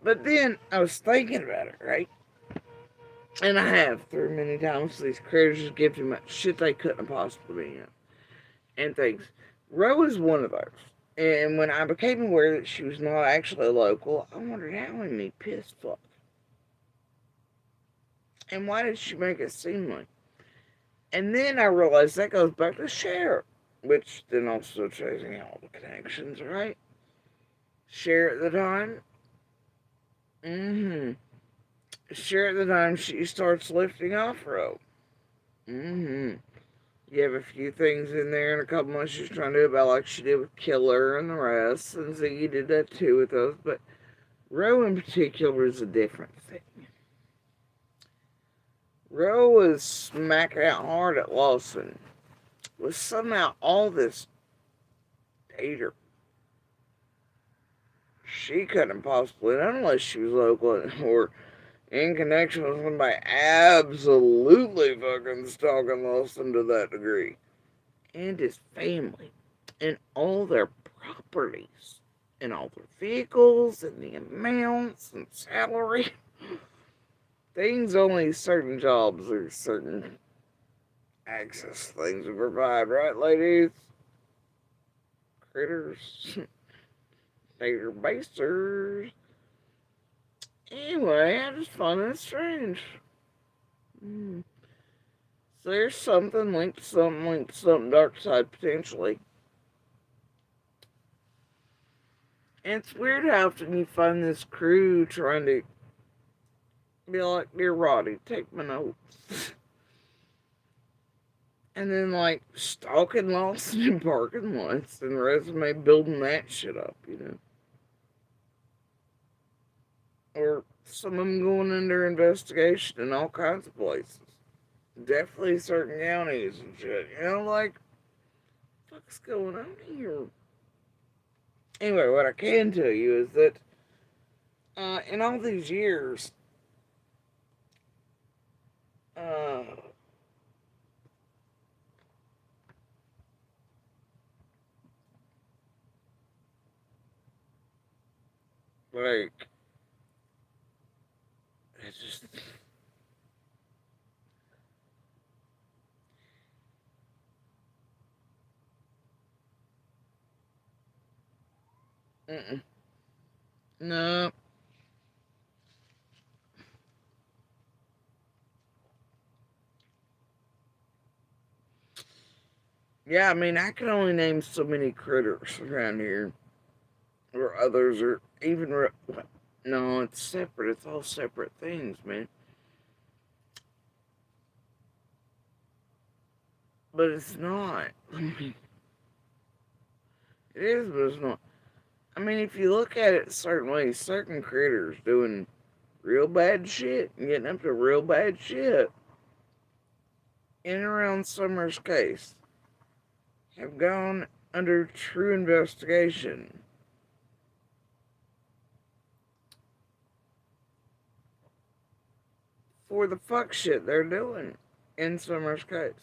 S1: But then I was thinking about it, right? And I have through many times. These critters just give too much shit they couldn't have possibly been in. And things. Ro is one of those. And when I became aware that she was not actually local, I wondered how many pissed fuck. And why did she make it seem like? And then I realized that goes back to Cher, which then also tracing all the connections, right? Cher at the time. Cher at the time she starts lifting off Ro. You have a few things in there and a couple months she's trying to do about like she did with Killer and the rest, and Ziggy did that too with those, but Ro in particular is a different thing. Ro was smacking out hard at Lawson. Was somehow all this dater. She couldn't possibly, unless she was local or in connection with somebody absolutely fucking stalking Lawson to that degree. And his family. And all their properties. And all their vehicles. And the amounts and salary. Things only certain jobs or certain access things to provide, right, ladies? Critters. Databases. Anyway, I just find it strange. So there's something linked to something dark side potentially. And it's weird how often you find this crew trying to be like, dear Roddy, take my notes. And then like stalking Lawson in parking lots and resume building that shit up, you know. Or some of them going under investigation in all kinds of places. Definitely certain counties and shit. You know, like, what's going on here? Anyway, what I can tell you is that in all these years, like, it's just... No. Yeah, I mean, I can only name so many critters around here. Or others are even... No, it's separate. It's all separate things, man. But it's not. I mean, it is, but it's not. I mean, if you look at it certain ways, certain critters doing real bad shit and getting up to real bad shit in and around Summer's case have gone under true investigation for the fuck shit they're doing. in Summer's case.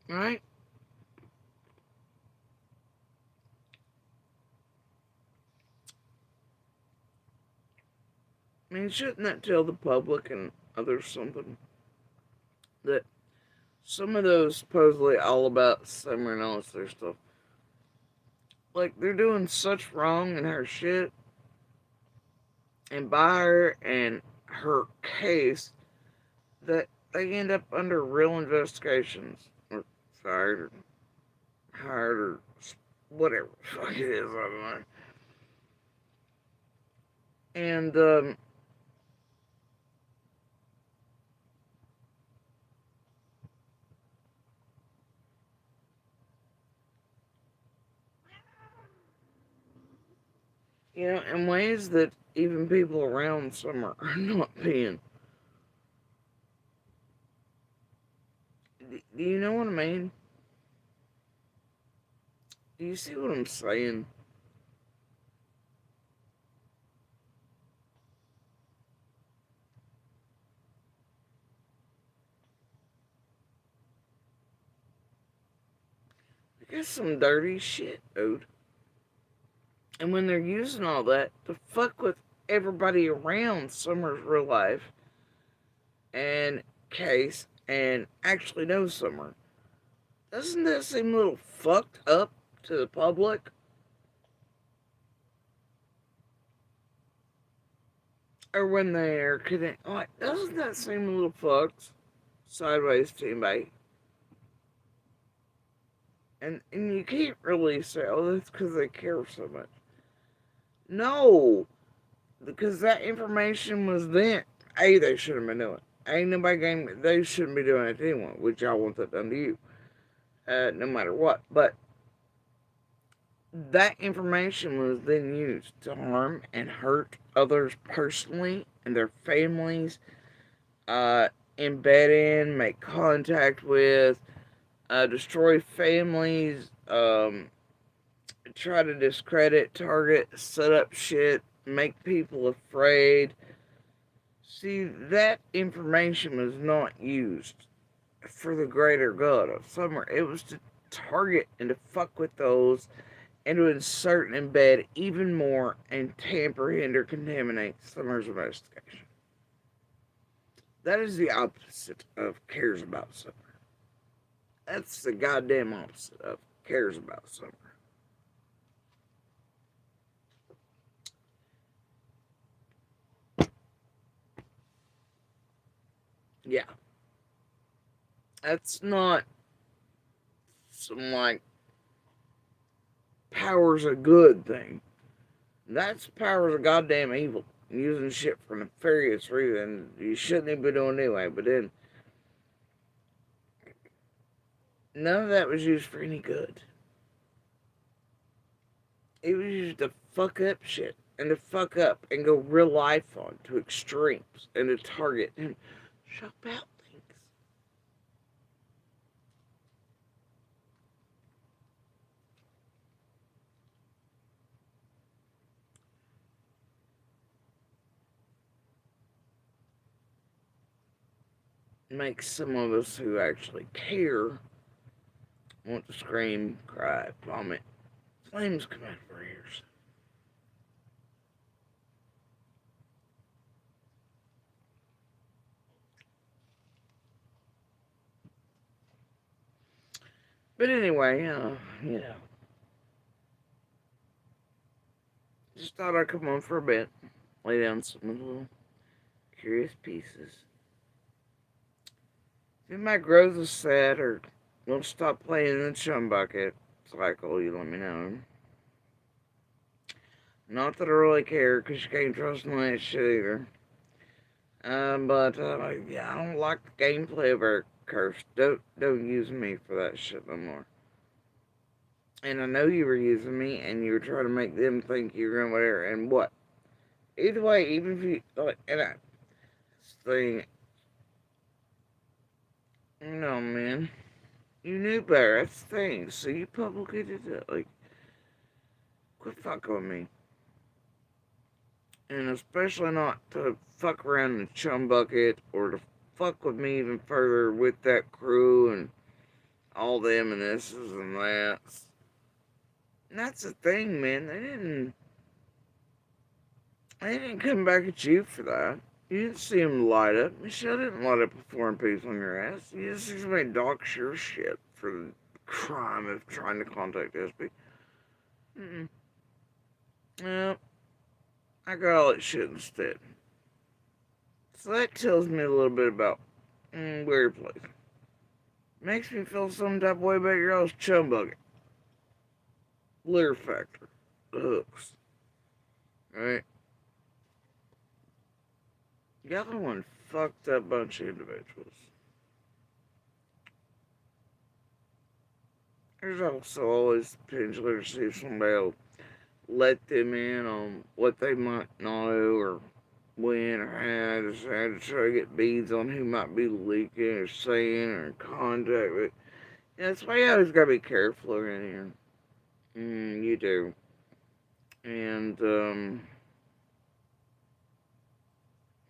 S1: Right? I mean, shouldn't that tell the public and others something? That some of those supposedly all about Summer and all this other stuff, like, they're doing such wrong in her shit and by her and her case that they end up under real investigations or fired or hired or whatever the fuck it is, I don't know. And, in ways that even people around Summer are not being. Do you know what I mean? Do you see what I'm saying? I guess some dirty shit, dude. And when they're using all that to fuck with everybody around Summer's real life and case and actually know Summer, doesn't that seem a little fucked up to the public? Or when they're connected, like, doesn't that seem a little fucked sideways to anybody? And you can't really say, oh, that's because they care so much. No, because that information was then. A, they shouldn't have been doing. Ain't nobody game. They shouldn't be doing it to anyone, which y'all want that done to you, no matter what. But that information was then used to harm and hurt others personally and their families, embed in, make contact with, destroy families, try to discredit, target, set up shit, make people afraid. See, that information was not used for the greater good of Summer. It was to target and to fuck with those and to insert and embed even more and tamper, hinder, contaminate Summer's investigation. That is the opposite of cares about Summer. That's the goddamn opposite of cares about Summer. Yeah. That's not some, like, power's a good thing. That's power's a goddamn evil. Using shit for nefarious reasons you shouldn't even be doing anyway. But then, none of that was used for any good. It was used to fuck up shit. And to fuck up and go real life on to extremes. And to target and shock out things. Makes some of us who actually care want to scream, cry, vomit. Flames come out of our ears. But anyway, just thought I'd come on for a bit, lay down some little curious pieces. If my growth is sad or won't stop playing in the chum bucket cycle, you let me know. Not that I really care, because you can't trust none of that shit either. But yeah, I don't like the gameplay of our curse. Don't use me for that shit no more. And I know you were using me, and you were trying to make them think you were going whatever. And what? Either way, even if you like, and I thing, no man. You knew better. That's the thing. So you publicly did that. Like, quit fucking with me. And especially not to fuck around in the chum bucket or to fuck with me even further with that crew and all them and this and that. And that's the thing, man. They didn't come back at you for that. You didn't see him light up. Michelle didn't light up a foreign piece on your ass. You just made dog sure shit for the crime of trying to contact SB. Mm-mm. No, I got all that shit instead. So that tells me a little bit about where your place. Makes me feel some type of way about your all's chum bucket. Litter factor. The hooks. Right? Y'all are one fucked up bunch of individuals. There's also always the potential to see if somebody will let them in on what they might know or when or how to try to get beads on who might be leaking or saying or in contact with. Yeah, that's why you always gotta be careful around here. You do. And,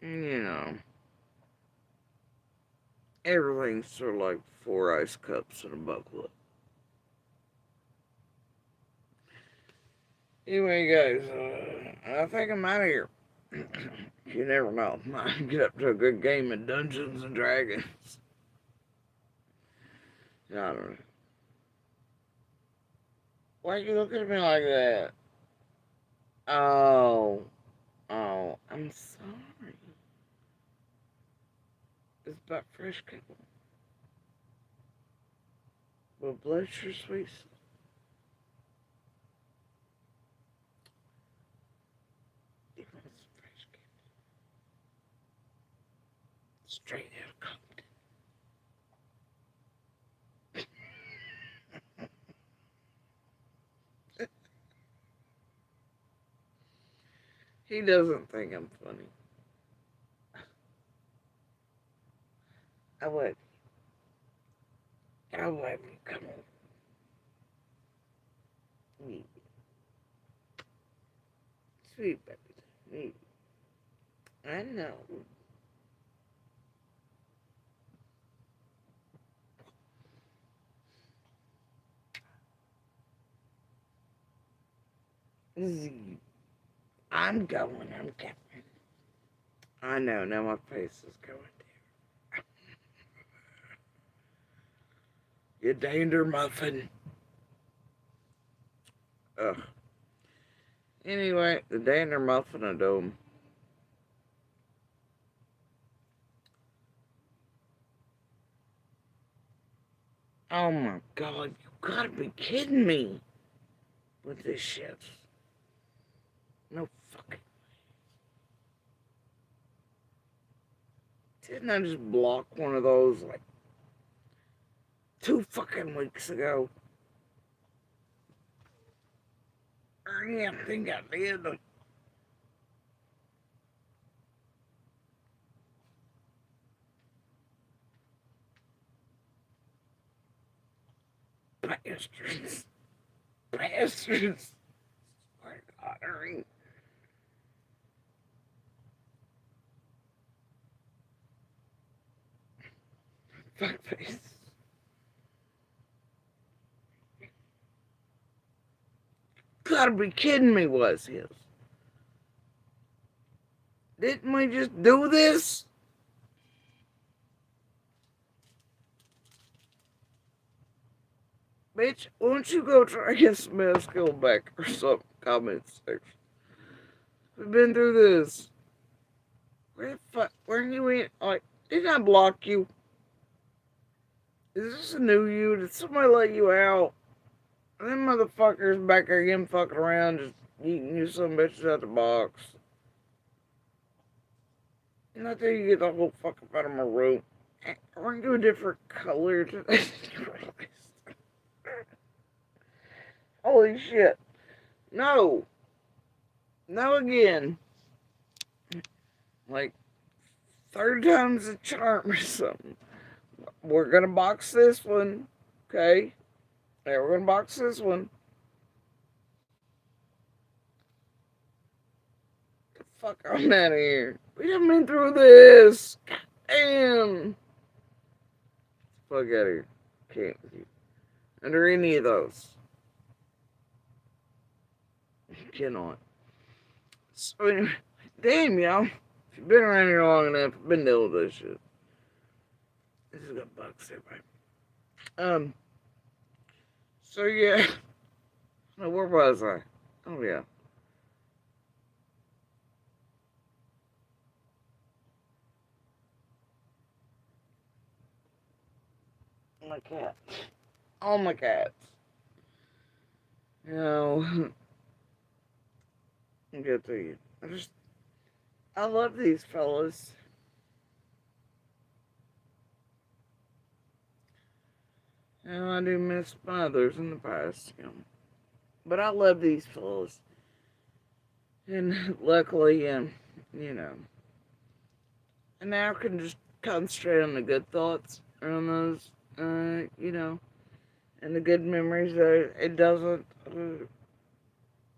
S1: you know, everything's sort of like 4 ice cups and a buckle up. Anyway, guys, I think I'm out of here. You never know. Might get up to a good game of Dungeons and Dragons. I don't know. Why are you looking at me like that? Oh, I'm sorry. It's about fresh pickle. Well, bless your sweet soul. It was fresh pickle. Straight out of Compton. He doesn't think I'm funny. I love you. I love you. Come on. Sweet baby. I know. Z. I'm going. I'm coming. I know. Now my face is going there. You dander muffin. Ugh. Anyway, the dander muffin I do. Oh my god, you gotta be kidding me with this shit. No fucking. Didn't I just block one of those like 2 fucking weeks ago? Yeah, I think I did. Bastards. Bastards. My God, Ernie. Fuckface. Gotta be kidding me, was his. Didn't we just do this? Bitch, why don't you go try to get some skill back or something? Comment section. We've been through this. Where the fuck? Where you in? Like, didn't I block you? Is this a new you? Did somebody let you out? Them motherfuckers back there again fucking around, just eating you some bitches out the box. Not that you get the whole fuck up out of my room. Aren't you a different color today? Holy shit. No. No again. Like, third time's a charm or something. We're gonna box this one. Okay. Now we're gonna box this one. Get the fuck on out of here. We haven't been through this. God damn. Fuck out of here. Can't with you. Under any of those. Cannot. So anyway, damn y'all. If you've been around here long enough, I've been dealing with this shit. This is got bugs everywhere. So yeah. No, where was I? Oh yeah. My cat. All my cats. You know, I gotta tell you, I love these fellas. And I do miss my others in the past, but I love these fellas. And luckily, you know, and now I can just concentrate on the good thoughts, on those, and the good memories. That it doesn't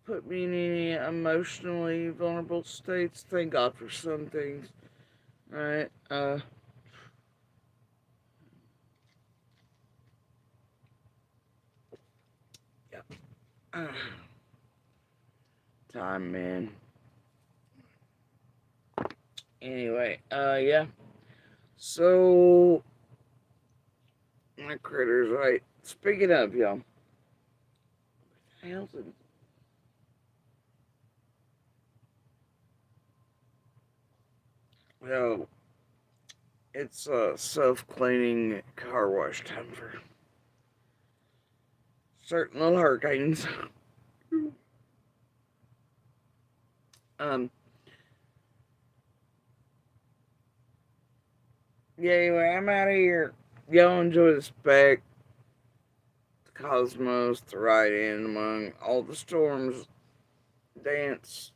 S1: put me in any emotionally vulnerable states. Thank God for some things. Right? Yeah. Time, man. Anyway, yeah. So, my critters, right? Speaking of, y'all. What the hell's it? Well, it's self-cleaning car wash time for certain little hurricanes. um, yeah, anyway, I'm out of here. Y'all enjoy the spec, the cosmos, the ride in among all the storms. Dance,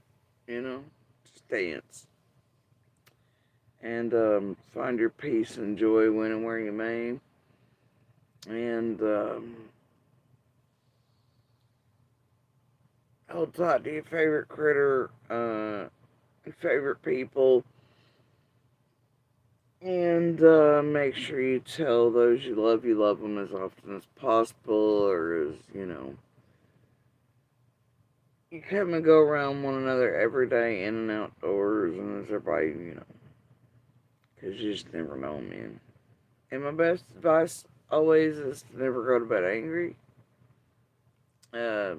S1: just dance. And find your peace and joy when and where you may. And hold tight to your favorite critter, favorite people, and make sure you tell those you love them as often as possible, or as, you come and go around one another every day, in and outdoors, and as everybody, because you just never know, man. And my best advice always is to never go to bed angry. Uh,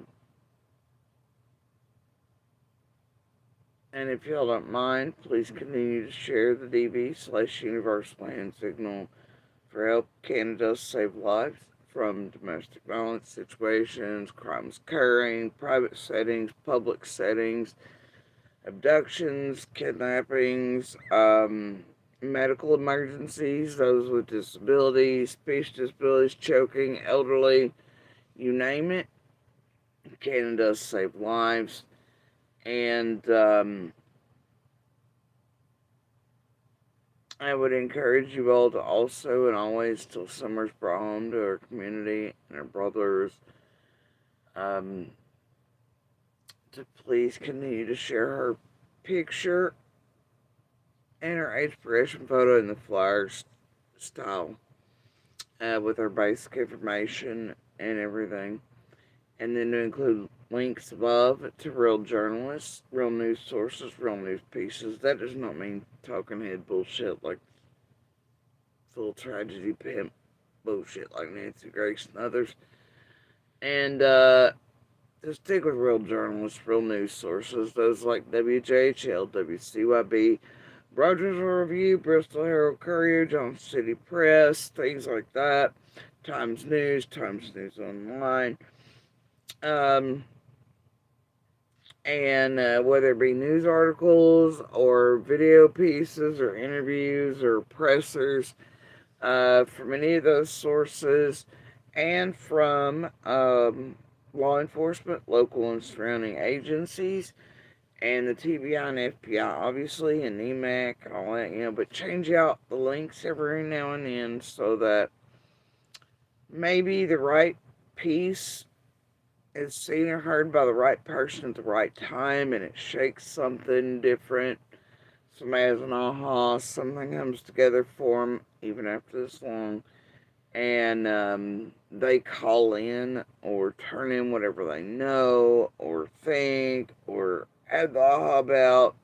S1: And if y'all don't mind, please continue to share the DV/Universal Hand Signal for Help Canada Save Lives from domestic violence situations, crimes occurring, private settings, public settings, abductions, kidnappings, medical emergencies, those with disabilities, speech disabilities, choking, elderly, you name it. Canada Save Lives. And I would encourage you all to also and always, till summer's brought home to our community and our brothers, to please continue to share her picture and her age progression photo in the flyer style, with her basic information and everything. And then to include links above to real journalists, real news sources, real news pieces. That does not mean talking head bullshit like full tragedy pimp bullshit like Nancy Grace and others. And to stick with real journalists, real news sources, those like WJHL, WCYB, Rogers Review, Bristol Herald Courier, Johnson City Press, things like that. Times News Online. And whether it be news articles or video pieces or interviews or pressers, from any of those sources, and from law enforcement, local and surrounding agencies, and the TBI and FBI, obviously, and NEMAC and all that, but change out the links every now and then so that maybe the right piece is seen or heard by the right person at the right time, and it shakes something different. Somebody has an aha, something comes together for them, even after this long, and they call in or turn in whatever they know or think or have the aha about.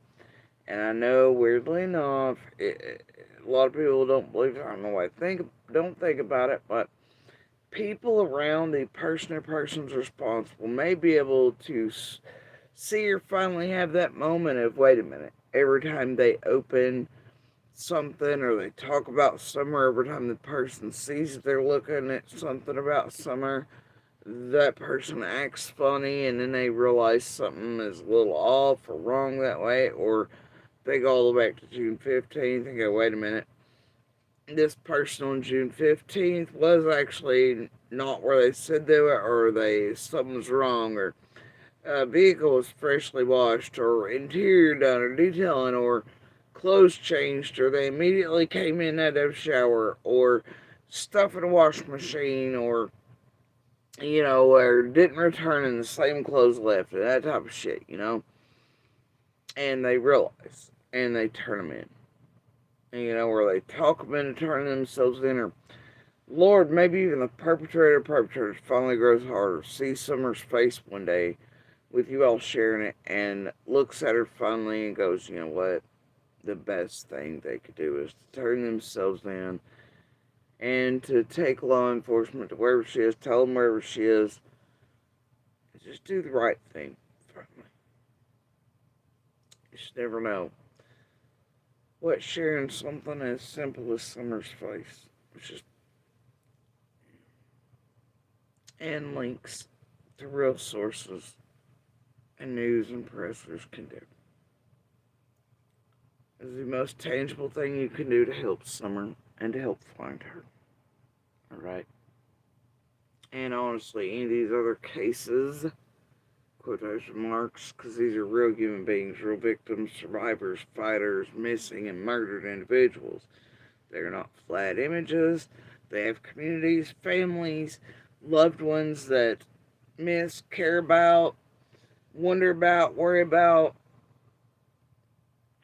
S1: And I know, weirdly enough, a lot of people don't believe it. I don't know why don't think about it, but people around the person or persons responsible may be able to see or finally have that moment of, wait a minute, every time they open something or they talk about summer, every time the person sees they're looking at something about summer, that person acts funny, and then they realize something is a little off or wrong that way, or they go all the way back to June 15th and go, wait a minute, this person on June 15th was actually not where they said they were, or something's wrong, or a vehicle was freshly washed, or interior done, or detailing, or clothes changed, or they immediately came in out of a shower, or stuff in a washing machine, or or didn't return in the same clothes left, and that type of shit, and they realize, and they turn them in. Where they talk them into turning themselves in, or Lord, maybe even the perpetrator finally grows harder, sees Summer's face one day with you all sharing it, and looks at her finally and goes, you know what? The best thing they could do is to turn themselves in and to take law enforcement to wherever she is, tell them wherever she is, just do the right thing. You just never know what sharing something as simple as Summer's face, which is, and links to real sources and news and pressers can do. Is the most tangible thing you can do to help Summer and to help find her. Alright? And honestly, any of these other cases, quotation marks, because these are real human beings, real victims, survivors, fighters, missing and murdered individuals. They're not flat images. They have communities, families, loved ones that miss, care about, wonder about, worry about,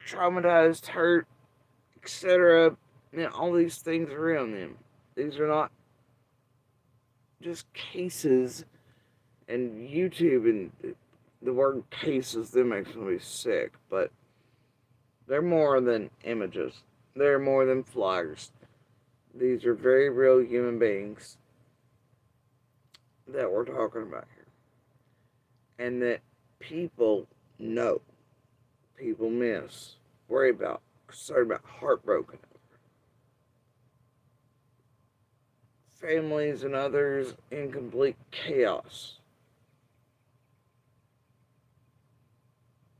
S1: traumatized, hurt, etc. All these things around them. These are not just cases, and YouTube and the word cases, that makes me sick, but they're more than images. They're more than flyers. These are very real human beings that we're talking about here. And that people know, people miss, worry about, concerned about, heartbroken. Families and others in complete chaos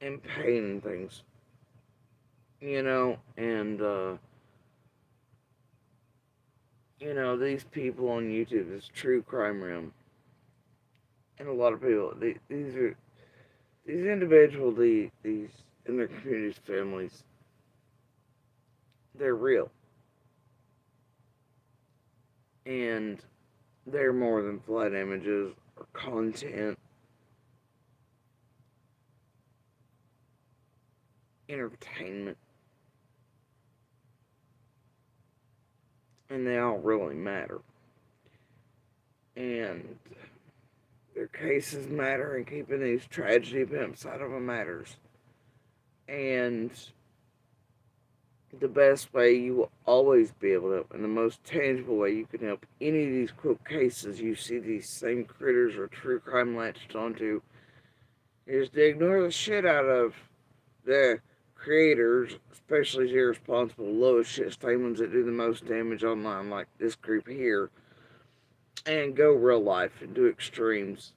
S1: and pain and things. And these people on YouTube, this true crime realm, and a lot of people, these individuals, these in their communities, families, they're real, and they're more than flat images or content, entertainment, and they all really matter, and their cases matter, and keeping these tragedy pimps out of them matters. And the best way you will always be able to help, and the most tangible way you can help any of these quote cases you see these same critters or true crime latched onto, is to ignore the shit out of the creators, especially the irresponsible, lowest shit stain ones that do the most damage online, like this group here, and go real life and do extremes.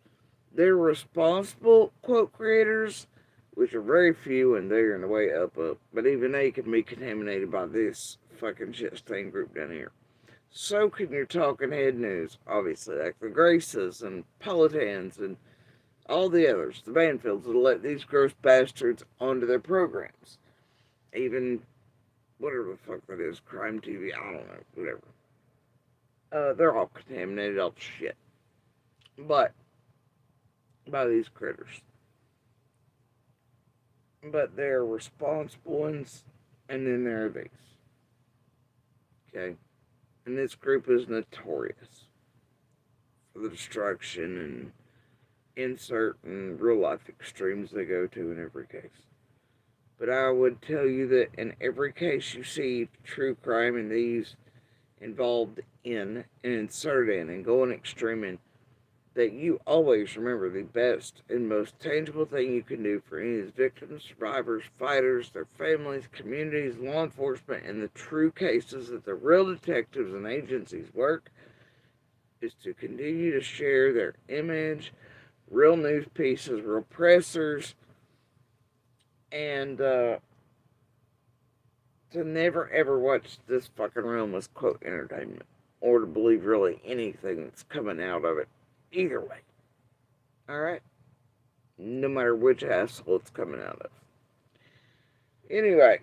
S1: They're responsible quote creators, which are very few, and they're in the way up. But even they can be contaminated by this fucking shit stain group down here. So can your talking head news, obviously, like the Graces and Pelotans and all the others, the Banfields, that'll let these gross bastards onto their programs. Even whatever the fuck that is, crime TV, I don't know, whatever. they're all contaminated, all shit. But by these critters. But they're responsible ones, and then there are these. Okay? And this group is notorious for the destruction and insert and real life extremes they go to in every case. But I would tell you that in every case you see true crime and these involved in and inserted in and going extreme in, that you always remember the best and most tangible thing you can do for any of these victims, survivors, fighters, their families, communities, law enforcement, and the true cases that the real detectives and agencies work is to continue to share their image, real news pieces, real pressers, and to never ever watch this fucking realm as quote entertainment or to believe really anything that's coming out of it. Either way. Alright? No matter which asshole it's coming out of. Anyway.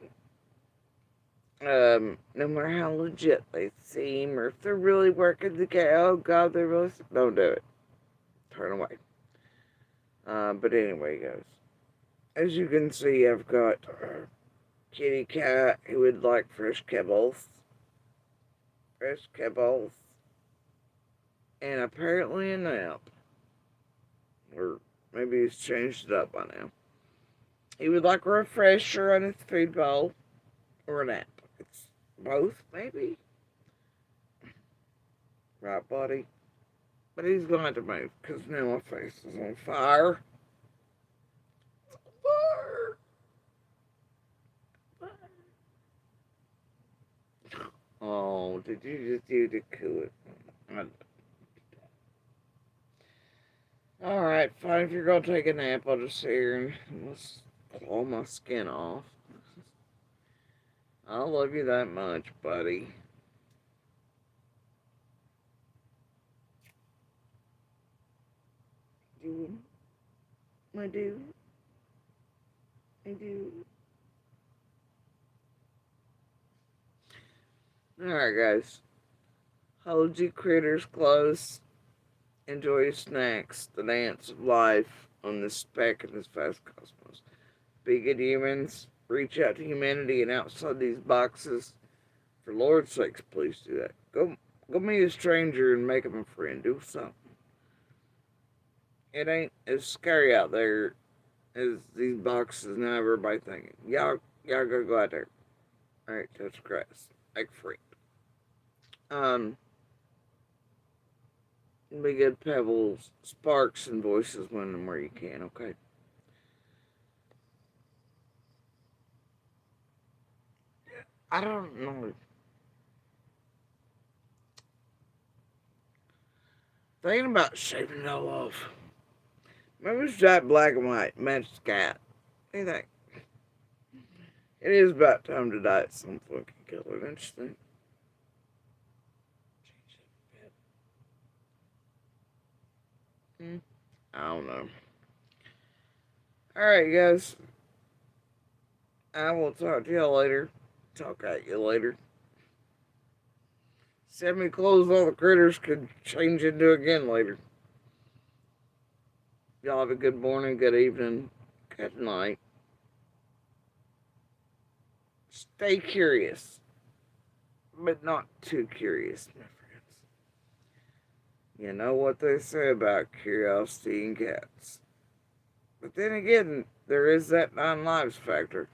S1: No matter how legit they seem or if they're really working together. Oh god, they're really. Don't do it. Turn away. But anyway, guys. As you can see, I've got kitty cat who would like fresh kibbles. Fresh kibbles. And apparently a nap. Or maybe he's changed it up by now. He would like a refresher on his food bowl. Or a nap. It's both, maybe. Right, buddy? But he's going to have to move, because now my face is on fire. It's on fire. Oh, did you just do the cool? Alright, fine. If you're going to take a nap, I'll just sit here and let's claw my skin off. I love you that much, buddy. I do. Alright, guys. Hold your critters close. Enjoy your snacks. The dance of life on this speck in this vast cosmos. Be good humans. Reach out to humanity and outside these boxes. For Lord's sakes, please do that. Go meet a stranger and make him a friend. Do something. It ain't as scary out there as these boxes now everybody thinking. Y'all gotta go out there. Alright, touch grass. Like free. Be good pebbles, sparks, and voices when and where you can, okay? I don't know. Thinking about shaving it all off. Maybe it's that black and white, match cat. What do you think? It is about time to dye it some funky color, don't you think? I don't know. Alright, guys. I will talk to y'all later. Talk at you later. Send me clothes all the critters could change into again later. Y'all have a good morning, good evening, good night. Stay curious, but not too curious, my friends. You know what they say about curiosity and cats. But then again, there is that 9 lives factor.